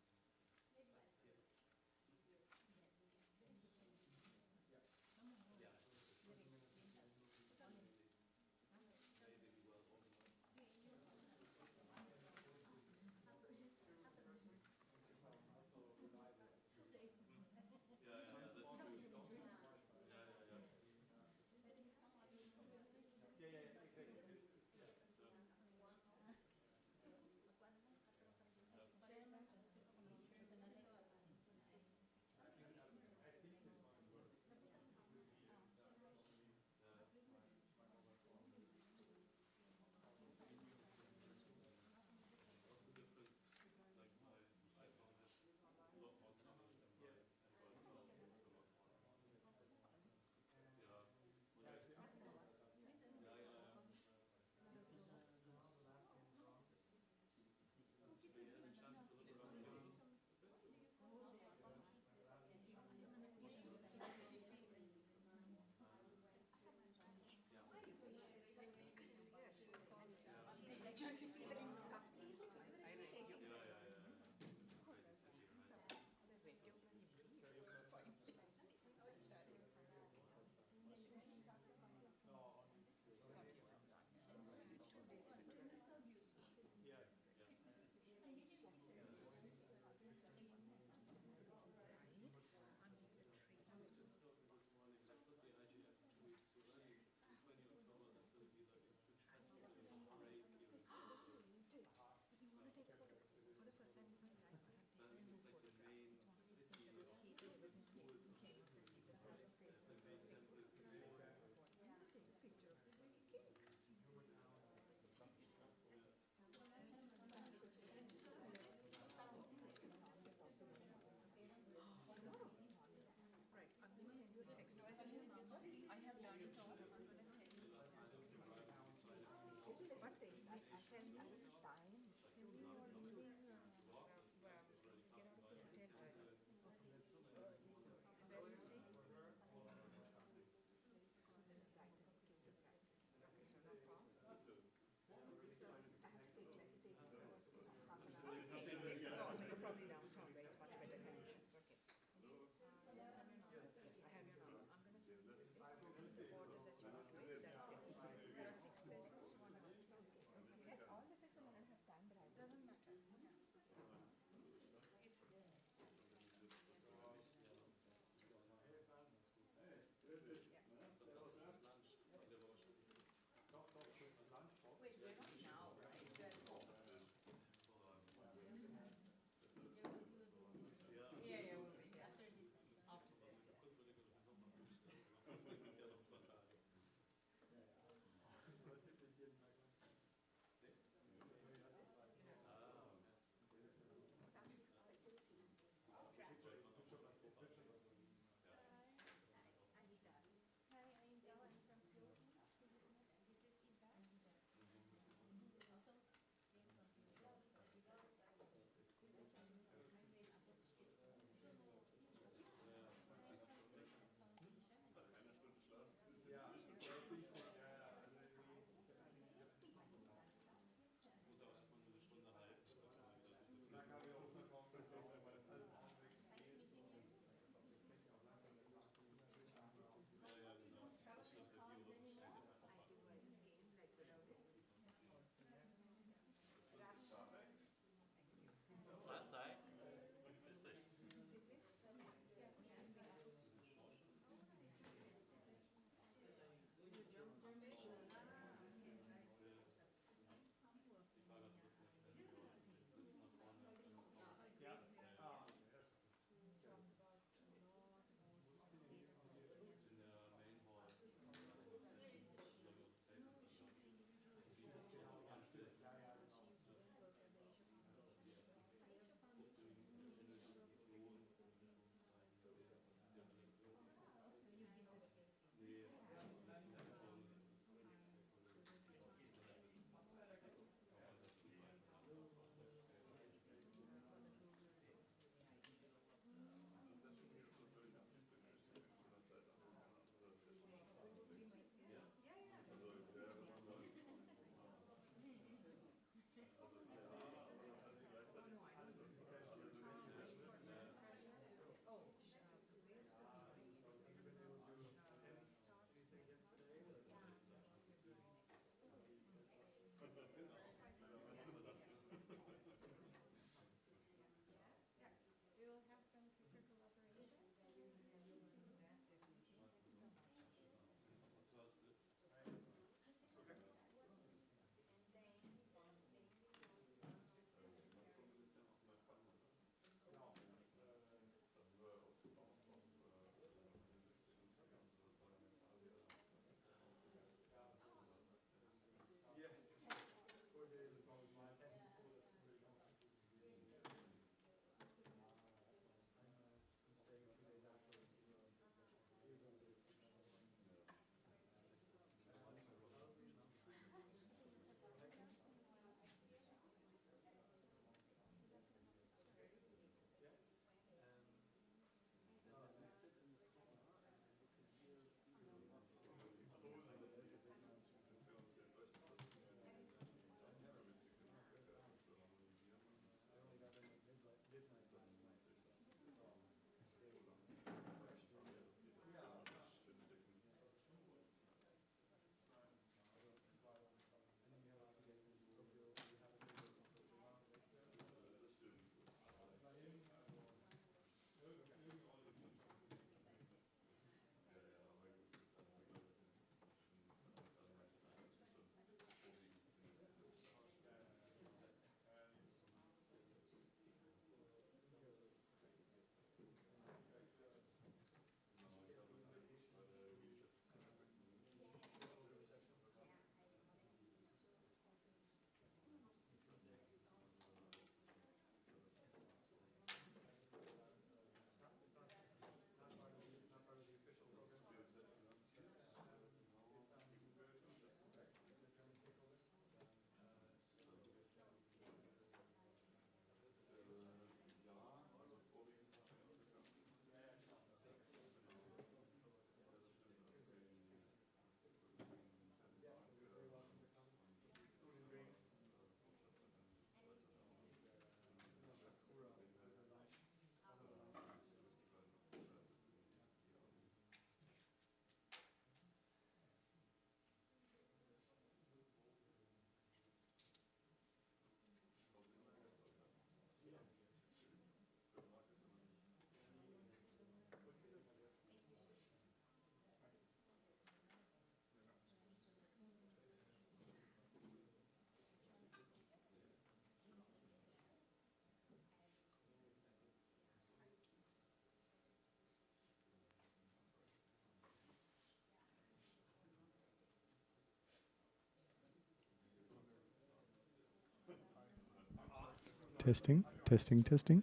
Speaker 20: Testing, testing, testing.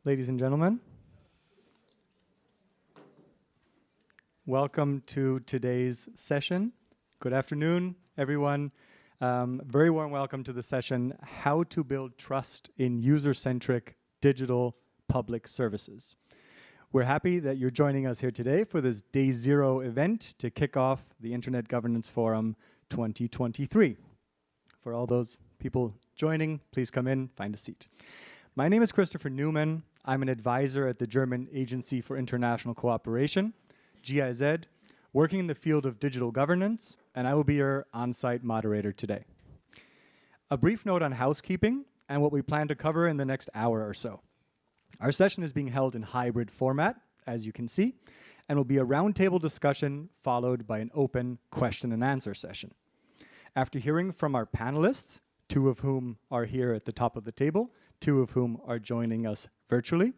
Speaker 20: Ladies and gentlemen, welcome to today's session. Good afternoon, everyone. Very warm welcome to the session, How to Build Trust in User-Centric Digital Public Services. We're happy that you're joining us here today for this Day Zero event to kick off the Internet Governance Forum 2023. For all those people joining, please come in, find a seat. My name is Christopher Newman. I'm an advisor at the German Agency for International Cooperation, GIZ, working in the field of digital governance, and I will be your on-site moderator today. A brief note on housekeeping and what we plan to cover in the next hour or so. Our session is being held in hybrid format, as you can see, and will be a roundtable discussion followed by an open question and answer session. After hearing from our panelists, 2 of whom are here at the top of the table, 2 of whom are joining us virtually,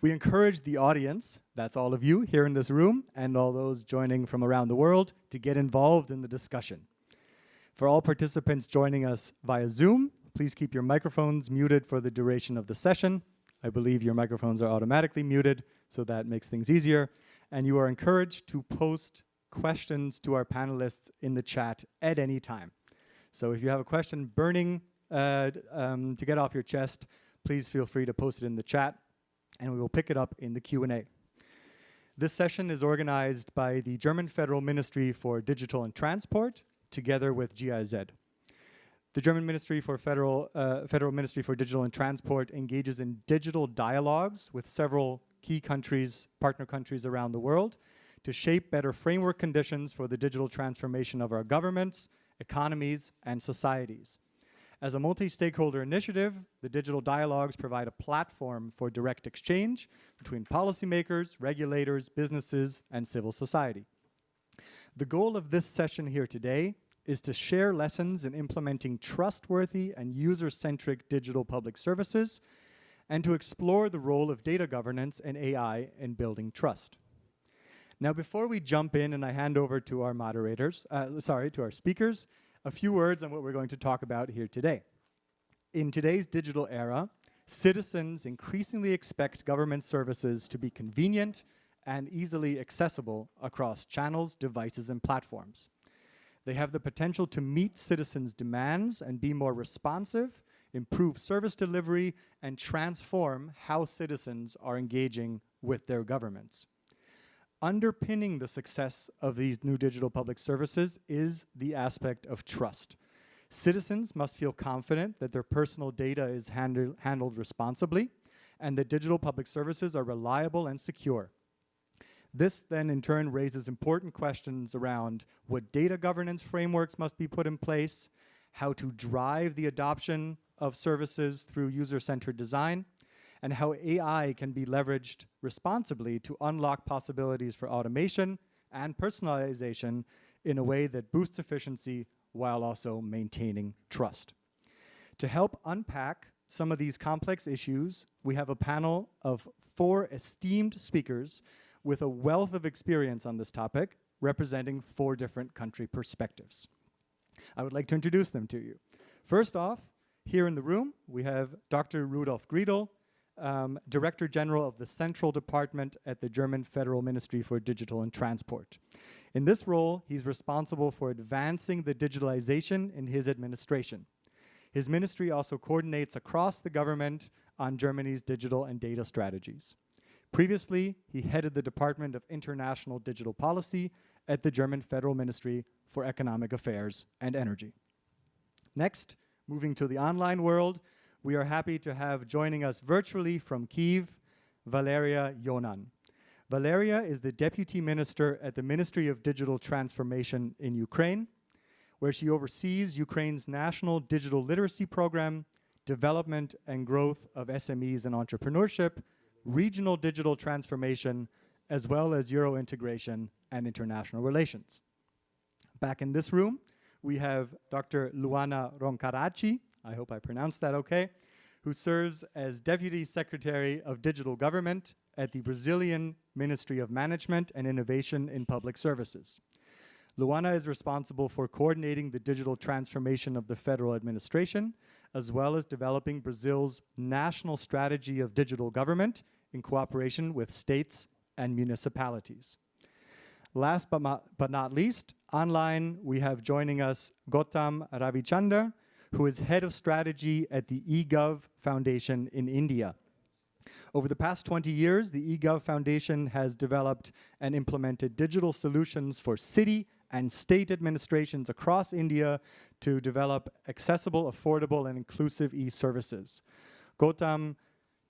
Speaker 20: we encourage the audience, that's all of you here in this room, and all those joining from around the world, to get involved in the discussion. For all participants joining us via Zoom, please keep your microphones muted for the duration of the session. I believe your microphones are automatically muted, so that makes things easier. And you are encouraged to post questions to our panelists in the chat at any time. So if you have a question burning to get off your chest, please feel free to post it in the chat, and we will pick it up in the Q&A. This session is organized by the German Federal Ministry for Digital and Transport, together with GIZ. The German Federal Ministry for Digital and Transport engages in digital dialogues with several key countries, partner countries around the world, to shape better framework conditions for the digital transformation of our governments, economies, and societies. As a multi-stakeholder initiative, the digital dialogues provide a platform for direct exchange between policymakers, regulators, businesses, and civil society. The goal of this session here today is to share lessons in implementing trustworthy and user-centric digital public services, and to explore the role of data governance and AI in building trust. Now, before we jump in and I hand over to our moderators, to our speakers, a few words on what we're going to talk about here today. In today's digital era, citizens increasingly expect government services to be convenient and easily accessible across channels, devices, and platforms. They have the potential to meet citizens' demands and be more responsive, improve service delivery, and transform how citizens are engaging with their governments. Underpinning the success of these new digital public services is the aspect of trust. Citizens must feel confident that their personal data is handled responsibly and that digital public services are reliable and secure. This then in turn raises important questions around what data governance frameworks must be put in place, how to drive the adoption of services through user-centered design, and how AI can be leveraged responsibly to unlock possibilities for automation and personalization in a way that boosts efficiency while also maintaining trust. To help unpack some of these complex issues, we have a panel of 4 esteemed speakers with a wealth of experience on this topic, representing 4 different country perspectives. I would like to introduce them to you. First off, here in the room, we have Dr. Rudolf Griedel, Director General of the Central Department at the German Federal Ministry for Digital and Transport. In this role, he's responsible for advancing the digitalization in his administration. His ministry also coordinates across the government on Germany's digital and data strategies. Previously, he headed the Department of International Digital Policy at the German Federal Ministry for Economic Affairs and Energy. Next, moving to the online world, we are happy to have joining us virtually from Kyiv, Valeria Yonan. Valeria is the Deputy Minister at the Ministry of Digital Transformation in Ukraine, where she oversees Ukraine's national digital literacy program, development and growth of SMEs and entrepreneurship, regional digital transformation, as well as Euro integration and international relations. Back in this room, we have Dr. Luana Roncaraci, I hope I pronounced that okay, who serves as Deputy Secretary of Digital Government at the Brazilian Ministry of Management and Innovation in Public Services. Luana is responsible for coordinating the digital transformation of the federal administration, as well as developing Brazil's national strategy of digital government in cooperation with states and municipalities. Last but not least, online we have joining us Gautam Ravichandar, who is head of strategy at the eGov Foundation in India. Over the past 20 years, the eGov Foundation has developed and implemented digital solutions for city and state administrations across India to develop accessible, affordable, and inclusive e-services. Gautam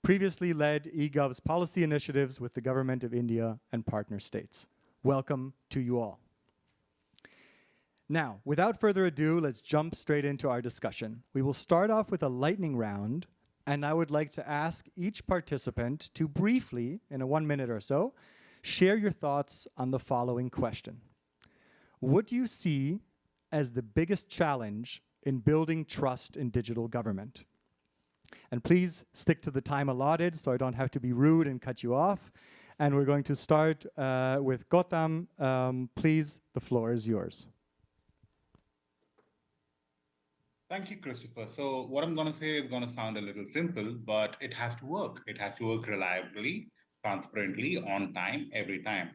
Speaker 20: previously led eGov's policy initiatives with the Government of India and partner states. Welcome to you all. Now, without further ado, let's jump straight into our discussion. We will start off with a lightning round, and I would like to ask each participant to briefly, in a 1 minute or so, share your thoughts on the following question. What do you see as the biggest challenge in building trust in digital government? And please stick to the time allotted so I don't have to be rude and cut you off. And we're going to start with Gautam. Please, the floor is yours.
Speaker 8: Thank you, Christopher. So what I'm going to say is going to sound a little simple, but it has to work. It has to work reliably, transparently, on time, every time.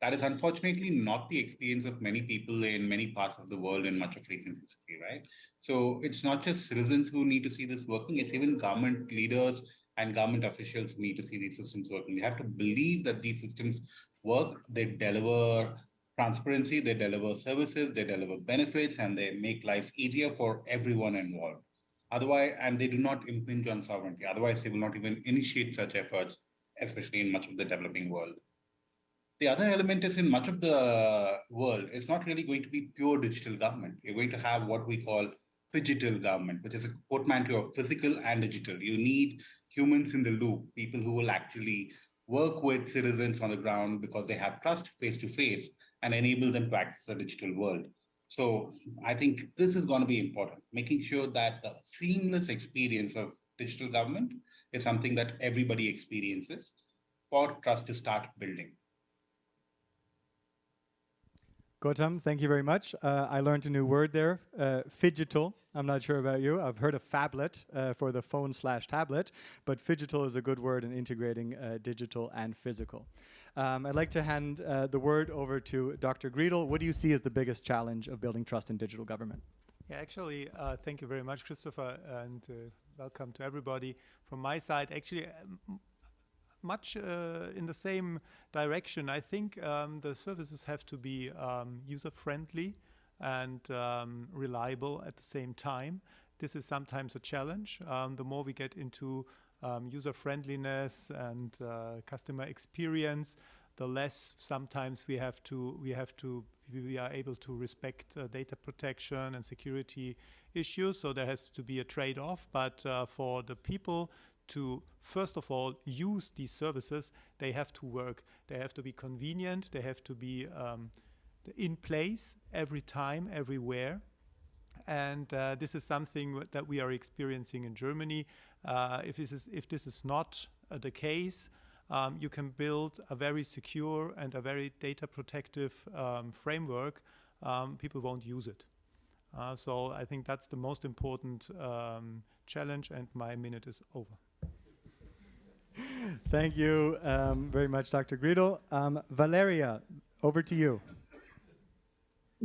Speaker 8: That is unfortunately not the experience of many people in many parts of the world in much of recent history, right? So it's not just citizens who need to see this working, it's even government leaders and government officials who need to see these systems working. They have to believe that these systems work, they deliver transparency, they deliver services, they deliver benefits, and they make life easier for everyone involved. Otherwise, and they do not impinge on sovereignty. Otherwise, they will not even initiate such efforts, especially in much of the developing world. The other element is in much of the world, it's not really going to be pure digital government. You're going to have what we call phygital government, which is a portmanteau of physical and digital. You need humans in the loop, people who will actually work with citizens on the ground because they have trust face to face and enable them to access the digital world. So I think this is going to be important, making sure that the seamless experience of digital government is something that everybody experiences for trust to start building.
Speaker 20: Gautam, thank you very much. I learned a new word there, phygital. I'm not sure about you. I've heard of phablet for the phone/tablet, but phygital is a good word in integrating digital and physical. I'd like to hand the word over to Dr. Griedel. What do you see as the biggest challenge of building trust in digital government?
Speaker 21: Yeah, actually, thank you very much, Christopher, and welcome to everybody. From my side, actually, much in the same direction. I think the services have to be user-friendly and reliable at the same time. This is sometimes a challenge. The more we get into user-friendliness and customer experience, the less sometimes we are able to respect data protection and security issues. So there has to be a trade-off. But for the people to, first of all, use these services, they have to work. They have to be convenient. They have to be in place every time, everywhere. And this is something that we are experiencing in Germany. If this is not the case, you can build a very secure and a very data protective framework. People won't use it. So I think that's the most important challenge, and my minute is over.
Speaker 20: Thank you very much, Dr. Griedel. Valeria, over to you.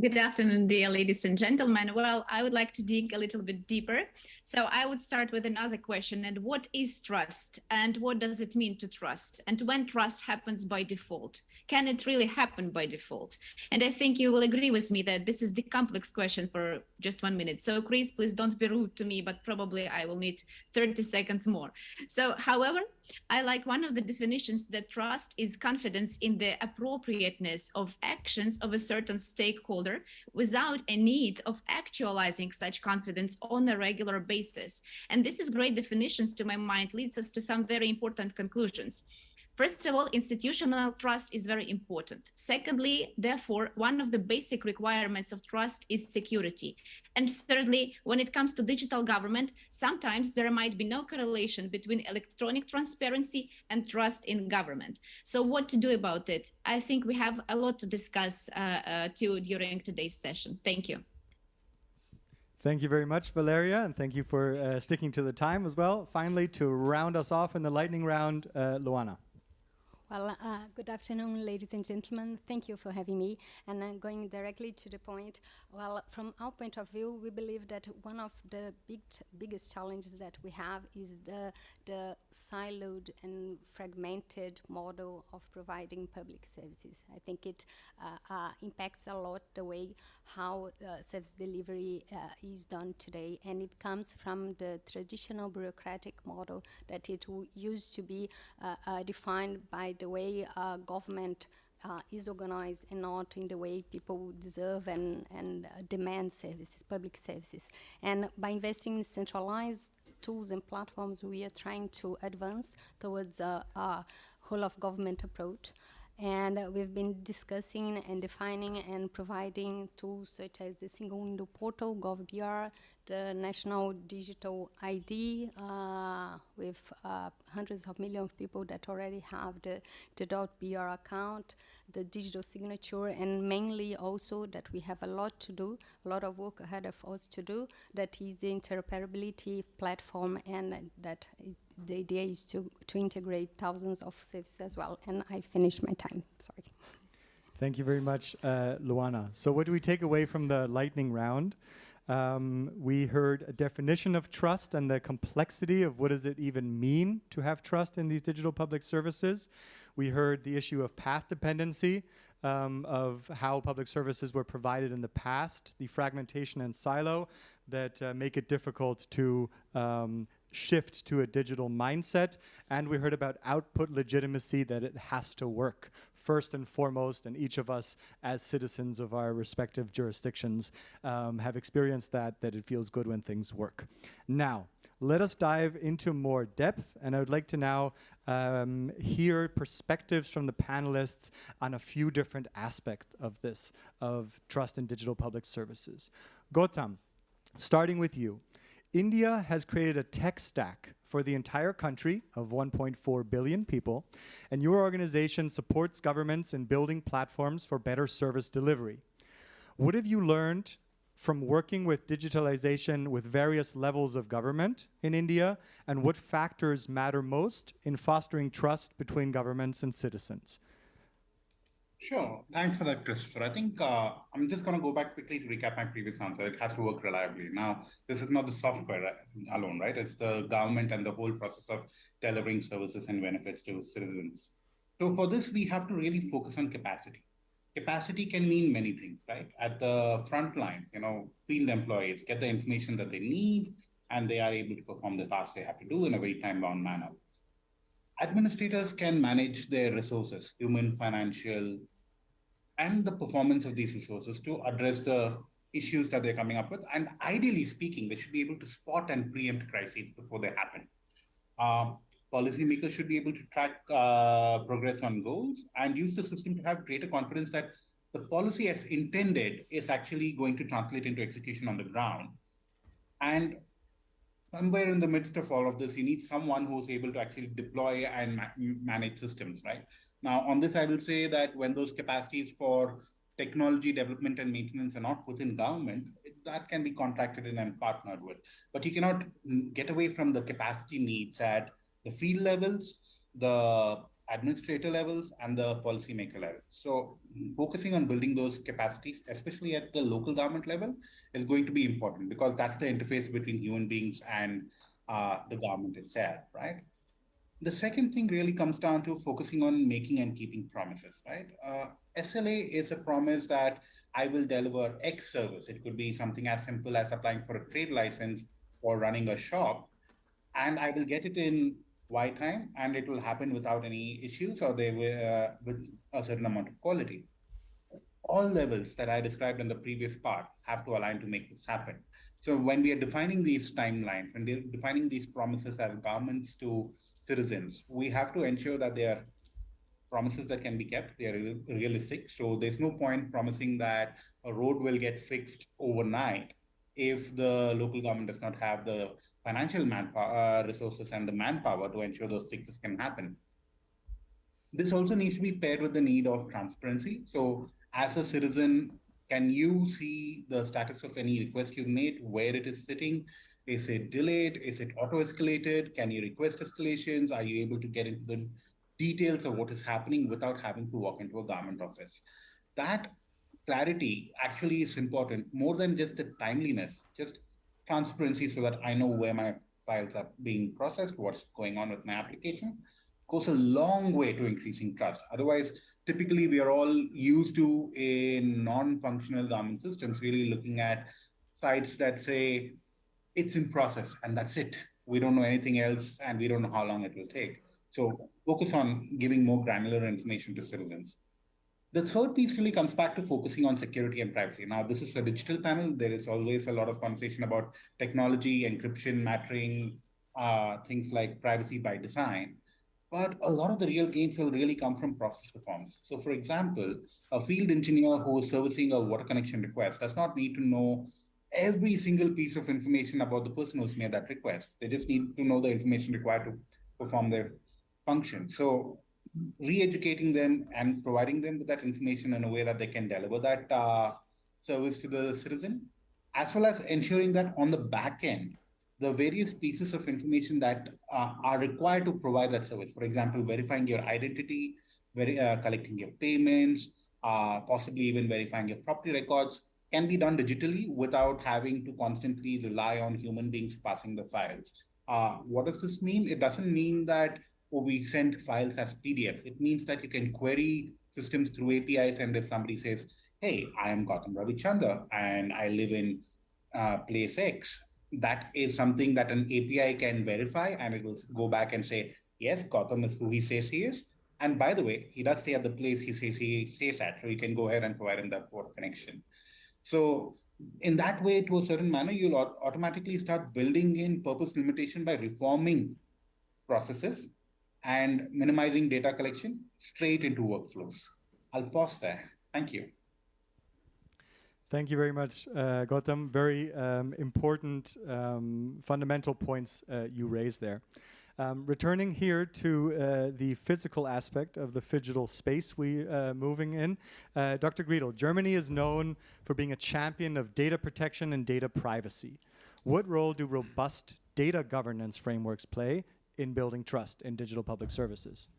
Speaker 22: Good afternoon, dear ladies and gentlemen. Well, I would like to dig a little bit deeper. So I would start with another question. And what is trust? And what does it mean to trust? And when trust happens by default? Can it really happen by default? And I think you will agree with me that this is the complex question for just 1 minute. So Chris, please don't be rude to me, but probably I will need 30 seconds more. So, however, I like one of the definitions that trust is confidence in the appropriateness of actions of a certain stakeholder without a need of actualizing such confidence on a regular basis. And this is great definitions to my mind, leads us to some very important conclusions. First of all, institutional trust is very important. Secondly, therefore, one of the basic requirements of trust is security. And thirdly, when it comes to digital government, sometimes there might be no correlation between electronic transparency and trust in government. So what to do about it? I think we have a lot to discuss too during today's session. Thank you.
Speaker 20: Thank you very much, Valeria, and thank you for sticking to the time as well. Finally, to round us off in the lightning round, Luana.
Speaker 1: Well, good afternoon, ladies and gentlemen. Thank you for having me. And going directly to the point, well, from our point of view, we believe that one of the biggest challenges that we have is the siloed and fragmented model of providing public services. I think it impacts a lot the way how service delivery is done today, and it comes from the traditional bureaucratic model that it used to be defined by the way government is organized and not in the way people deserve and demand services, public services. And by investing in centralized tools and platforms, we are trying to advance towards a whole of government approach. And we've been discussing and defining and providing tools such as the single window portal, GovBR, the national digital ID, with hundreds of millions of people that already have the .br account, the digital signature, and mainly also that we have a lot to do, a lot of work ahead of us to do, that is the interoperability platform, and that the idea is to integrate thousands of services as well. And I finished my time, sorry.
Speaker 20: Thank you very much, Luana. So what do we take away from the lightning round? We heard a definition of trust and the complexity of what does it even mean to have trust in these digital public services. We heard the issue of path dependency, of how public services were provided in the past, the fragmentation and silo that make it difficult to shift to a digital mindset. And we heard about output legitimacy, that it has to work first and foremost, and each of us as citizens of our respective jurisdictions have experienced that it feels good when things work. Now, let us dive into more depth, and I would like to now hear perspectives from the panelists on a few different aspects of this, of trust in digital public services. Gautam, starting with you. India has created a tech stack for the entire country of 1.4 billion people, and your organization supports governments in building platforms for better service delivery. What have you learned from working with digitalization with various levels of government in India, and what factors matter most in fostering trust between governments and citizens?
Speaker 8: Sure. Thanks for that, Christopher. I think I'm just going to go back quickly to recap my previous answer. It has to work reliably. Now, this is not the software alone, right? It's the government and the whole process of delivering services and benefits to citizens. So for this, we have to really focus on capacity. Capacity can mean many things, right? At the front lines, field employees get the information that they need, and they are able to perform the tasks they have to do in a very time-bound manner. Administrators can manage their resources, human, financial, and the performance of these resources to address the issues that they're coming up with. And ideally speaking, they should be able to spot and preempt crises before they happen. Policymakers should be able to track progress on goals and use the system to have greater confidence that the policy as intended is actually going to translate into execution on the ground. And somewhere in the midst of all of this, you need someone who's able to actually deploy and manage systems, right? Now, on this, I will say that when those capacities for technology development and maintenance are not within government, that can be contracted in and partnered with. But you cannot get away from the capacity needs at the field levels, the administrator levels, and the policymaker level. So focusing on building those capacities, especially at the local government level, is going to be important because that's the interface between human beings and the government itself, right? The second thing really comes down to focusing on making and keeping promises, right? SLA is a promise that I will deliver X service. It could be something as simple as applying for a trade license or running a shop, and I will get it in Y time, and it will happen without any issues, or they will with a certain amount of quality. All levels that I described in the previous part have to align to make this happen. So when we are defining these timelines, when they're defining these promises as governments to citizens, we have to ensure that they are promises that can be kept, they are realistic. So there's no point promising that a road will get fixed overnight if the local government does not have the financial manpower, resources and the manpower to ensure those fixes can happen. This also needs to be paired with the need of transparency. So as a citizen, Can you see the status of any request you've made, where it is sitting? Is it delayed? Is it auto-escalated? Can you request escalations? Are you able to get into the details of what is happening without having to walk into a government office? That clarity actually is important more than just the timeliness, just transparency so that I know where my files are being processed, what's going on with my application, goes a long way to increasing trust. Otherwise, typically we are all used to in non-functional government systems really looking at sites that say it's in process and that's it. We don't know anything else and we don't know how long it will take. So focus on giving more granular information to citizens. The third piece really comes back to focusing on security and privacy. Now, this is a digital panel. There is always a lot of conversation about technology, encryption, mattering, things like privacy by design. But a lot of the real gains will really come from process reforms. So for example, a field engineer who is servicing a water connection request does not need to know every single piece of information about the person who's made that request. They just need to know the information required to perform their function. So re-educating them and providing them with that information in a way that they can deliver that service to the citizen, as well as ensuring that on the back end, the various pieces of information that are required to provide that service. For example, verifying your identity, collecting your payments, possibly even verifying your property records can be done digitally without having to constantly rely on human beings passing the files. What does this mean? It doesn't mean that we send files as PDFs. It means that you can query systems through APIs. And if somebody says, hey, I am Gautam Ravichandra and I live in place X, that is something that an API can verify and it will go back and say, yes, Gautam is who he says he is. And by the way, he does stay at the place he stays at. So you can go ahead and provide him that port connection. So in that way, to a certain manner, you'll automatically start building in purpose limitation by reforming processes and minimizing data collection straight into workflows. I'll pause there. Thank you.
Speaker 20: Thank you very much, Gautam. Very important fundamental points you raised there. Returning here to the physical aspect of the phygital space we moving in, Dr. Griedel, Germany is known for being a champion of data protection and data privacy. What role do robust data governance frameworks play in building trust in digital public services?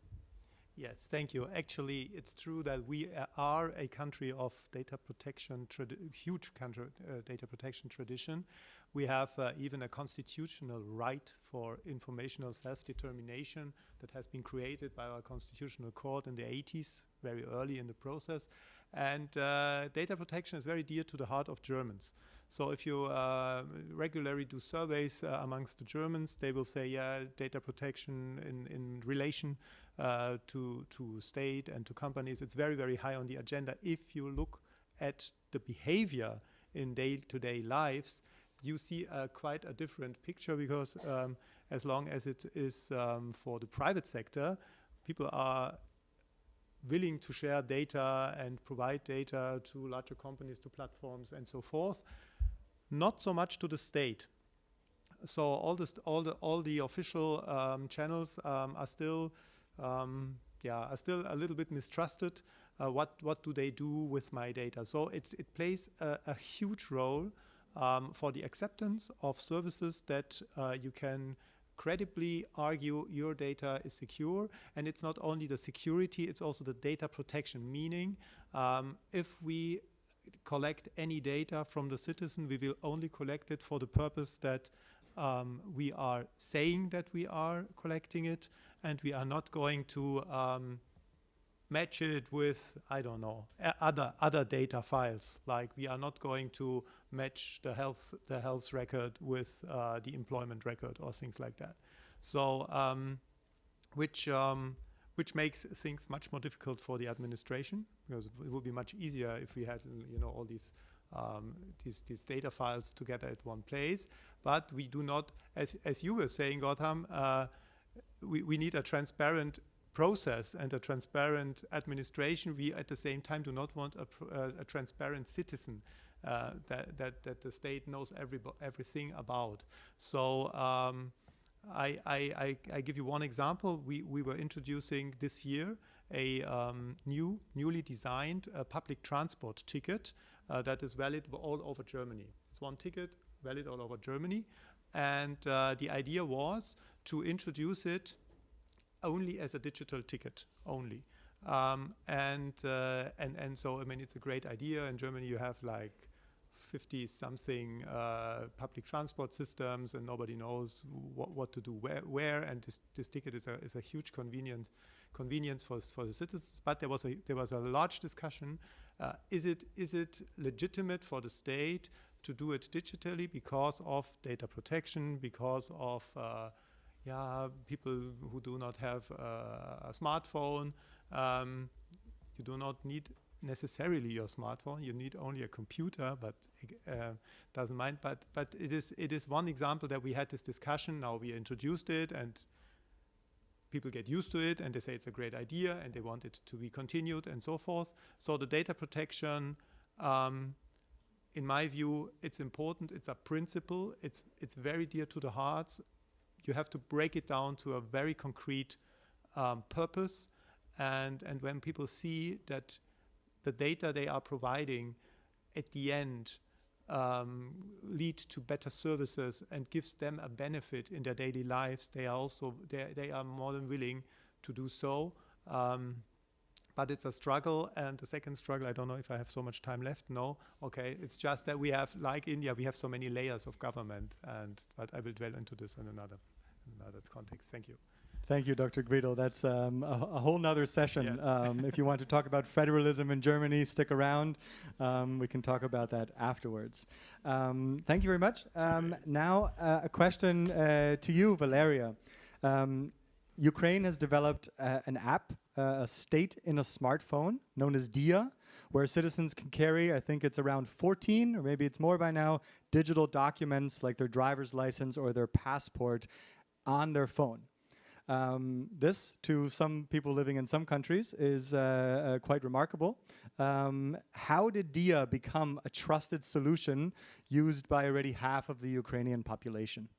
Speaker 21: Yes, thank you. Actually, it's true that we are a country of data protection, huge country, data protection tradition. We have even a constitutional right for informational self-determination that has been created by our constitutional court in the 80s, very early in the process. And data protection is very dear to the heart of Germans. So if you regularly do surveys amongst the Germans, they will say, yeah, data protection in relation to state and to companies, it's very, very high on the agenda. If you look at the behavior in day-to-day lives, you see quite a different picture, because as long as it is for the private sector, people are willing to share data and provide data to larger companies, to platforms, and so forth. Not so much to the state. So all the official channels are still a little bit mistrusted. What do they do with my data? So it plays a huge role for the acceptance of services that you can credibly argue your data is secure. And it's not only the security, it's also the data protection, meaning if we collect any data from the citizen, we will only collect it for the purpose that we are saying that we are collecting it, and we are not going to match it with, I don't know, other data files. Like we are not going to match the health record with the employment record or things like that. So which makes things much more difficult for the administration, because it would be much easier if we had, all these data files together at one place. But we do not, as you were saying, Gautam, we need a transparent process and a transparent administration. We at the same time do not want a transparent citizen that the state knows everything about. So I give you one example. We were introducing this year a newly designed public transport ticket that is valid all over Germany. It's one ticket, valid all over Germany. And the idea was to introduce it only as a digital ticket only. And so, I mean, it's a great idea. In Germany, you have like 50-something public transport systems, and nobody knows what to do where. And this ticket is a huge convenience for the citizens. But there was a large discussion. Is it legitimate for the state to do it digitally because of data protection, because of people who do not have a smartphone? You do not need necessarily your smartphone. You need only a computer, but doesn't mind. But it is one example that we had this discussion. Now we introduced it, and people get used to it, and they say it's a great idea, and they want it to be continued, and so forth. So the data protection, in my view, it's important. It's a principle. It's very dear to the hearts. You have to break it down to a very concrete purpose. And when people see that the data they are providing at the end lead to better services and gives them a benefit in their daily lives, they are more than willing to do so. But it's a struggle. And the second struggle, I don't know if I have so much time left. No, okay. It's just that we have, like India, we have so many layers of government. But I will dwell into this in another context. Thank you.
Speaker 20: Thank you, Dr. Guido. That's a whole nother session. Yes. If you want to talk about federalism in Germany, stick around. We can talk about that afterwards. Thank you very much. Now, a question to you, Valeria. Ukraine has developed an app, a state in a smartphone, known as DIA, where citizens can carry, I think it's around 14, or maybe it's more by now, digital documents like their driver's license or their passport on their phone. This, to some people living in some countries, is quite remarkable. How did DIA become a trusted solution used by already half of the Ukrainian population?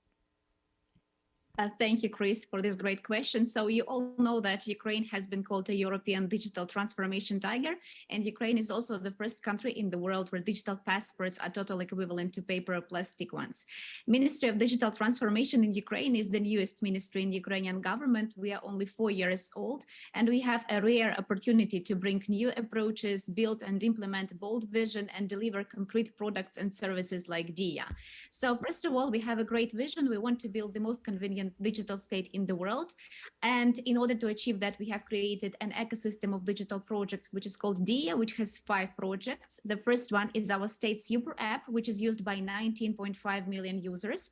Speaker 22: Thank you, Chris, for this great question. So you all know that Ukraine has been called a European digital transformation tiger, and Ukraine is also the first country in the world where digital passports are totally equivalent to paper or plastic ones. Ministry of Digital Transformation in Ukraine is the newest ministry in the Ukrainian government. We are only 4 years old, and we have a rare opportunity to bring new approaches, build and implement bold vision, and deliver concrete products and services like DIA. So first of all, we have a great vision. We want to build the most convenient digital state in the world. And in order to achieve that, we have created an ecosystem of digital projects, which is called DIA, which has 5 projects. The first one is our State Super App, which is used by 19.5 million users.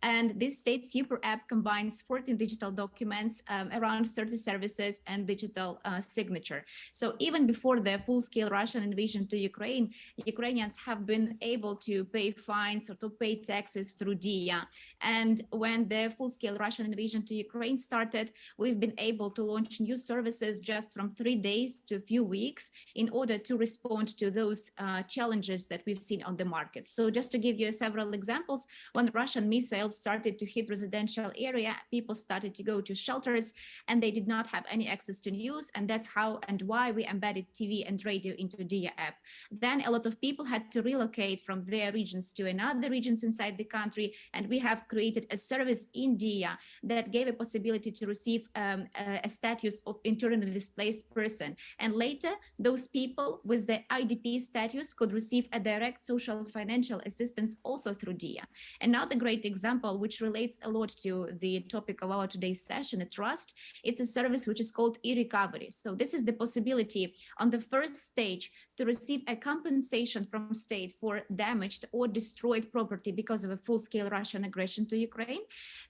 Speaker 22: And this State Super App combines 14 digital documents, around 30 services, and digital signature. So even before the full-scale Russian invasion to Ukraine, Ukrainians have been able to pay fines or to pay taxes through DIA. And when the full-scale Russian invasion to Ukraine started, we've been able to launch new services just from 3 days to a few weeks in order to respond to those challenges that we've seen on the market. So just to give you several examples, when Russian missiles started to hit residential area, people started to go to shelters and they did not have any access to news. And that's how and why we embedded TV and radio into DIA app. Then a lot of people had to relocate from their regions to another regions inside the country. And we have created a service in DIA that gave a possibility to receive a status of internally displaced person. And later, those people with the IDP status could receive a direct social financial assistance also through DIA. Another great example, which relates a lot to the topic of our today's session, trust, it's a service which is called e-recovery. So this is the possibility on the first stage to receive a compensation from state for damaged or destroyed property because of a full-scale Russian aggression to Ukraine.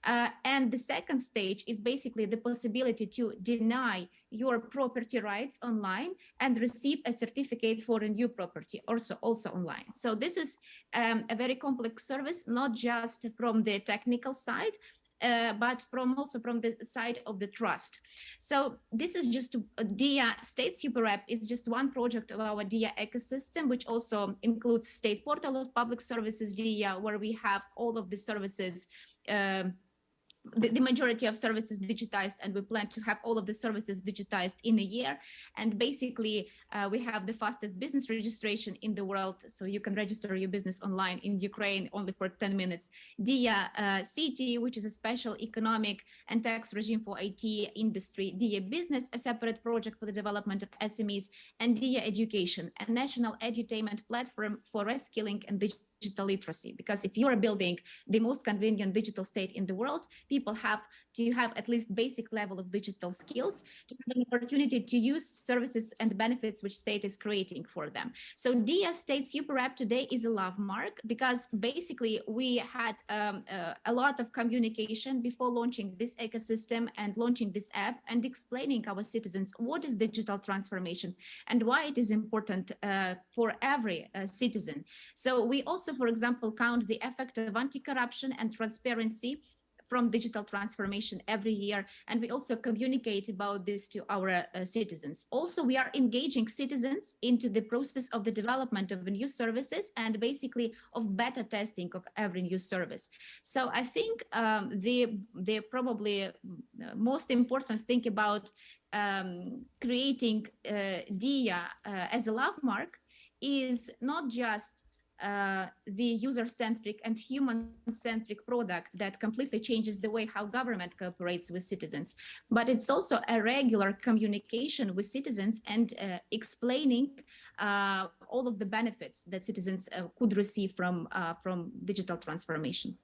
Speaker 22: And the second stage is basically the possibility to deny your property rights online and receive a certificate for a new property also online. So this is a very complex service, not just from the technical side, but also from the side of the trust. So this is just DIA State Super App is just one project of our DIA ecosystem, which also includes State Portal of Public Services DIA, where we have all of the services the majority of services digitized, and we plan to have all of the services digitized in a year. And basically, we have the fastest business registration in the world, so you can register your business online in Ukraine only for 10 minutes. DIA City, which is a special economic and tax regime for IT industry. DIA Business, a separate project for the development of SMEs. And DIA Education, a national edutainment platform for reskilling and digital literacy. Because if you are building the most convenient digital state in the world, people have to have at least basic level of digital skills to have an opportunity to use services and benefits which state is creating for them. So DIA State Super App today is a love mark, because basically we had a lot of communication before launching this ecosystem and launching this app, and explaining our citizens what is digital transformation and why it is important for every citizen. So we also, for example, count the effect of anti-corruption and transparency from digital transformation every year, and we also communicate about this to our citizens. Also, we are engaging citizens into the process of the development of new services and basically of beta testing of every new service. So I think the probably most important thing about creating DIA as a love mark is not just the user-centric and human-centric product that completely changes the way how government cooperates with citizens, but it's also a regular communication with citizens and explaining all of the benefits that citizens could receive from digital transformation.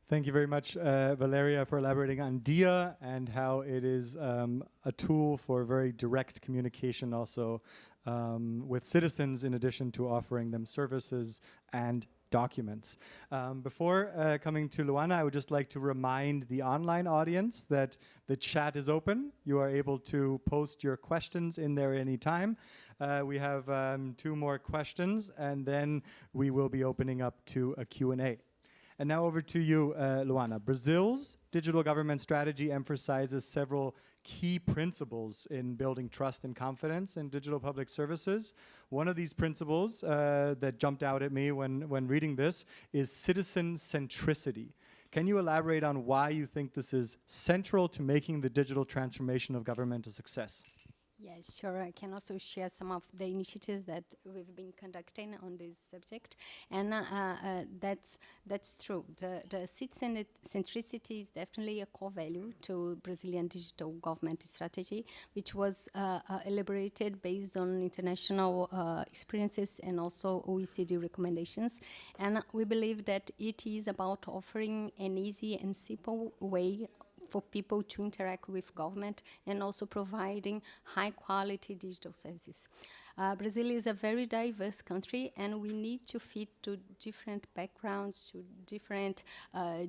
Speaker 20: Thank you very much, Valeria, for elaborating on DIA and how it is a tool for very direct communication also with citizens, in addition to offering them services and documents. Before coming to Luana, I would just like to remind the online audience that the chat is open. You are able to post your questions in there anytime. We have 2 more questions, and then we will be opening up to a Q&A. And now over to you, Luana. Brazil's digital government strategy emphasizes several key principles in building trust and confidence in digital public services. One of these principles that jumped out at me when reading this is citizen centricity. Can you elaborate on why you think this is central to making the digital transformation of government a success?
Speaker 1: Yes, sure. I can also share some of the initiatives that we've been conducting on this subject, and that's true. The citizen centricity is definitely a core value to Brazilian digital government strategy, which was elaborated based on international experiences and also OECD recommendations. And we believe that it is about offering an easy and simple way for people to interact with government and also providing high-quality digital services. Brazil is a very diverse country, and we need to fit to different backgrounds, to different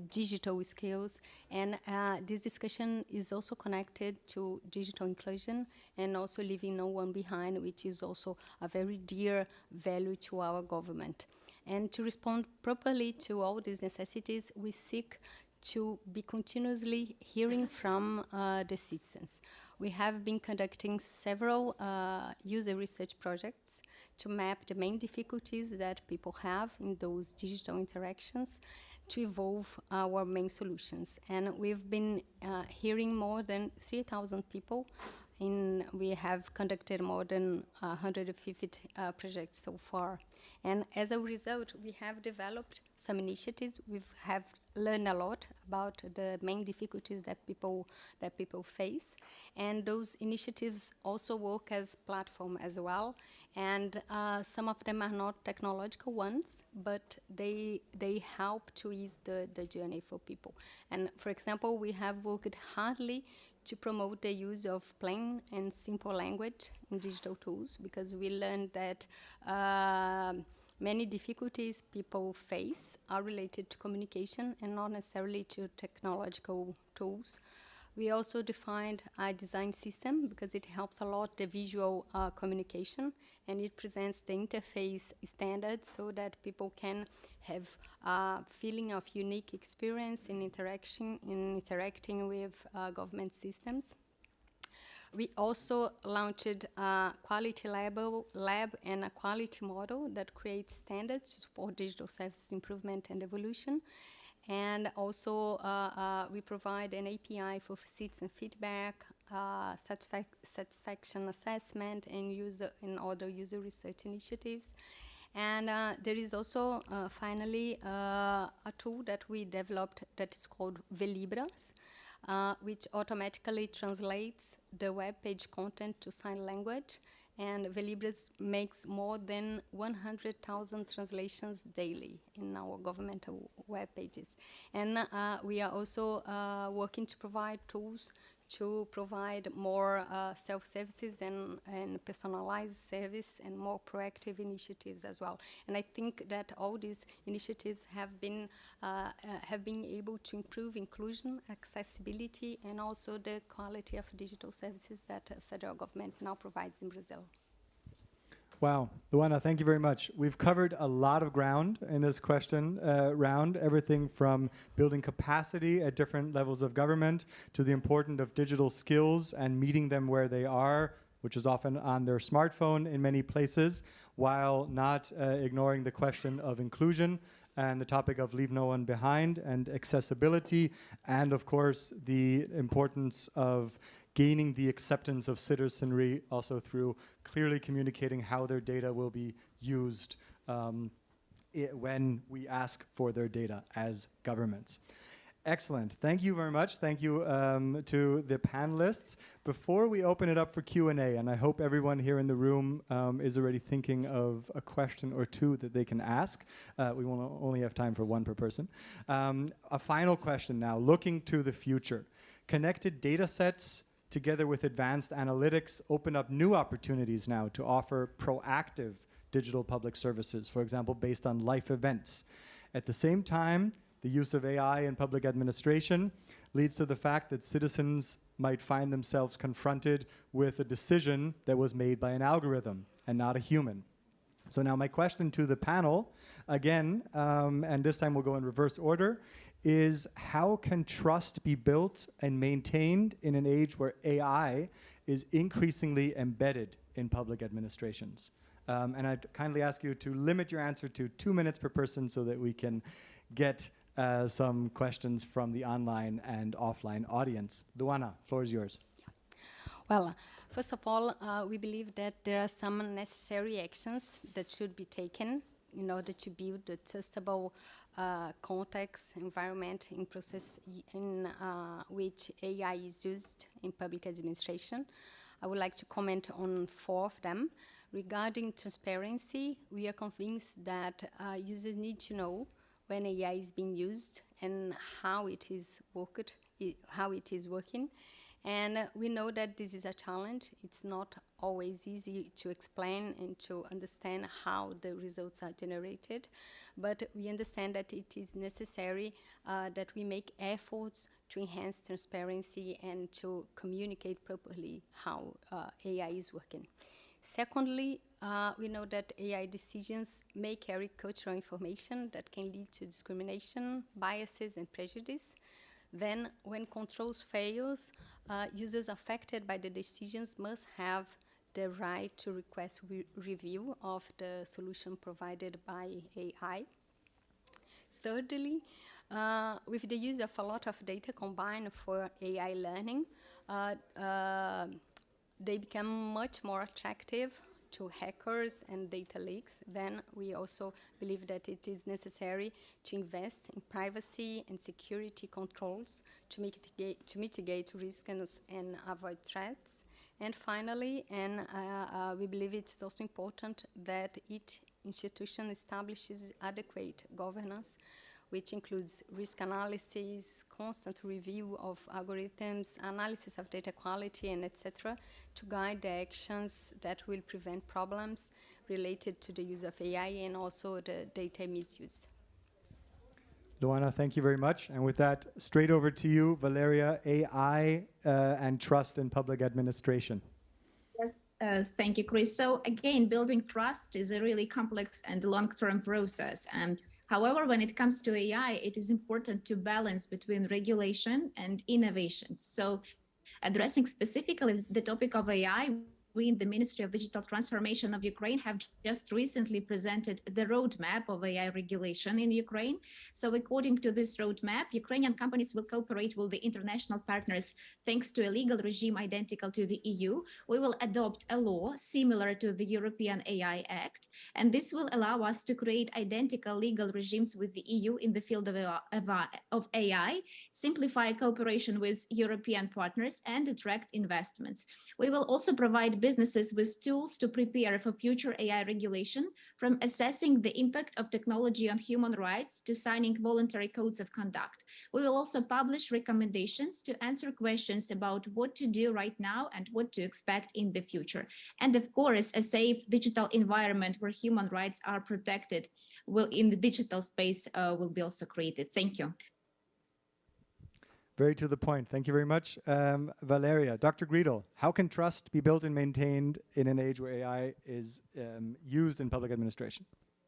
Speaker 1: digital skills. And this discussion is also connected to digital inclusion and also leaving no one behind, which is also a very dear value to our government. And to respond properly to all these necessities, we seek to be continuously hearing from the citizens. We have been conducting several user research projects to map the main difficulties that people have in those digital interactions to evolve our main solutions. And we've been hearing more than 3,000 people. We have conducted more than 150 projects so far. And as a result, we have developed some initiatives. We have learned a lot about the main difficulties that people face. And those initiatives also work as platform as well. And some of them are not technological ones, but they help to ease the journey for people. And for example, we have worked hardly to promote the use of plain and simple language in digital tools, because we learned that many difficulties people face are related to communication and not necessarily to technological tools. We also defined a design system because it helps a lot the visual communication, and it presents the interface standards so that people can have a feeling of unique experience in interacting with government systems. We also launched a quality lab and a quality model that creates standards to support digital services improvement and evolution. And also, we provide an API for citizen feedback, satisfaction assessment, and other user research initiatives. And there is also, finally, a tool that we developed that is called Velibras, which automatically translates the web page content to sign language. And Velibras makes more than 100,000 translations daily in our governmental web pages. And we are also working to provide tools to provide more self-services and personalized service and more proactive initiatives as well. And I think that all these initiatives have been able to improve inclusion, accessibility, and also the quality of digital services that the federal government now provides in Brazil.
Speaker 20: Wow, Luana, thank you very much. We've covered a lot of ground in this question round, everything from building capacity at different levels of government to the importance of digital skills and meeting them where they are, which is often on their smartphone in many places, while not ignoring the question of inclusion and the topic of leave no one behind and accessibility, and of course the importance of gaining the acceptance of citizenry also through clearly communicating how their data will be used when we ask for their data as governments. Excellent. Thank you very much. Thank you to the panelists. Before we open it up for Q&A, and I hope everyone here in the room is already thinking of a question or two that they can ask. We will only have time for one per person. A final question now, looking to the future. Connected data sets together with advanced analytics open up new opportunities now to offer proactive digital public services, for example, based on life events. At the same time, the use of AI in public administration leads to the fact that citizens might find themselves confronted with a decision that was made by an algorithm and not a human. So now my question to the panel, again, and this time we'll go in reverse order, is how can trust be built and maintained in an age where AI is increasingly embedded in public administrations? And I'd kindly ask you to limit your answer to 2 minutes per person so that we can get some questions from the online and offline audience. Luana, floor is yours.
Speaker 1: Yeah. Well, first of all, we believe that there are some necessary actions that should be taken in order to build a trustable context, environment, in process in which AI is used in public administration. I would like to comment on 4 of them. Regarding transparency, we are convinced that users need to know when AI is being used and how it is working. And we know that this is a challenge. It's not always easy to explain and to understand how the results are generated, but we understand that it is necessary that we make efforts to enhance transparency and to communicate properly how AI is working. Secondly, we know that AI decisions may carry cultural information that can lead to discrimination, biases, and prejudice. Then, when controls fails, users affected by the decisions must have the right to request review of the solution provided by AI. Thirdly, with the use of a lot of data combined for AI learning, they become much more attractive to hackers and data leaks. Then we also believe that it is necessary to invest in privacy and security controls to mitigate risks and avoid threats. And finally, we believe it's also important that each institution establishes adequate governance, which includes risk analysis, constant review of algorithms, analysis of data quality, and etc., to guide the actions that will prevent problems related to the use of AI and also the data misuse.
Speaker 20: Luana, thank you very much. And with that, straight over to you, Valeria, AI and trust in public administration.
Speaker 22: Yes, thank you, Chris. So again, building trust is a really complex and long-term process. However, when it comes to AI, it is important to balance between regulation and innovation. So addressing specifically the topic of AI, we in the Ministry of Digital Transformation of Ukraine have just recently presented the roadmap of AI regulation in Ukraine. So according to this roadmap, Ukrainian companies will cooperate with the international partners thanks to a legal regime identical to the EU. We will adopt a law similar to the European AI Act, and this will allow us to create identical legal regimes with the EU in the field of AI, simplify cooperation with European partners, and attract investments. We will also provide businesses with tools to prepare for future AI regulation, from assessing the impact of technology on human rights to signing voluntary codes of conduct. We will also publish recommendations to answer questions about what to do right now and what to expect in the future. And of course, a safe digital environment where human rights are protected will in the digital space will be also created. Thank you.
Speaker 20: Very to the point. Thank you very much. Valeria, Dr. Greedle, how can trust be built and maintained in an age where AI is used in public administration?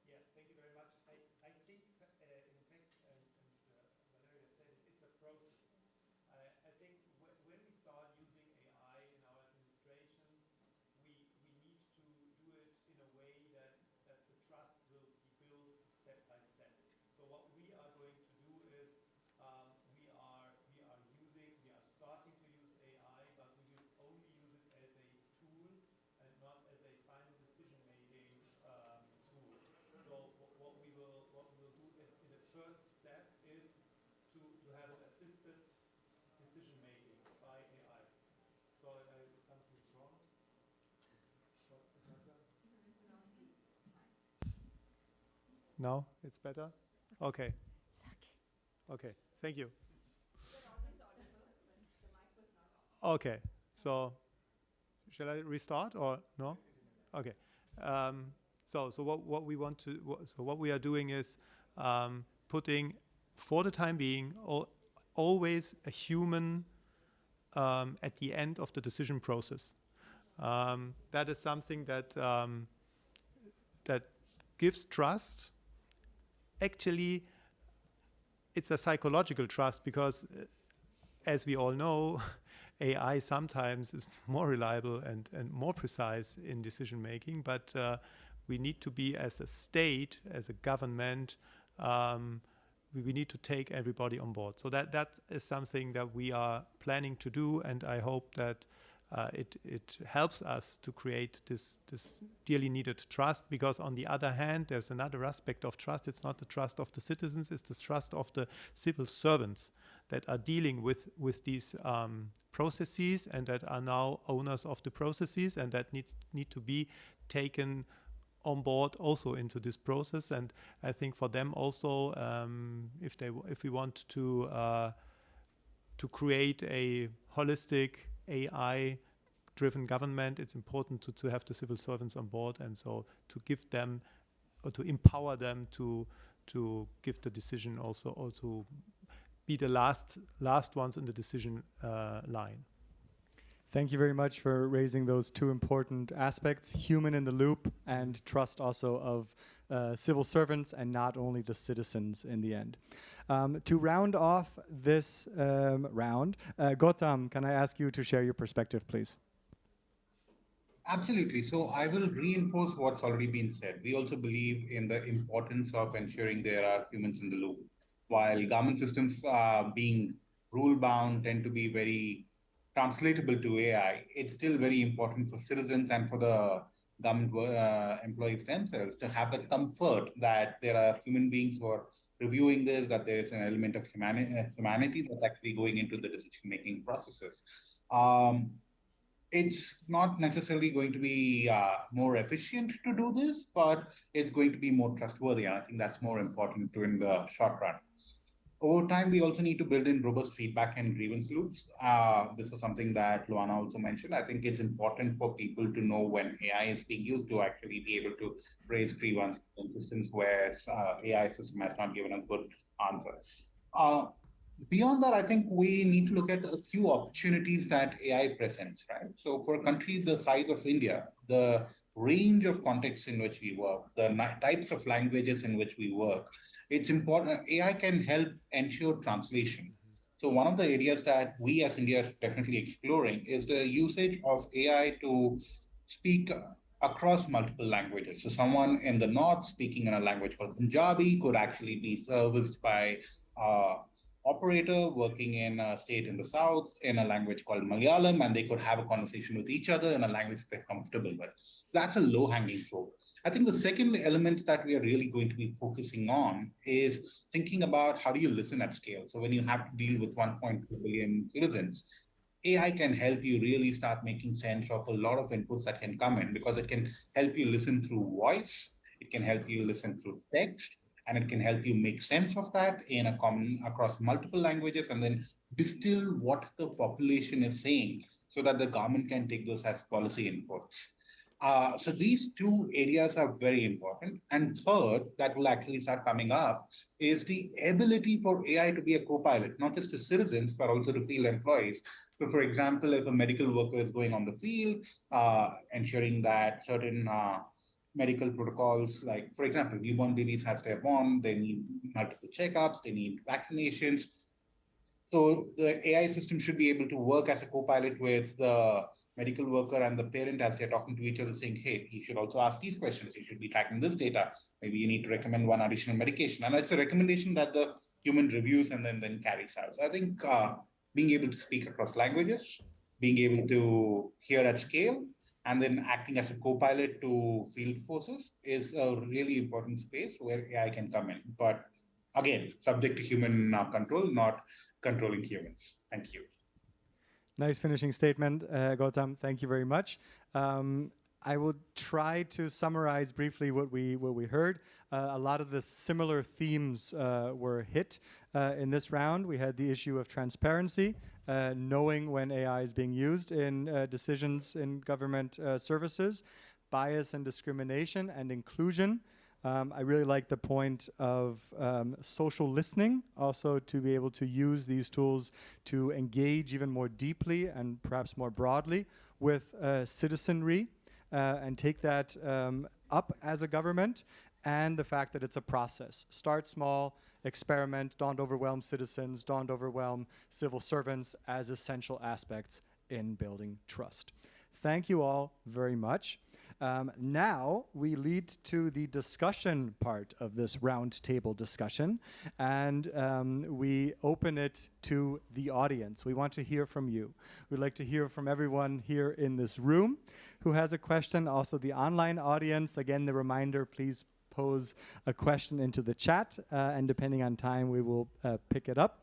Speaker 21: Yeah, thank you very much. I think, in fact, and Valeria said it, it's a process. I think when we start using AI in our administrations, we need to do it in a way that the trust will be built step by step. So what we are going to do is we are starting to use AI, but we will only use it as a tool and not as a final decision-making tool. So what we will do in the first step is to have an assisted decision-making by AI. So something's wrong. What's the matter? No, it's better? Okay. Okay, thank you. Okay, so shall I restart or no? Okay. So what we want to what we are doing is putting, for the time being, always a human at the end of the decision process. That is something that that gives trust. Actually, it's a psychological trust because, as we all know, AI sometimes is more reliable and more precise in decision making, but we need to be, as a state, as a government, we need to take everybody on board. So that is something that we are planning to do, and I hope that it helps us to create this dearly needed trust, because on the other hand, there's another aspect of trust. It's not the trust of the citizens, it's the trust of the civil servants that are dealing with these processes and that are now owners of the processes, and that need to be taken on board also into this process. And I think for them also, if we want to create a holistic AI-driven government, it's important to have the civil servants on board, and so to give them or to empower them to give the decision also, or to be the last ones in the decision line.
Speaker 20: Thank you very much for raising those two important aspects, human in the loop and trust also of civil servants and not only the citizens in the end. To round off this round, Gautam, can I ask you to share your perspective, please?
Speaker 8: Absolutely. So I will reinforce what's already been said. We also believe in the importance of ensuring there are humans in the loop. While government systems being rule-bound tend to be very translatable to AI, it's still very important for citizens and for the government employees themselves to have the comfort that there are human beings who are reviewing this, that there is an element of humanity that's actually going into the decision-making processes. It's not necessarily going to be more efficient to do this, but it's going to be more trustworthy. And I think that's more important in the short run. Over time, we also need to build in robust feedback and grievance loops. This was something that Luana also mentioned. I think it's important for people to know when AI is being used to actually be able to raise grievances in systems where AI system has not given a good answer. Beyond that, I think we need to look at a few opportunities that AI presents, right? So for a country the size of India, the range of contexts in which we work, the types of languages in which we work, it's important. AI can help ensure translation. So one of the areas that we as India are definitely exploring is the usage of AI to speak across multiple languages. So someone in the north speaking in a language called Punjabi could actually be serviced by operator working in a state in the south in a language called Malayalam, and they could have a conversation with each other in a language they're comfortable with. That's a low-hanging fruit. I think the second element that we are really going to be focusing on is thinking about how do you listen at scale. So when you have to deal with 1.4 billion citizens, AI can help you really start making sense of a lot of inputs that can come in, because it can help you listen through voice, it can help you listen through text, and it can help you make sense of that in a common across multiple languages, and then distill what the population is saying so that the government can take those as policy inputs. So these two areas are very important. And third, that will actually start coming up is the ability for AI to be a co-pilot, not just to citizens, but also to field employees. So for example, if a medical worker is going on the field, ensuring that certain medical protocols, like for example, newborn babies as they're born, they need multiple checkups, they need vaccinations. So the AI system should be able to work as a co-pilot with the medical worker and the parent as they're talking to each other, saying, hey, you should also ask these questions. You should be tracking this data. Maybe you need to recommend one additional medication. And it's a recommendation that the human reviews and then carries out. So I think being able to speak across languages, being able to hear at scale, and then acting as a co-pilot to field forces is a really important space where AI can come in. But again, subject to human control, not controlling humans. Thank you.
Speaker 20: Nice finishing statement, Gautam. Thank you very much. I will try to summarize briefly what we heard. A lot of the similar themes were hit in this round. We had the issue of transparency, knowing when AI is being used in decisions in government services, bias and discrimination, and inclusion. I really like the point of social listening, also to be able to use these tools to engage even more deeply and perhaps more broadly with citizenry and take that up as a government, and the fact that it's a process. Start small, experiment, don't overwhelm citizens, don't overwhelm civil servants as essential aspects in building trust. Thank you all very much. Now we lead to the discussion part of this roundtable discussion, and we open it to the audience. We want to hear from you. We'd like to hear from everyone here in this room who has a question, also the online audience. Again, the reminder, please pose a question into the chat, and depending on time, we will pick it up.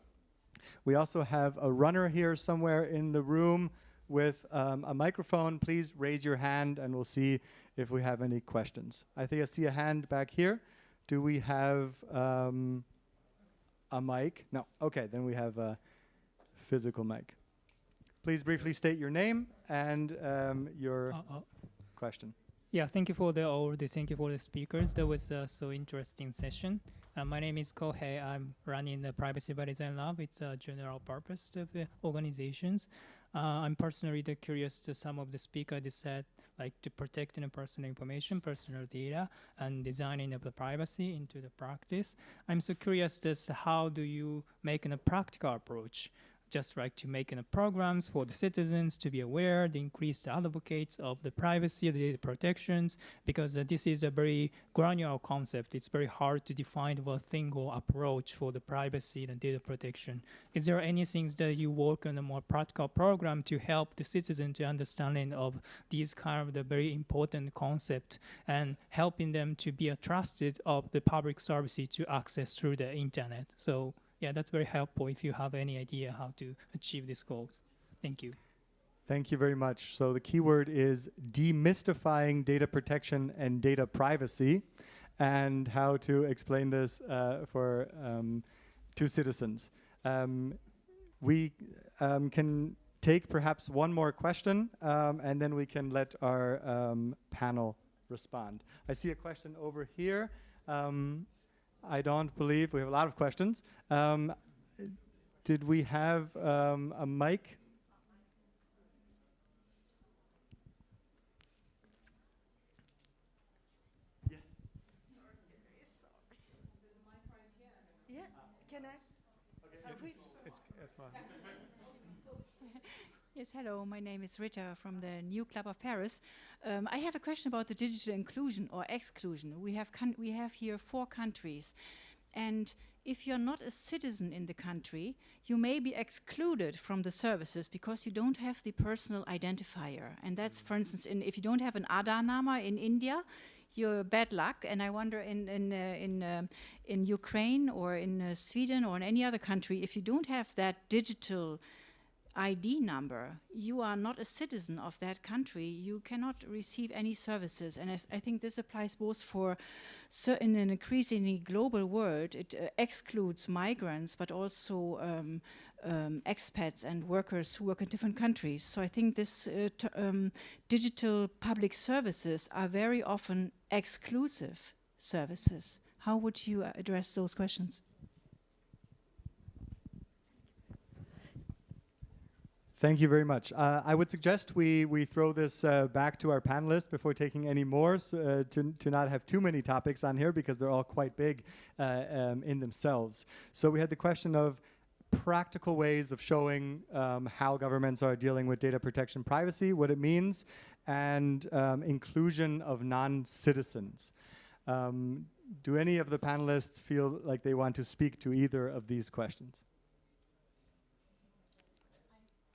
Speaker 20: We also have a runner here somewhere in the room with a microphone. Please raise your hand and we'll see if we have any questions. I think I see a hand back here. Do we have a mic? No. Okay, then we have a physical mic. Please briefly state your name and your question.
Speaker 2: Yeah, thank you for thank you for the speakers. That was a so interesting session. My name is Kohei. I'm running the Privacy by Design Lab. It's a general purpose of the organizations. I'm personally curious to some of the speakers said, like to protect personal information, personal data, and designing of the privacy into the practice. I'm so curious as how do you make a practical approach, just like to make programs for the citizens to be aware, to increase the advocates of the privacy, the data protections, because this is a very granular concept. It's very hard to define a single approach for the privacy and data protection. Is there anything that you work on a more practical program to help the citizen to understanding of these kind of the very important concept and helping them to be trusted of the public services to access through the internet? So yeah, that's very helpful if you have any idea how to achieve these goals. Thank you.
Speaker 20: Thank you very much. So the keyword is demystifying data protection and data privacy, and how to explain this to citizens. We can take perhaps one more question, and then we can let our panel respond. I see a question over here. I don't believe we have a lot of questions. Did we have a mic? Yes.
Speaker 9: Yeah, can I?
Speaker 21: Okay.
Speaker 9: Yes, hello. My name is Rita from the New Club of Paris. I have a question about the digital inclusion or exclusion. We have here 4 countries, and if you're not a citizen in the country, you may be excluded from the services because you don't have the personal identifier. And that's, for instance, if you don't have an Aadhaar number in India, you're bad luck. And I wonder in Ukraine or in Sweden or in any other country, if you don't have that digital ID number, you are not a citizen of that country. You cannot receive any services. And I think this applies both for in an increasingly global world. It excludes migrants, but also expats and workers who work in different countries. So I think this digital public services are very often exclusive services. How would you address those questions?
Speaker 20: Thank you very much. I would suggest we throw this back to our panelists before taking any more, to not have too many topics on here because they're all quite big in themselves. So we had the question of practical ways of showing how governments are dealing with data protection privacy, what it means, and inclusion of non-citizens. Do any of the panelists feel like they want to speak to either of these questions?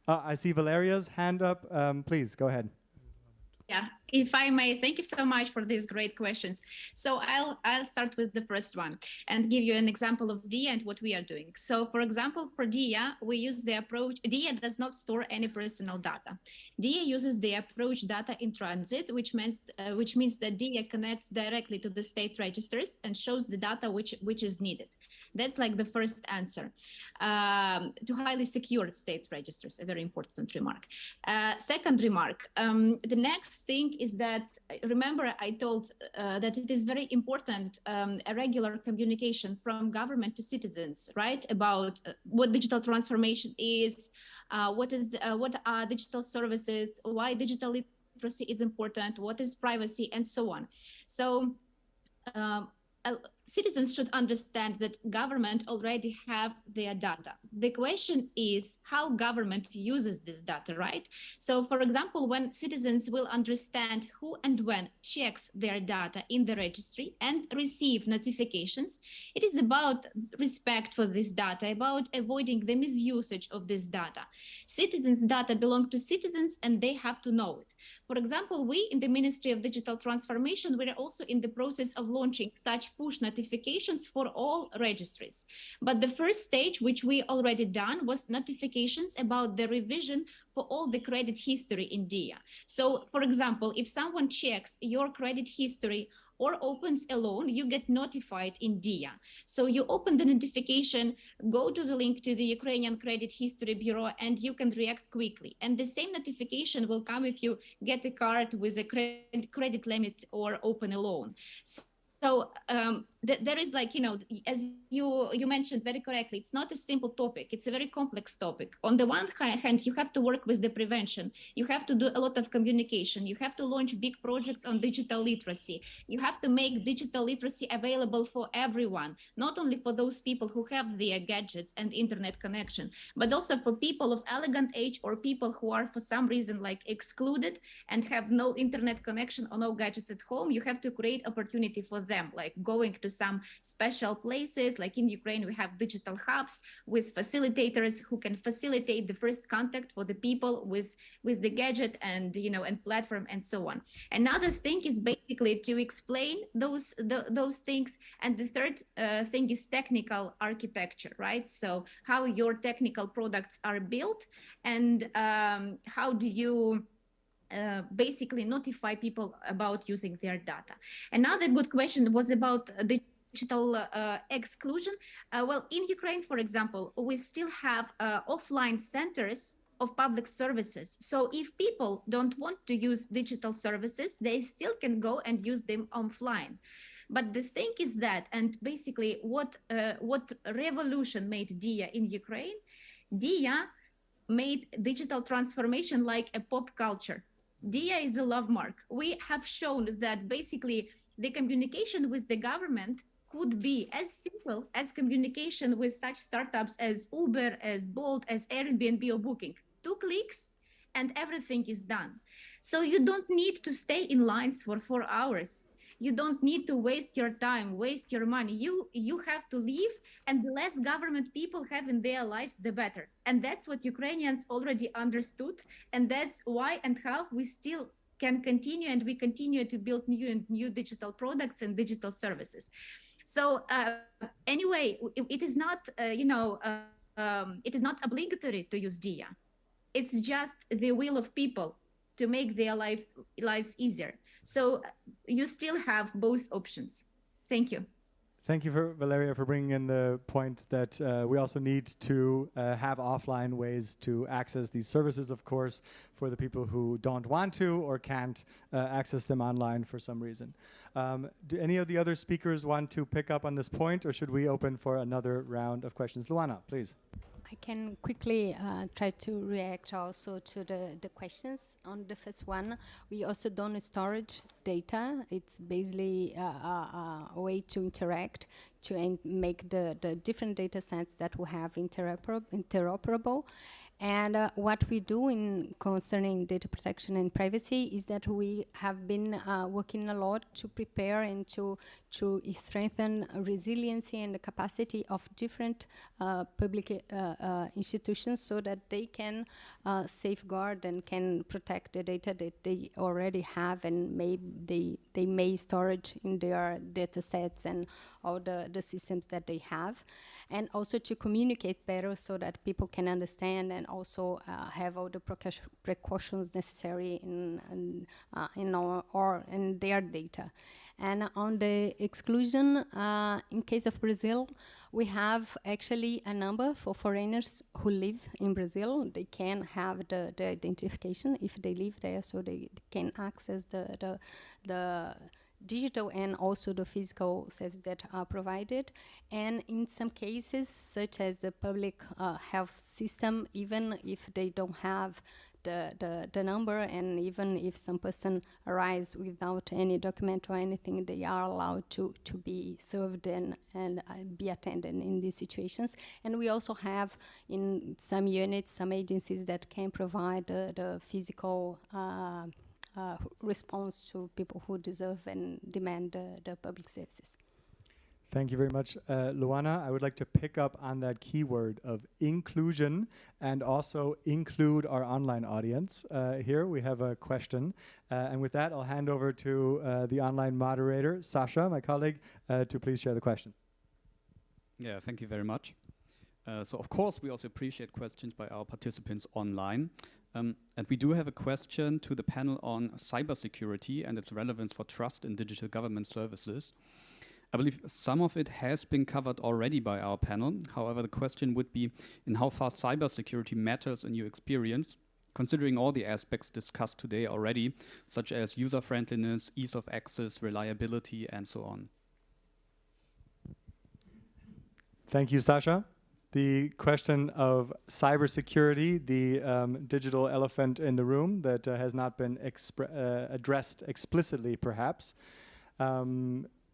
Speaker 20: I see Valeria's hand up. Please, go ahead.
Speaker 22: Yeah, if I may, thank you so much for these great questions. So I'll start with the first one and give you an example of DIA and what we are doing. So for example, for DIA, we use the approach, DIA does not store any personal data. DIA uses the approach data in transit, which means that DIA connects directly to the state registers and shows the data which is needed. That's like the first answer to highly secured state registers, a very important remark. Second remark, the next thing is that, remember I told that it is very important, a regular communication from government to citizens, right? About what digital transformation is, what are digital services, why digital literacy is important, what is privacy, and so on. So citizens should understand that government already have their data. The question is how government uses this data, right? So for example, when citizens will understand who and when checks their data in the registry and receive notifications, it is about respect for this data, about avoiding the misusage of this data. Citizens' data belong to citizens and they have to know it. For example, we in the Ministry of Digital Transformation, we're also in the process of launching such push notifications for all registries. But the first stage, which we already done, was notifications about the revision for all the credit history in DIA. So for example, if someone checks your credit history or opens a loan, you get notified in DIA. So you open the notification, go to the link to the Ukrainian Credit History Bureau, and you can react quickly. And the same notification will come if you get a card with a credit limit or open a loan. So there is, like, you know, as you mentioned very correctly, it's not a simple topic. It's a very complex topic. On the one hand, you have to work with the prevention. You have to do a lot of communication. You have to launch big projects on digital literacy. You have to make digital literacy available for everyone, not only for those people who have their gadgets and internet connection, but also for people of elegant age or people who are for some reason like excluded and have no internet connection or no gadgets at home. You have to create opportunity for them, like going to some special places. Like in Ukraine, we have digital hubs with facilitators who can facilitate the first contact for the people with the gadget and, you know, and platform and so on. Another thing is basically to explain those things. And the third thing is technical architecture, right? So how your technical products are built and how do you basically notify people about using their data. Another good question was about digital exclusion. Well, in Ukraine, for example, we still have offline centers of public services. So if people don't want to use digital services, they still can go and use them offline. But the thing is that, and basically what revolution made DIA in Ukraine, DIA made digital transformation like a pop culture. DIA is a love mark. We have shown that basically the communication with the government could be as simple as communication with such startups as Uber, as Bolt, as Airbnb or Booking. 2 clicks and everything is done. So you don't need to stay in lines for 4 hours. You don't need to waste your time, waste your money. You have to leave, and the less government people have in their lives, the better. And that's what Ukrainians already understood. And that's why and how we still can continue, and we continue to build new and new digital products and digital services. So anyway, it is not, it is not obligatory to use DIA. It's just the will of people to make their lives easier. So you still have both options. Thank you.
Speaker 20: Thank you, Valeria, for bringing in the point that we also need to have offline ways to access these services, of course, for the people who don't want to or can't access them online for some reason. Do any of the other speakers want to pick up on this point, or should we open for another round of questions? Luana, please.
Speaker 1: I can quickly try to react also to the questions. On the first one, we also don't storage data. It's basically a way to interact, to make the different data sets that we have interoperable. And what we do in concerning data protection and privacy is that we have been working a lot to prepare and to strengthen resiliency and the capacity of different public institutions so that they can safeguard and can protect the data that they already have and they may storage in their data sets and all the systems that they have. And also to communicate better so that people can understand and also have all the precautions necessary in their data. And on the exclusion, in case of Brazil, we have actually a number for foreigners who live in Brazil. They can have the identification if they live there, so they can access the digital and also the physical services that are provided. And in some cases, such as the public health system, even if they don't have the number, and even if some person arrives without any document or anything, they are allowed to be served and be attended in these situations. And we also have in some units, some agencies that can provide the physical response to people who deserve and demand the public services.
Speaker 20: Thank you very much, Luana. I would like to pick up on that keyword of inclusion and also include our online audience. Here we have a question. And with that, I'll hand over to the online moderator, Sasha, my colleague, to please share the question.
Speaker 11: Yeah, thank you very much. So of course, we also appreciate questions by our participants online. And we do have a question to the panel on cybersecurity and its relevance for trust in digital government services. I believe some of it has been covered already by our panel. However, the question would be in how far cybersecurity matters in your experience, considering all the aspects discussed today already, such as user-friendliness, ease of access, reliability, and so on.
Speaker 20: Thank you, Sasha. The question of cybersecurity, the digital elephant in the room that has not been addressed explicitly, perhaps.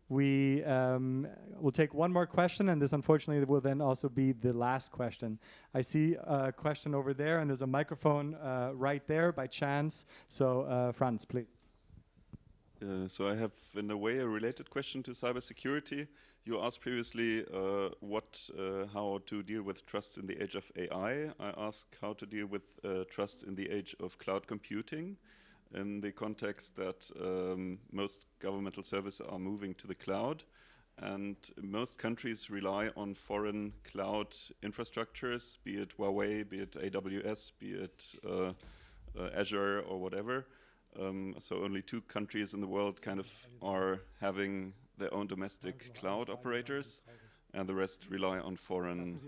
Speaker 20: We will take one more question, and this unfortunately will then also be the last question. I see a question over there, and there's a microphone right there by chance. So Franz, please.
Speaker 18: So I have, in a way, a related question to cybersecurity. You asked previously how to deal with trust in the age of AI. I asked how to deal with trust in the age of cloud computing, in the context that most governmental services are moving to the cloud, and most countries rely on foreign cloud infrastructures, be it Huawei, be it AWS, be it Azure or whatever. So only 2 countries in the world kind of are having their own domestic cloud operators, and the rest rely on foreign.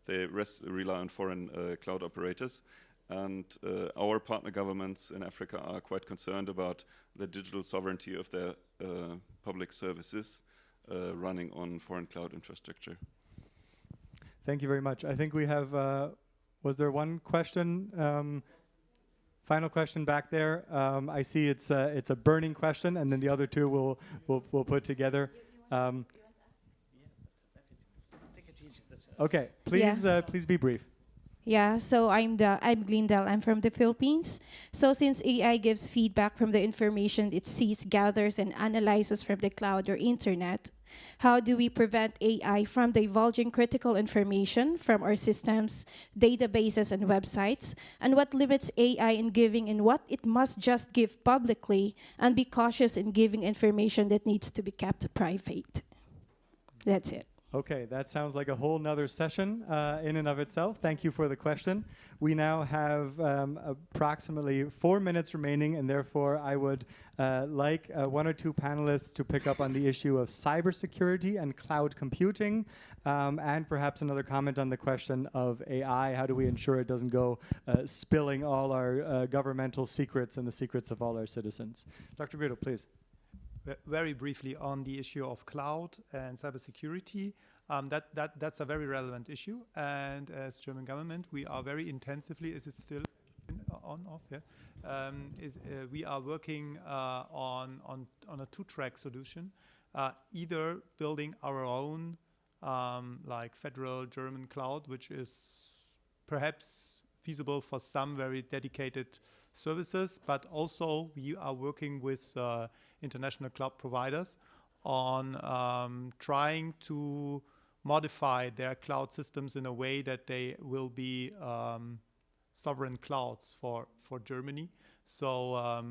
Speaker 18: The rest rely on foreign cloud operators. And our partner governments in Africa are quite concerned about the digital sovereignty of their public services running on foreign cloud infrastructure.
Speaker 20: Thank you very much. I think we have, was there one question Final question back there. I see it's a burning question, and then the other two we'll put together. Okay, please please be brief.
Speaker 3: Yeah, so I'm Glendale. I'm from the Philippines. So since AI gives feedback from the information it sees, gathers, and analyzes from the cloud or internet, how do we prevent AI from divulging critical information from our systems, databases, and websites? And what limits AI in giving and what it must just give publicly, and be cautious in giving information that needs to be kept private? That's it.
Speaker 20: Okay, that sounds like a whole nother session in and of itself. Thank you for the question. We now have approximately 4 minutes remaining, and therefore I would like one or two panelists to pick up on the issue of cybersecurity and cloud computing, and perhaps another comment on the question of AI. How do we ensure it doesn't go spilling all our governmental secrets and the secrets of all our citizens? Dr. Guido, please.
Speaker 21: Very briefly on the issue of cloud and cybersecurity, that's a very relevant issue. And as German government, we are very intensively. Is it still on off? Yeah. We are working on a two-track solution, either building our own like federal German cloud, which is perhaps feasible for some very dedicated services, but also we are working with international cloud providers on trying to modify their cloud systems in a way that they will be sovereign clouds for Germany. So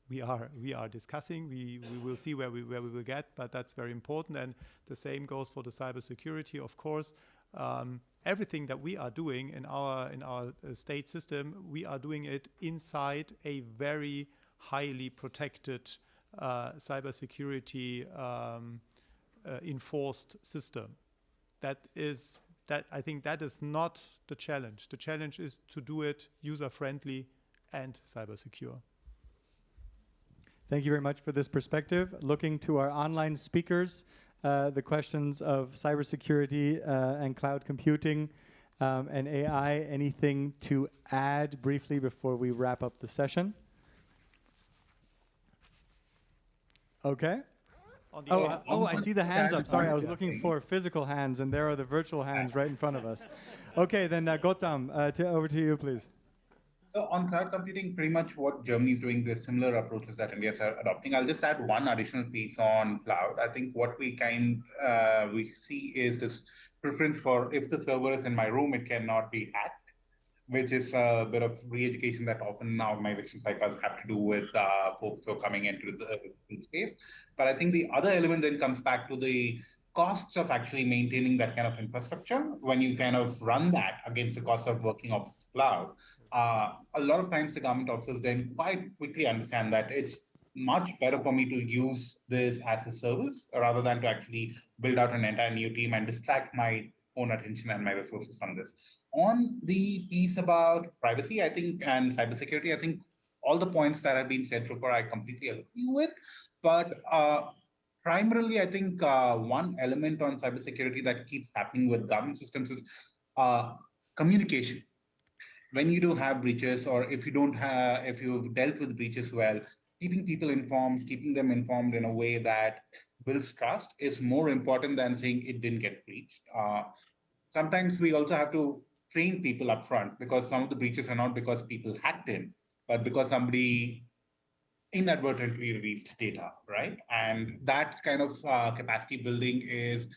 Speaker 21: we are discussing. We will see where we will get, but that's very important. And the same goes for the cybersecurity, of course. Everything that we are doing in our state system, we are doing it inside a very highly protected cybersecurity enforced system. I think that is not the challenge. The challenge is to do it user-friendly and cyber-secure.
Speaker 20: Thank you very much for this perspective. Looking to our online speakers, the questions of cybersecurity and cloud computing and AI. Anything to add briefly before we wrap up the session? Okay. I see the hands up. Sorry, I was looking for physical hands, and there are the virtual hands right in front of us. Okay, then Gautam, over to you, please.
Speaker 8: So on cloud computing, pretty much what Germany is doing, there's similar approaches that India is adopting. I'll just add one additional piece on cloud. I think what we see is this preference for, if the server is in my room, it cannot be hacked, which is a bit of re-education that often organizations like us have to do with folks who are coming into the space. But I think the other element then comes back to the costs of actually maintaining that kind of infrastructure when you kind of run that against the cost of working off cloud. A lot of times the government officers then quite quickly understand that it's much better for me to use this as a service rather than to actually build out an entire new team and distract my own attention and my resources on this. On the piece about privacy, I think, and cybersecurity, I think all the points that have been said so far, I completely agree with. But primarily, I think one element on cybersecurity that keeps happening with government systems is communication. When you do have breaches, or if you've dealt with breaches well, keeping people informed, keeping them informed in a way that builds trust is more important than saying it didn't get breached. Sometimes we also have to train people up front, because some of the breaches are not because people hacked in, but because somebody inadvertently released data, right? And that kind of capacity building is,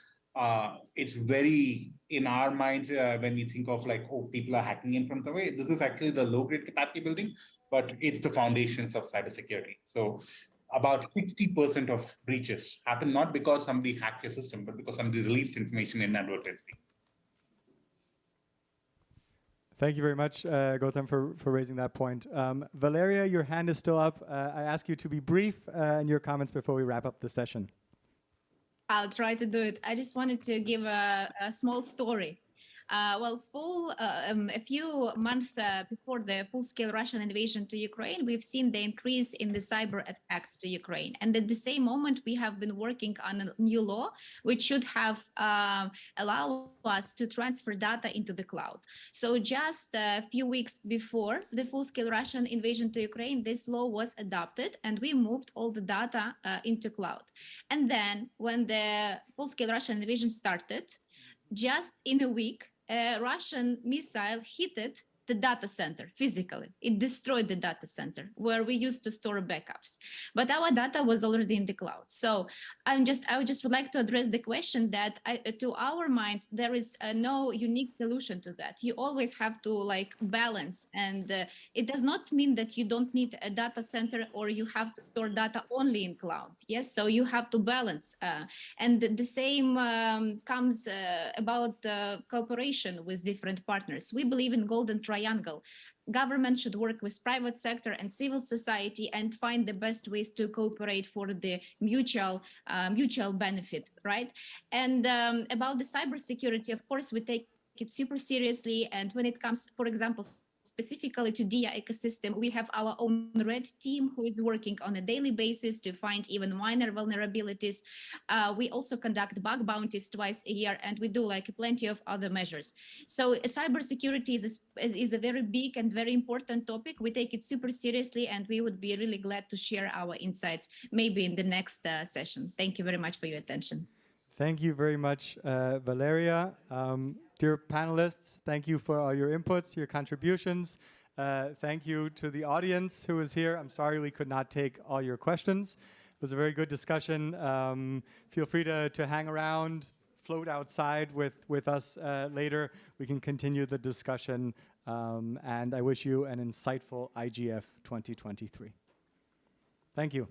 Speaker 8: it's very in our minds when we think of like, oh, people are hacking in from the way. This is actually the low-grade capacity building, but it's the foundations of cybersecurity. So about 60% of breaches happen not because somebody hacked your system, but because somebody released information inadvertently.
Speaker 20: Thank you very much, Gautam, for raising that point. Valeria, your hand is still up. I ask you to be brief in your comments before we wrap up the session.
Speaker 22: I'll try to do it. I just wanted to give a small story. A few months before the full-scale Russian invasion to Ukraine, we've seen the increase in the cyber attacks to Ukraine. And at the same moment, we have been working on a new law, which should have allow us to transfer data into the cloud. So just a few weeks before the full-scale Russian invasion to Ukraine, this law was adopted, and we moved all the data into cloud. And then when the full-scale Russian invasion started, just in a week, a Russian missile hit the data center physically. It destroyed the data center where we used to store backups, but our data was already in the cloud. So I would like to address the question that to our mind, there is no unique solution to that. You always have to like balance, and it does not mean that you don't need a data center or you have to store data only in cloud. Yes, so you have to balance, and the same comes about cooperation with different partners. We believe in golden triangle. Government should work with private sector and civil society and find the best ways to cooperate for the mutual benefit, right? And about the cybersecurity, of course, we take it super seriously. And when it comes, for example, specifically to DIA ecosystem, we have our own red team who is working on a daily basis to find even minor vulnerabilities. We also conduct bug bounties twice a year, and we do like plenty of other measures. So cybersecurity is a very big and very important topic. We take it super seriously, and we would be really glad to share our insights maybe in the next session. Thank you very much for your attention.
Speaker 20: Thank you very much, Valeria. Dear panelists, thank you for all your inputs, your contributions. Thank you to the audience who is here. I'm sorry we could not take all your questions. It was a very good discussion. Feel free to hang around, float outside with us later. We can continue the discussion. And I wish you an insightful IGF 2023. Thank you.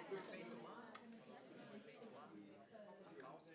Speaker 5: Foi feito lá, a calça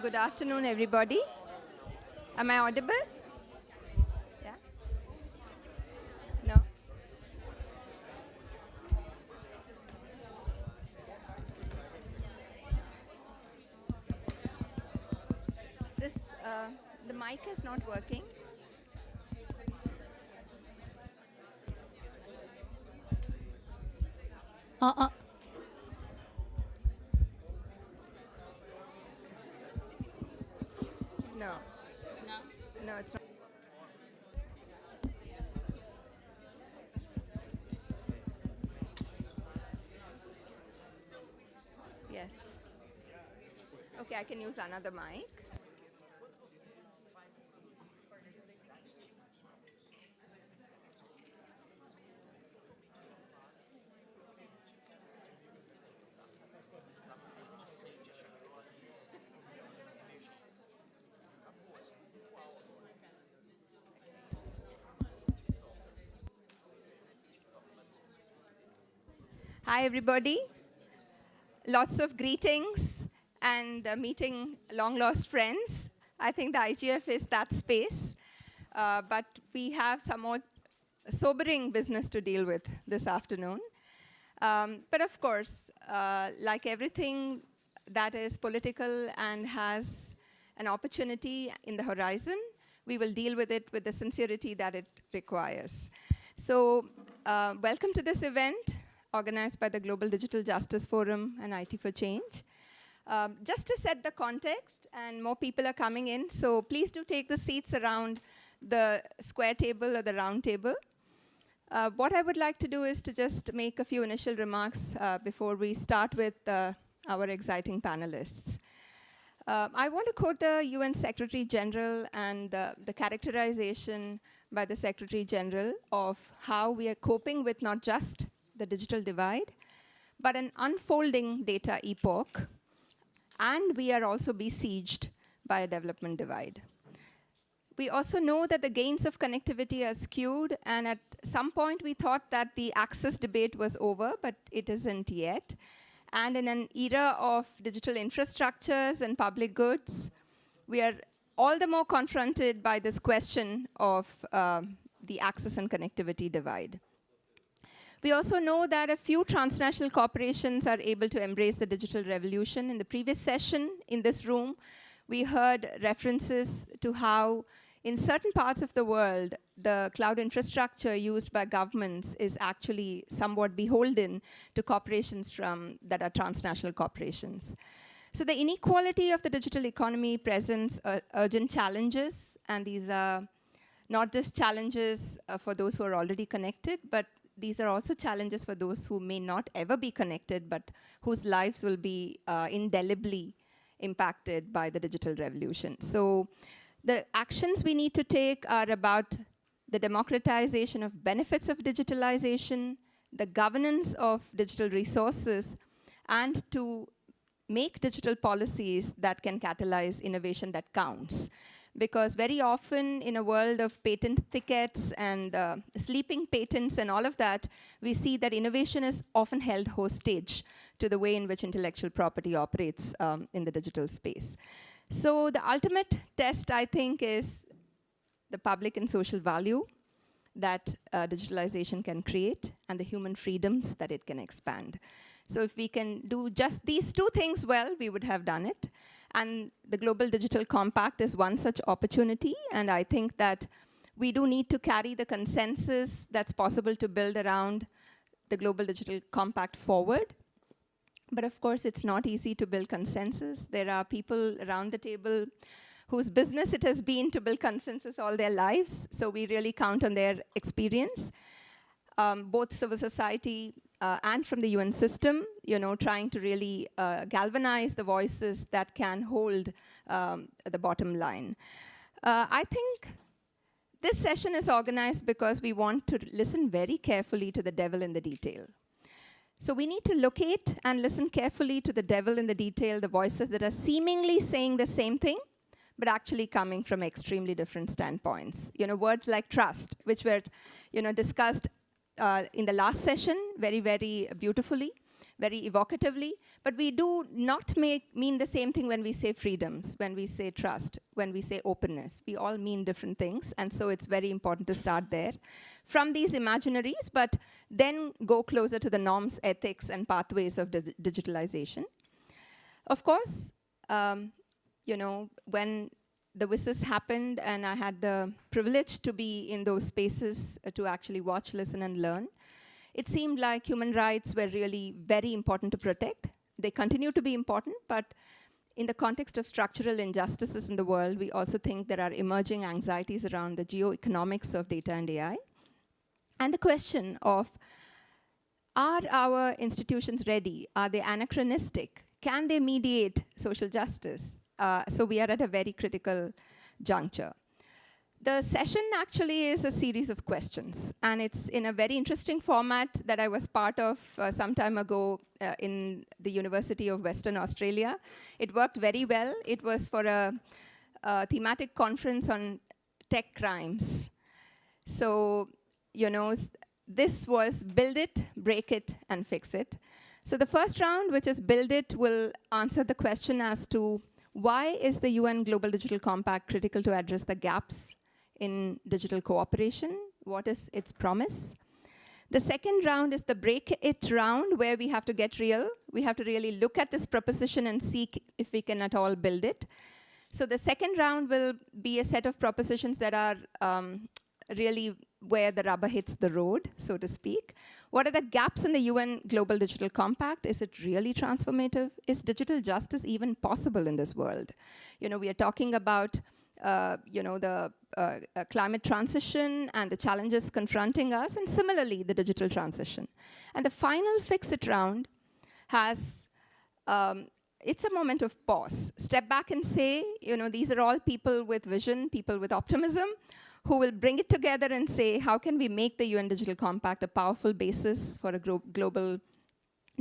Speaker 5: Good afternoon, everybody. Am I audible? Yeah? No? The mic is not working. No. No, it's not. Yes. Okay, I can use another mic. Hi, everybody. Lots of greetings and meeting long-lost friends. I think the IGF is that space. But we have some more sobering business to deal with this afternoon. But of course, like everything that is political and has an opportunity in the horizon, we will deal with it with the sincerity that it requires. So welcome to this event organized by the Global Digital Justice Forum and IT for Change. Just to set the context, and more people are coming in, so please do take the seats around the square table or the round table. What I would like to do is to just make a few initial remarks before we start with our exciting panelists. I want to quote the UN Secretary General and the characterization by the Secretary General of how we are coping with not just the digital divide, but an unfolding data epoch, and we are also besieged by a development divide. We also know that the gains of connectivity are skewed, and at some point we thought that the access debate was over, but it isn't yet. And in an era of digital infrastructures and public goods, we are all the more confronted by this question of the access and connectivity divide. We also know that a few transnational corporations are able to embrace the digital revolution. In the previous session in this room, we heard references to how in certain parts of the world, the cloud infrastructure used by governments is actually somewhat beholden to corporations that are transnational corporations. So the inequality of the digital economy presents urgent challenges, and these are not just challenges for those who are already connected, but these are also challenges for those who may not ever be connected, but whose lives will be indelibly impacted by the digital revolution. So the actions we need to take are about the democratization of benefits of digitalization, the governance of digital resources, and to make digital policies that can catalyze innovation that counts. Because very often in a world of patent thickets and sleeping patents and all of that, we see that innovation is often held hostage to the way in which intellectual property operates in the digital space. So the ultimate test, I think, is the public and social value that digitalization can create and the human freedoms that it can expand. So if we can do just these two things well, we would have done it. And the Global Digital Compact is one such opportunity, and I think that we do need to carry the consensus that's possible to build around the Global Digital Compact forward. But of course, it's not easy to build consensus. There are people around the table whose business it has been to build consensus all their lives, so we really count on their experience. Both civil society and from the UN system, trying to really galvanize the voices that can hold the bottom line. I think this session is organized because we want to listen very carefully to the devil in the detail. So we need to locate and listen carefully to the devil in the detail, the voices that are seemingly saying the same thing, but actually coming from extremely different standpoints. Words like trust, which were discussed in the last session very, very beautifully, very evocatively, but we do not mean the same thing when we say freedoms, when we say trust, when we say openness. We all mean different things, and so it's very important to start there from these imaginaries, but then go closer to the norms, ethics, and pathways of digitalization. Of course, you know, when the WSIS happened and I had the privilege to be in those spaces to actually watch, listen, and learn, it seemed like human rights were really very important to protect. They continue to be important, but in the context of structural injustices in the world, we also think there are emerging anxieties around the geoeconomics of data and AI. And the question of, are our institutions ready? Are they anachronistic? Can they mediate social justice? So we are at a very critical juncture. The session actually is a series of questions, and it's in a very interesting format that I was part of some time ago in the University of Western Australia. It worked very well. It was for a thematic conference on tech crimes. So, you know, this was build it, break it, and fix it. So the first round, which is build it, will answer the question as to why is the UN Global Digital Compact critical to address the gaps in digital cooperation? What is its promise? The second round is the break it round, where we have to get real. We have to really look at this proposition and see if we can at all build it. So the second round will be a set of propositions that are really where the rubber hits the road, so to speak. What are the gaps in the UN Global Digital Compact? Is it really transformative? Is digital justice even possible in this world? You know, we are talking about you know, the climate transition and the challenges confronting us, and similarly, the digital transition. And the final fix-it round has, it's a moment of pause. Step back and say, you know, these are all people with vision, people with optimism, who will bring it together and say, how can we make the UN Digital Compact a powerful basis for a global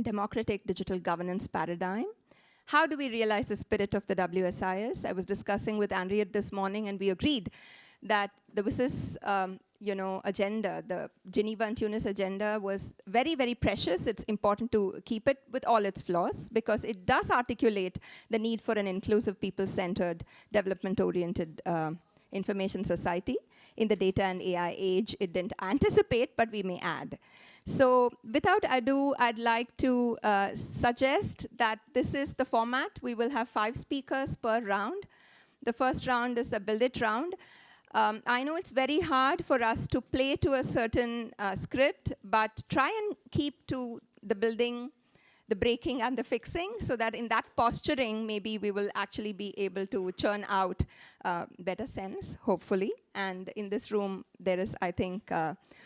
Speaker 5: democratic digital governance paradigm? How do we realize the spirit of the WSIS? I was discussing with Henriette this morning, and we agreed that the WSIS you know, agenda, the Geneva and Tunis agenda, was very, very precious. It's important to keep it with all its flaws, because it does articulate the need for an inclusive, people-centered, development-oriented information society in the data and AI age. It didn't anticipate, but we may add. So without ado, I'd like to suggest that this is the format. We will have 5 speakers per round. The first round is a build it round. I know it's very hard for us to play to a certain script, but try and keep to the building, the breaking, and the fixing, so that in that posturing, maybe we will actually be able to churn out better sense, hopefully. And in this room, there is, I think,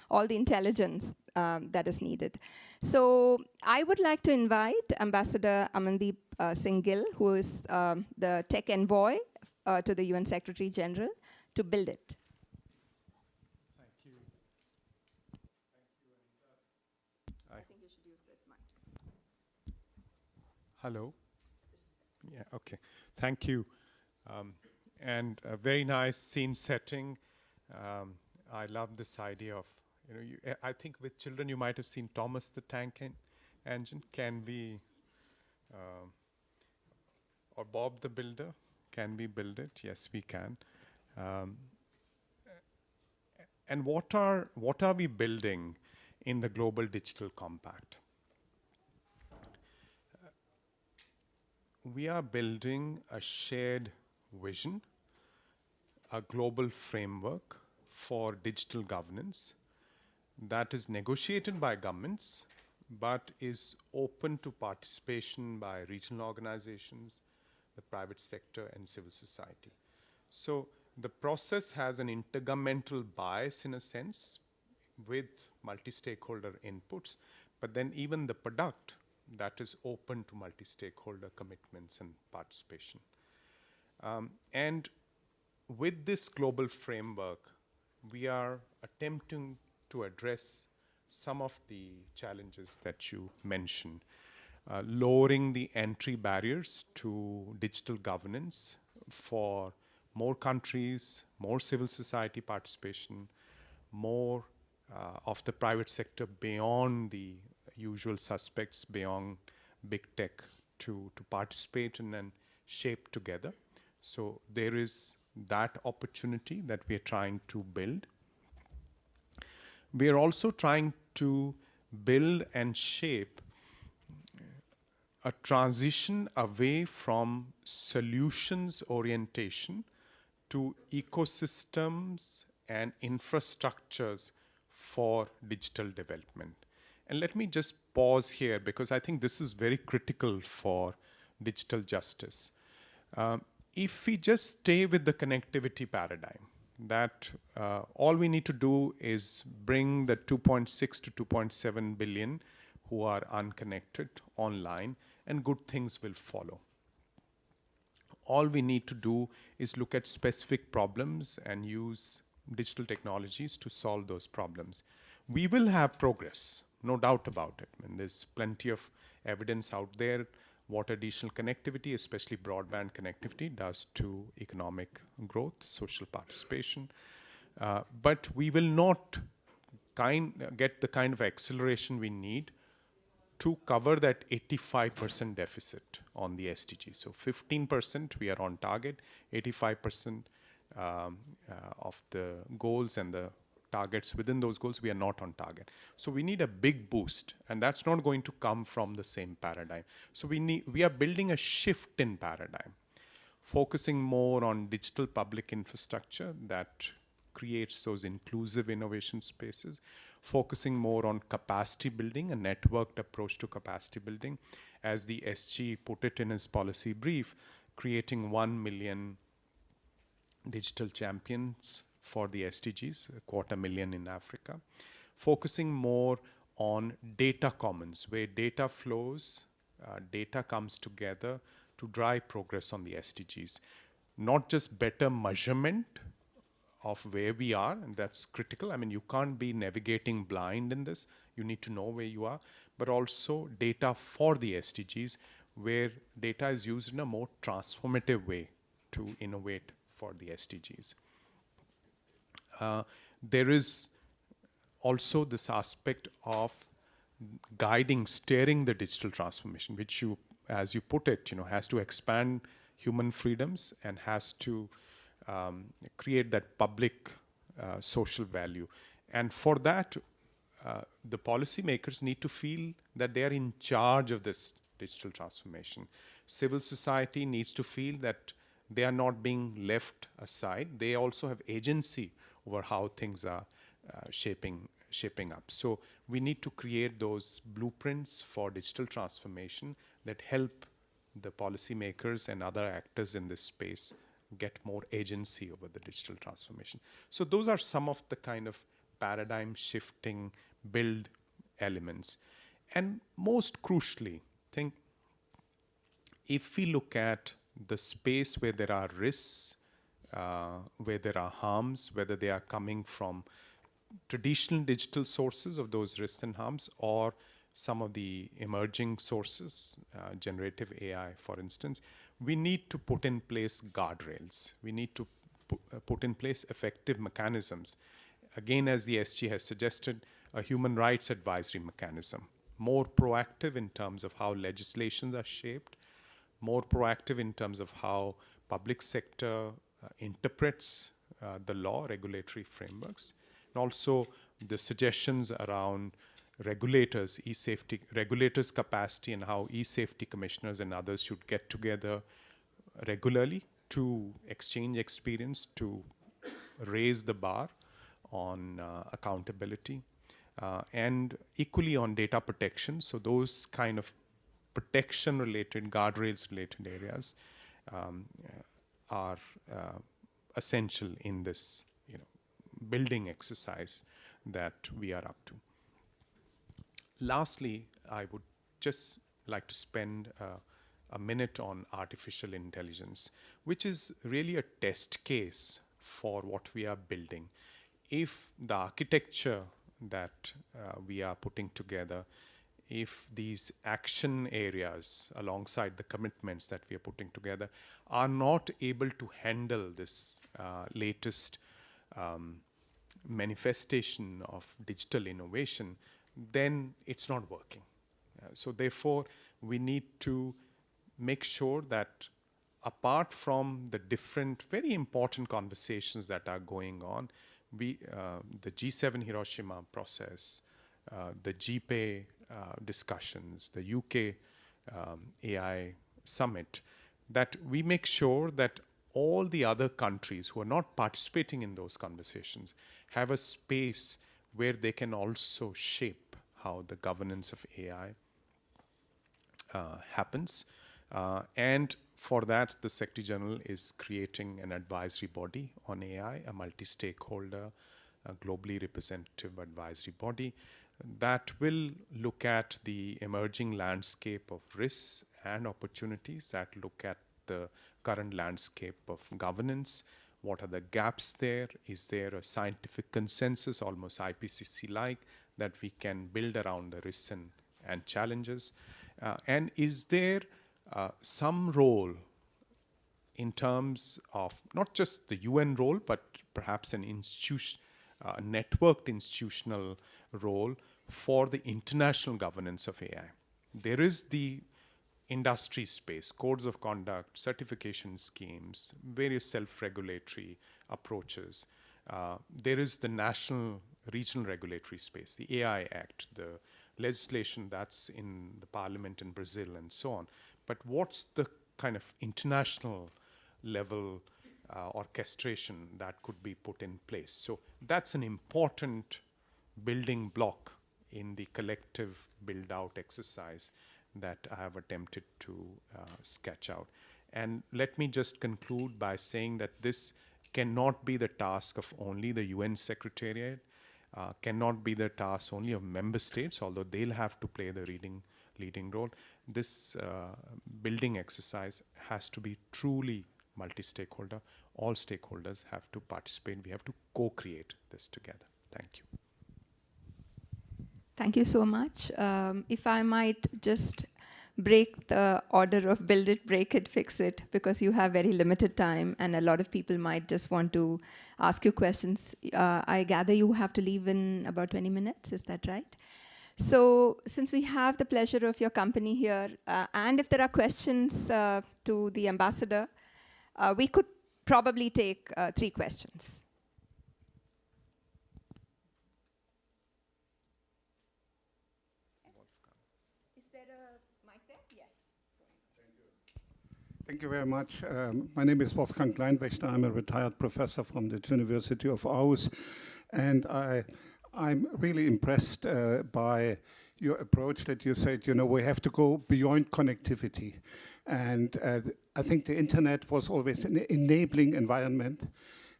Speaker 5: all the intelligence that is needed. So I would like to invite Ambassador Amandeep Singh Gill, who is the tech envoy to the UN Secretary General, to build it.
Speaker 10: Thank you.
Speaker 5: I think you should use this mic.
Speaker 10: Hello. Yeah, okay. Thank you. And a very nice scene setting. I love this idea of, you know, I think with children you might have seen Thomas the Tank Engine. Can we, or Bob the Builder, can we build it? Yes, we can. And what are we building in the Global Digital Compact? We are building a shared vision, a global framework for digital governance that is negotiated by governments, but is open to participation by regional organizations, the private sector, and civil society. So the process has an intergovernmental bias in a sense with multi-stakeholder inputs, but then even the product that is open to multi-stakeholder commitments and participation. And with this global framework, we are attempting to address some of the challenges that you mentioned. Lowering the entry barriers to digital governance for more countries, more civil society participation, more of the private sector beyond the usual suspects beyond big tech to participate and then shape together. So there is that opportunity that we are trying to build. We are also trying to build and shape a transition away from solutions orientation to ecosystems and infrastructures for digital development. And let me just pause here because I think this is very critical for digital justice. If we just stay with the connectivity paradigm, that all we need to do is bring the 2.6 to 2.7 billion who are unconnected online, and good things will follow. All we need to do is look at specific problems and use digital technologies to solve those problems. We will have progress, no doubt about it. And there's plenty of evidence out there what additional connectivity, especially broadband connectivity, does to economic growth, social participation. But we will not get the kind of acceleration we need to cover that 85% deficit on the SDG. So 15% we are on target, 85% of the goals and the targets within those goals we are not on target. So we need a big boost, and that's not going to come from the same paradigm. So we are building a shift in paradigm, focusing more on digital public infrastructure that creates those inclusive innovation spaces, focusing more on capacity building, a networked approach to capacity building. As the SG put it in his policy brief, creating 1 million digital champions for the SDGs, 250,000 in Africa. Focusing more on data commons, where data flows, data comes together to drive progress on the SDGs. Not just better measurement of where we are, and that's critical. I mean, you can't be navigating blind in this. You need to know where you are, but also data for the SDGs, where data is used in a more transformative way to innovate for the SDGs. There is also this aspect of guiding, steering the digital transformation, which you, as you put it, has to expand human freedoms and has to create that public social value. And for that, the policymakers need to feel that they are in charge of this digital transformation. Civil society needs to feel that they are not being left aside. They also have agency over how things are shaping up. So we need to create those blueprints for digital transformation that help the policymakers and other actors in this space get more agency over the digital transformation. So those are some of the kind of paradigm shifting build elements. And most crucially, I think if we look at the space where there are risks, where there are harms, whether they are coming from traditional digital sources of those risks and harms or some of the emerging sources, generative AI, for instance, we need to put in place guardrails. We need to put in place effective mechanisms. Again, as the SG has suggested, a human rights advisory mechanism, more proactive in terms of how legislations are shaped, more proactive in terms of how public sector interprets the law, regulatory frameworks, and also the suggestions around regulators, regulators' capacity and how e-safety commissioners and others should get together regularly to exchange experience, to raise the bar on accountability, and equally on data protection. So those kind of protection-related, guardrails-related areas are essential in this building exercise that we are up to. Lastly, I would just like to spend a minute on artificial intelligence, which is really a test case for what we are building. If the architecture that we are putting together, if these action areas alongside the commitments that we are putting together are not able to handle this latest manifestation of digital innovation, then it's not working. So therefore, we need to make sure that apart from the different very important conversations that are going on, the G7 Hiroshima process, the GPay discussions, the UK AI summit, that we make sure that all the other countries who are not participating in those conversations have a space where they can also shape how the governance of AI happens. And for that, the Secretary General is creating an advisory body on AI, a multi-stakeholder, a globally representative advisory body that will look at the emerging landscape of risks and opportunities, that look at the current landscape of governance. What are the gaps there? Is there a scientific consensus, almost IPCC-like, that we can build around the risks and challenges? And is there some role in terms of not just the UN role, but perhaps an institution, networked institutional role for the international governance of AI? There is the industry space, codes of conduct, certification schemes, various self-regulatory approaches. There is the national, regional regulatory space, the AI Act, the legislation that's in the parliament in Brazil and so on. But what's the kind of international level orchestration that could be put in place? So that's an important building block in the collective build-out exercise that I have attempted to sketch out. And let me just conclude by saying that this cannot be the task of only the UN Secretariat, cannot be the task only of member states, although they'll have to play the leading role. This building exercise has to be truly multi-stakeholder. All stakeholders have to participate. We have to co-create this together. Thank you.
Speaker 5: Thank you so much. If I might just break the order of build it, break it, fix it, because you have very limited time and a lot of people might just want to ask you questions. I gather you have to leave in about 20 minutes, is that right? So since we have the pleasure of your company here, and if there are questions to the ambassador, we could probably take 3 questions. Is there a mic there? Yes.
Speaker 13: Thank you very much. My name is Wolfgang Kleinwächter. I'm a retired professor from the University of Aarhus, and I'm really impressed by your approach that you said, you know, we have to go beyond connectivity. And I think the internet was always an enabling environment,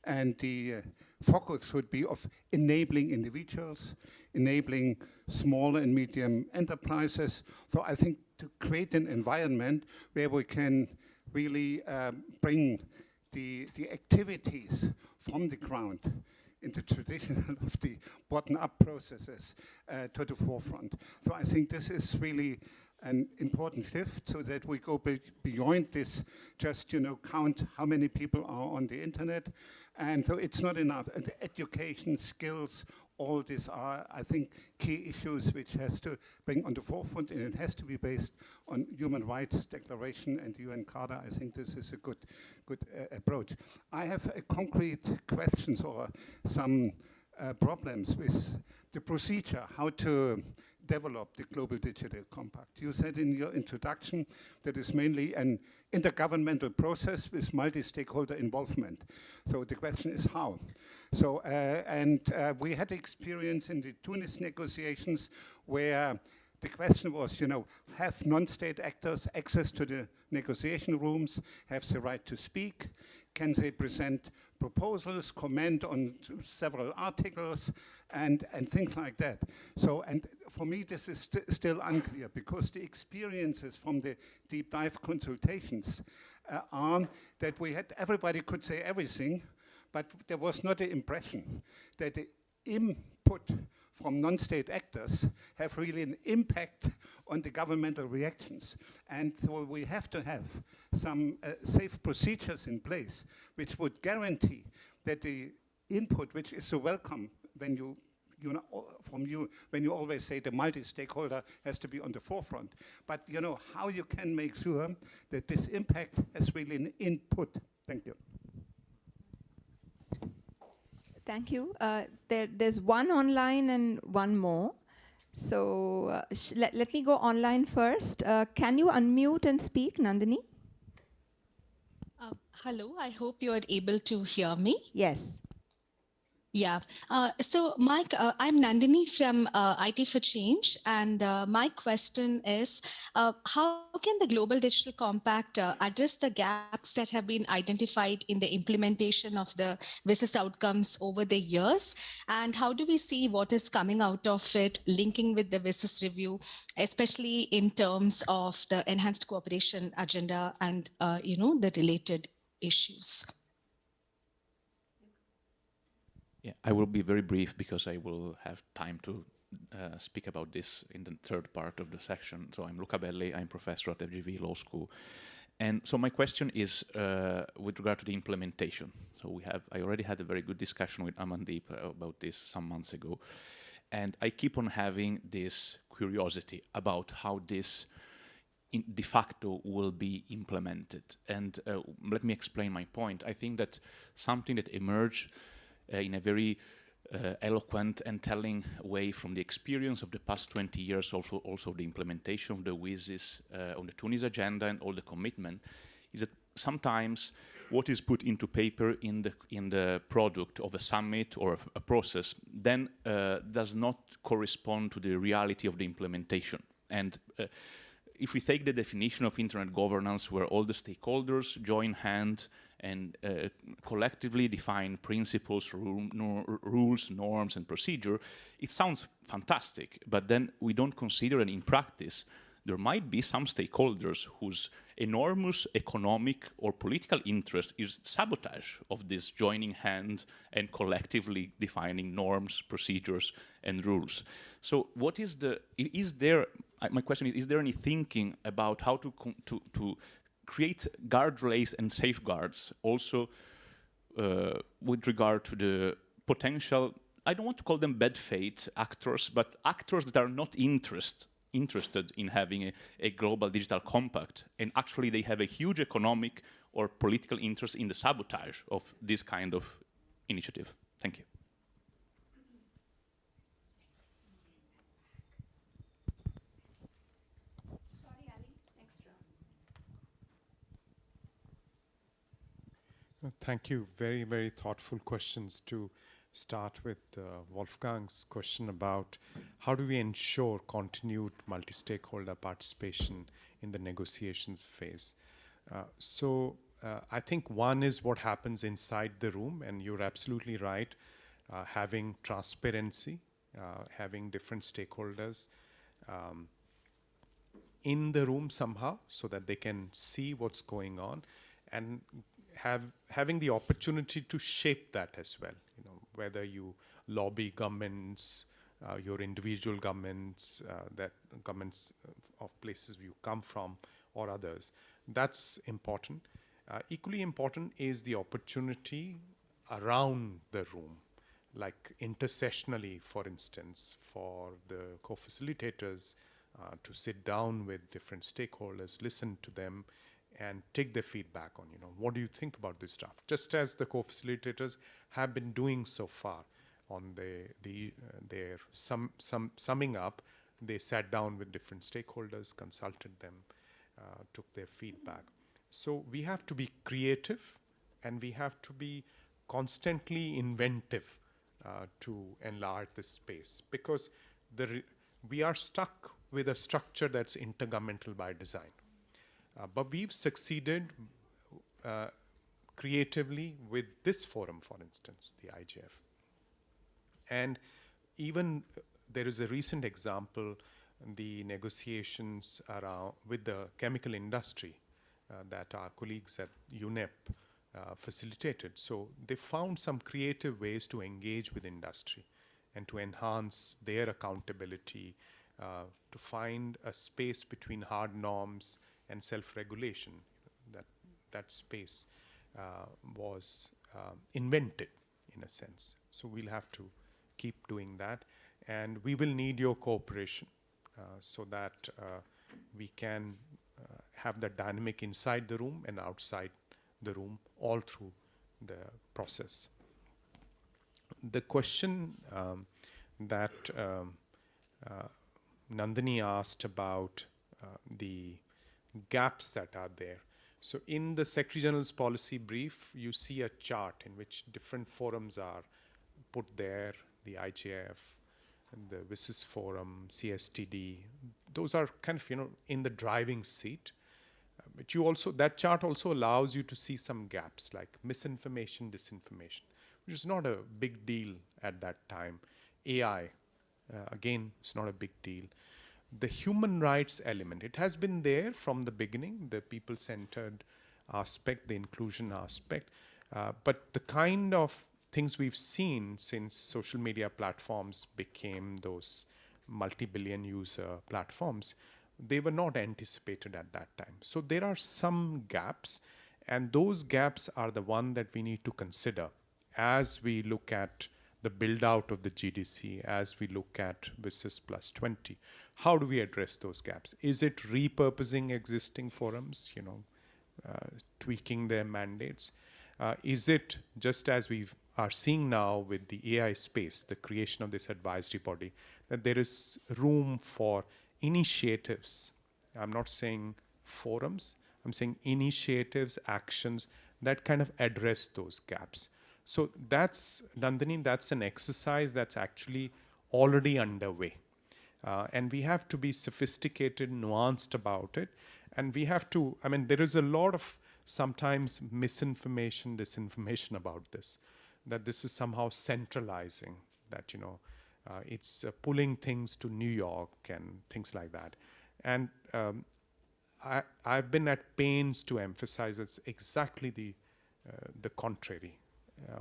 Speaker 13: and the focus should be of enabling individuals, enabling small and medium enterprises. So I think to create an environment where we can really bring the activities from the ground in the tradition of the bottom-up processes to the forefront. So I think this is really an important shift, so that we go beyond this, just, you know, count how many people are on the internet. And so it's not enough. And education, skills, all these are, I think, key issues which has to bring on the forefront, and it has to be based on human rights declaration and UN Charter. I think this is a good approach. I have concrete questions or some problems with the procedure, how to develop the Global Digital Compact. You said in your introduction that it's mainly an intergovernmental process with multi-stakeholder involvement. So the question is how? So, we had experience in the Tunis negotiations where the question was, you know, have non-state actors access to the negotiation rooms, have the right to speak? Can they present proposals, comment on several articles, and things like that? So, and for me, this is still unclear, because the experiences from the deep dive consultations are that everybody could say everything, but there was not the impression that the input from non-state actors have really an impact on the governmental reactions. And so we have to have some safe procedures in place which would guarantee that the input, which is so welcome when you from you when you always say the multi-stakeholder has to be on the forefront. But how you can make sure that this impact has really an input. Thank you.
Speaker 5: Thank you. There's one online and one more. So let me go online first. Can you unmute and speak, Nandini?
Speaker 6: Hello, I hope you are able to hear me.
Speaker 5: Yes.
Speaker 6: Yeah. So, Mike, I'm Nandini from IT for Change. And my question is, how can the Global Digital Compact address the gaps that have been identified in the implementation of the business outcomes over the years? And how do we see what is coming out of it, linking with the business review, especially in terms of the enhanced cooperation agenda and, the related issues?
Speaker 19: Yeah, I will be very brief because I will have time to speak about this in the third part of the section. So I'm Luca Belli, I'm professor at FGV Law School. And so my question is with regard to the implementation. So I already had a very good discussion with Amandeep about this some months ago. And I keep on having this curiosity about how this de facto will be implemented. And let me explain my point. I think that something that emerged in a very eloquent and telling way from the experience of the past 20 years, also the implementation of the WSIS on the Tunis agenda and all the commitment, is that sometimes what is put into paper in the product of a summit or a process then does not correspond to the reality of the implementation. And if we take the definition of internet governance, where all the stakeholders join hand and collectively define principles, rules, norms, and procedure, it sounds fantastic. But then we don't consider that in practice, there might be some stakeholders whose enormous economic or political interest is sabotage of this joining hand and collectively defining norms, procedures, and rules. So what is my question is there any thinking about how to create guardrails and safeguards also with regard to the potential, I don't want to call them bad faith actors, but actors that are not interested in having a global digital compact, and actually they have a huge economic or political interest in the sabotage of this kind of initiative. Thank you.
Speaker 5: Sorry, Ali. Next round.
Speaker 10: Thank you. Very, very thoughtful questions. To start with Wolfgang's question about how do we ensure continued multi-stakeholder participation in the negotiations phase. I think one is what happens inside the room, and you're absolutely right, having transparency, having different stakeholders in the room somehow so that they can see what's going on, and having the opportunity to shape that as well. Whether you lobby governments, your individual governments, governments of places you come from, or others. That's important. Equally important is the opportunity around the room, like intersessionally, for instance, for the co-facilitators to sit down with different stakeholders, listen to them, and take their feedback on, what do you think about this stuff? Just as the co-facilitators have been doing so far on their summing up, they sat down with different stakeholders, consulted them, took their feedback. So we have to be creative, and we have to be constantly inventive to enlarge this space, because we are stuck with a structure that's intergovernmental by design. But we've succeeded creatively with this forum, for instance, the IGF. And even there is a recent example, the negotiations around with the chemical industry that our colleagues at UNEP facilitated. So they found some creative ways to engage with industry and to enhance their accountability, to find a space between hard norms and self-regulation. That space was invented, in a sense. So we'll have to keep doing that. And we will need your cooperation so that we can have that dynamic inside the room and outside the room all through the process. The question that Nandini asked about the gaps that are there. So in the Secretary General's policy brief, you see a chart in which different forums are put there, the IGF, and the WSIS forum, CSTD. Those are kind of, in the driving seat. But you also, that chart also allows you to see some gaps like misinformation, disinformation, which is not a big deal at that time. AI, again, it's not a big deal. The human rights element, it has been there from the beginning, the people-centered aspect, the inclusion aspect, but the kind of things we've seen since social media platforms became those multi-billion user platforms, they were not anticipated at that time. So there are some gaps, and those gaps are the one that we need to consider as we look at the build out of the GDC, as we look at WSIS plus 20. How do we address those gaps? Is it repurposing existing forums, tweaking their mandates? Is it just as we are seeing now with the AI space, the creation of this advisory body, that there is room for initiatives? I'm not saying forums, I'm saying initiatives, actions that kind of address those gaps. So that's, Nandini, that's an exercise that's actually already underway. And we have to be sophisticated, nuanced about it. And we have to, there is a lot of sometimes misinformation, disinformation about this, that this is somehow centralizing, that, it's pulling things to New York and things like that. And I've been at pains to emphasize it's exactly the contrary.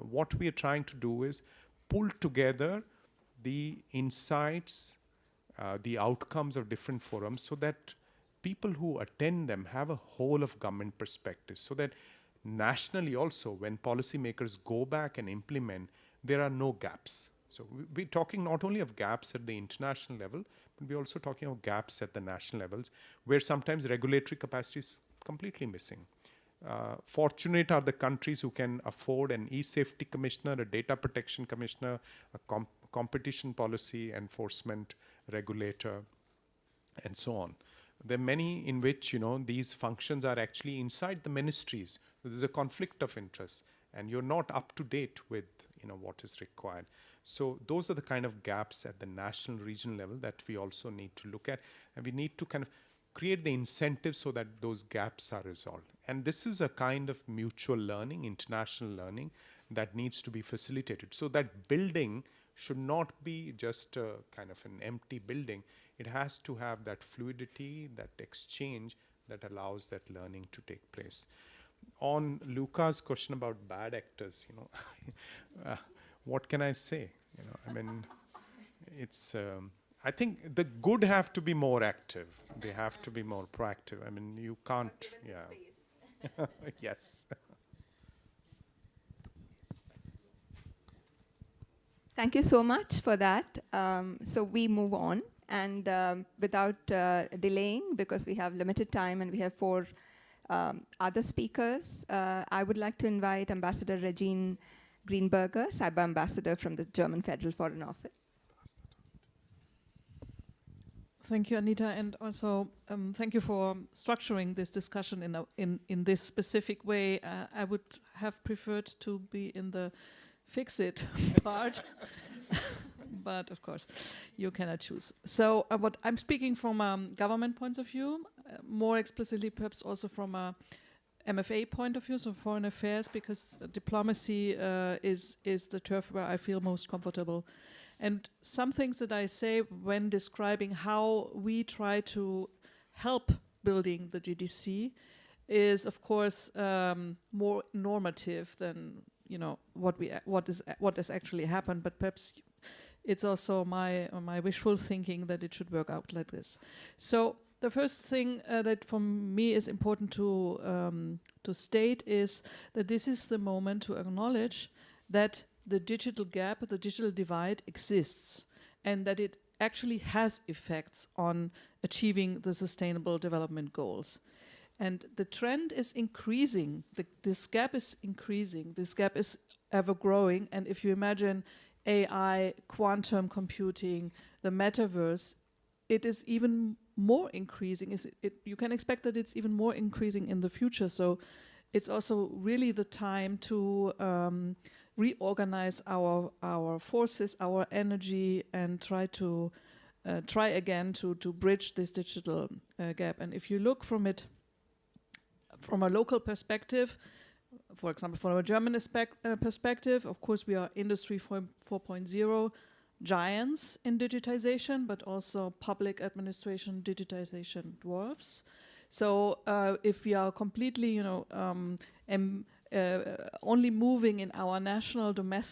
Speaker 10: What we are trying to do is pull together the insights, the outcomes of different forums so that people who attend them have a whole of government perspective, so that nationally also when policymakers go back and implement, there are no gaps. So we're talking not only of gaps at the international level, but we're also talking of gaps at the national levels where sometimes regulatory capacity is completely missing. Fortunate are the countries who can afford an e-safety commissioner, a data protection commissioner, a competition policy enforcement regulator, and so on. There are many in which these functions are actually inside the ministries. So there's a conflict of interest, and you're not up to date with what is required. So those are the kind of gaps at the national, regional level that we also need to look at, and we need to kind of create the incentives so that those gaps are resolved. And this is a kind of mutual learning, international learning that needs to be facilitated. So that building should not be just a kind of an empty building. It has to have that fluidity, that exchange that allows that learning to take place. On Luca's question about bad actors, what can I say? It's I think the good have to be more active. They have to be more proactive. You can't. Yeah. Yes.
Speaker 5: Thank you so much for that. So we move on, and without delaying, because we have limited time and we have 4 other speakers, I would like to invite Ambassador Regine Greenberger, Cyber Ambassador from the German Federal Foreign Office.
Speaker 4: Thank you, Anita, and also thank you for structuring this discussion in this specific way. I would have preferred to be in the fix-it part, but of course, you cannot choose. So what I'm speaking from a government point of view, more explicitly perhaps also from a MFA point of view, so foreign affairs, because diplomacy is the turf where I feel most comfortable. And some things that I say when describing how we try to help building the GDC is, of course, more normative than what has actually happened. But perhaps it's also my wishful thinking that it should work out like this. So the first thing that for me is important to state is that this is the moment to acknowledge that the digital gap, the digital divide exists, and that it actually has effects on achieving the sustainable development goals. And the trend is increasing. This gap is increasing. This gap is ever growing. And if you imagine AI, quantum computing, the metaverse, it is even more increasing. You can expect that it's even more increasing in the future. So it's also really the time to reorganize our forces, our energy, and try again to bridge this digital gap. And if you look from it from a local perspective, for example, from a German perspective, of course, we are Industry 4.0 giants in digitization, but also public administration digitization dwarfs. So if we are completely, only moving in our national domestic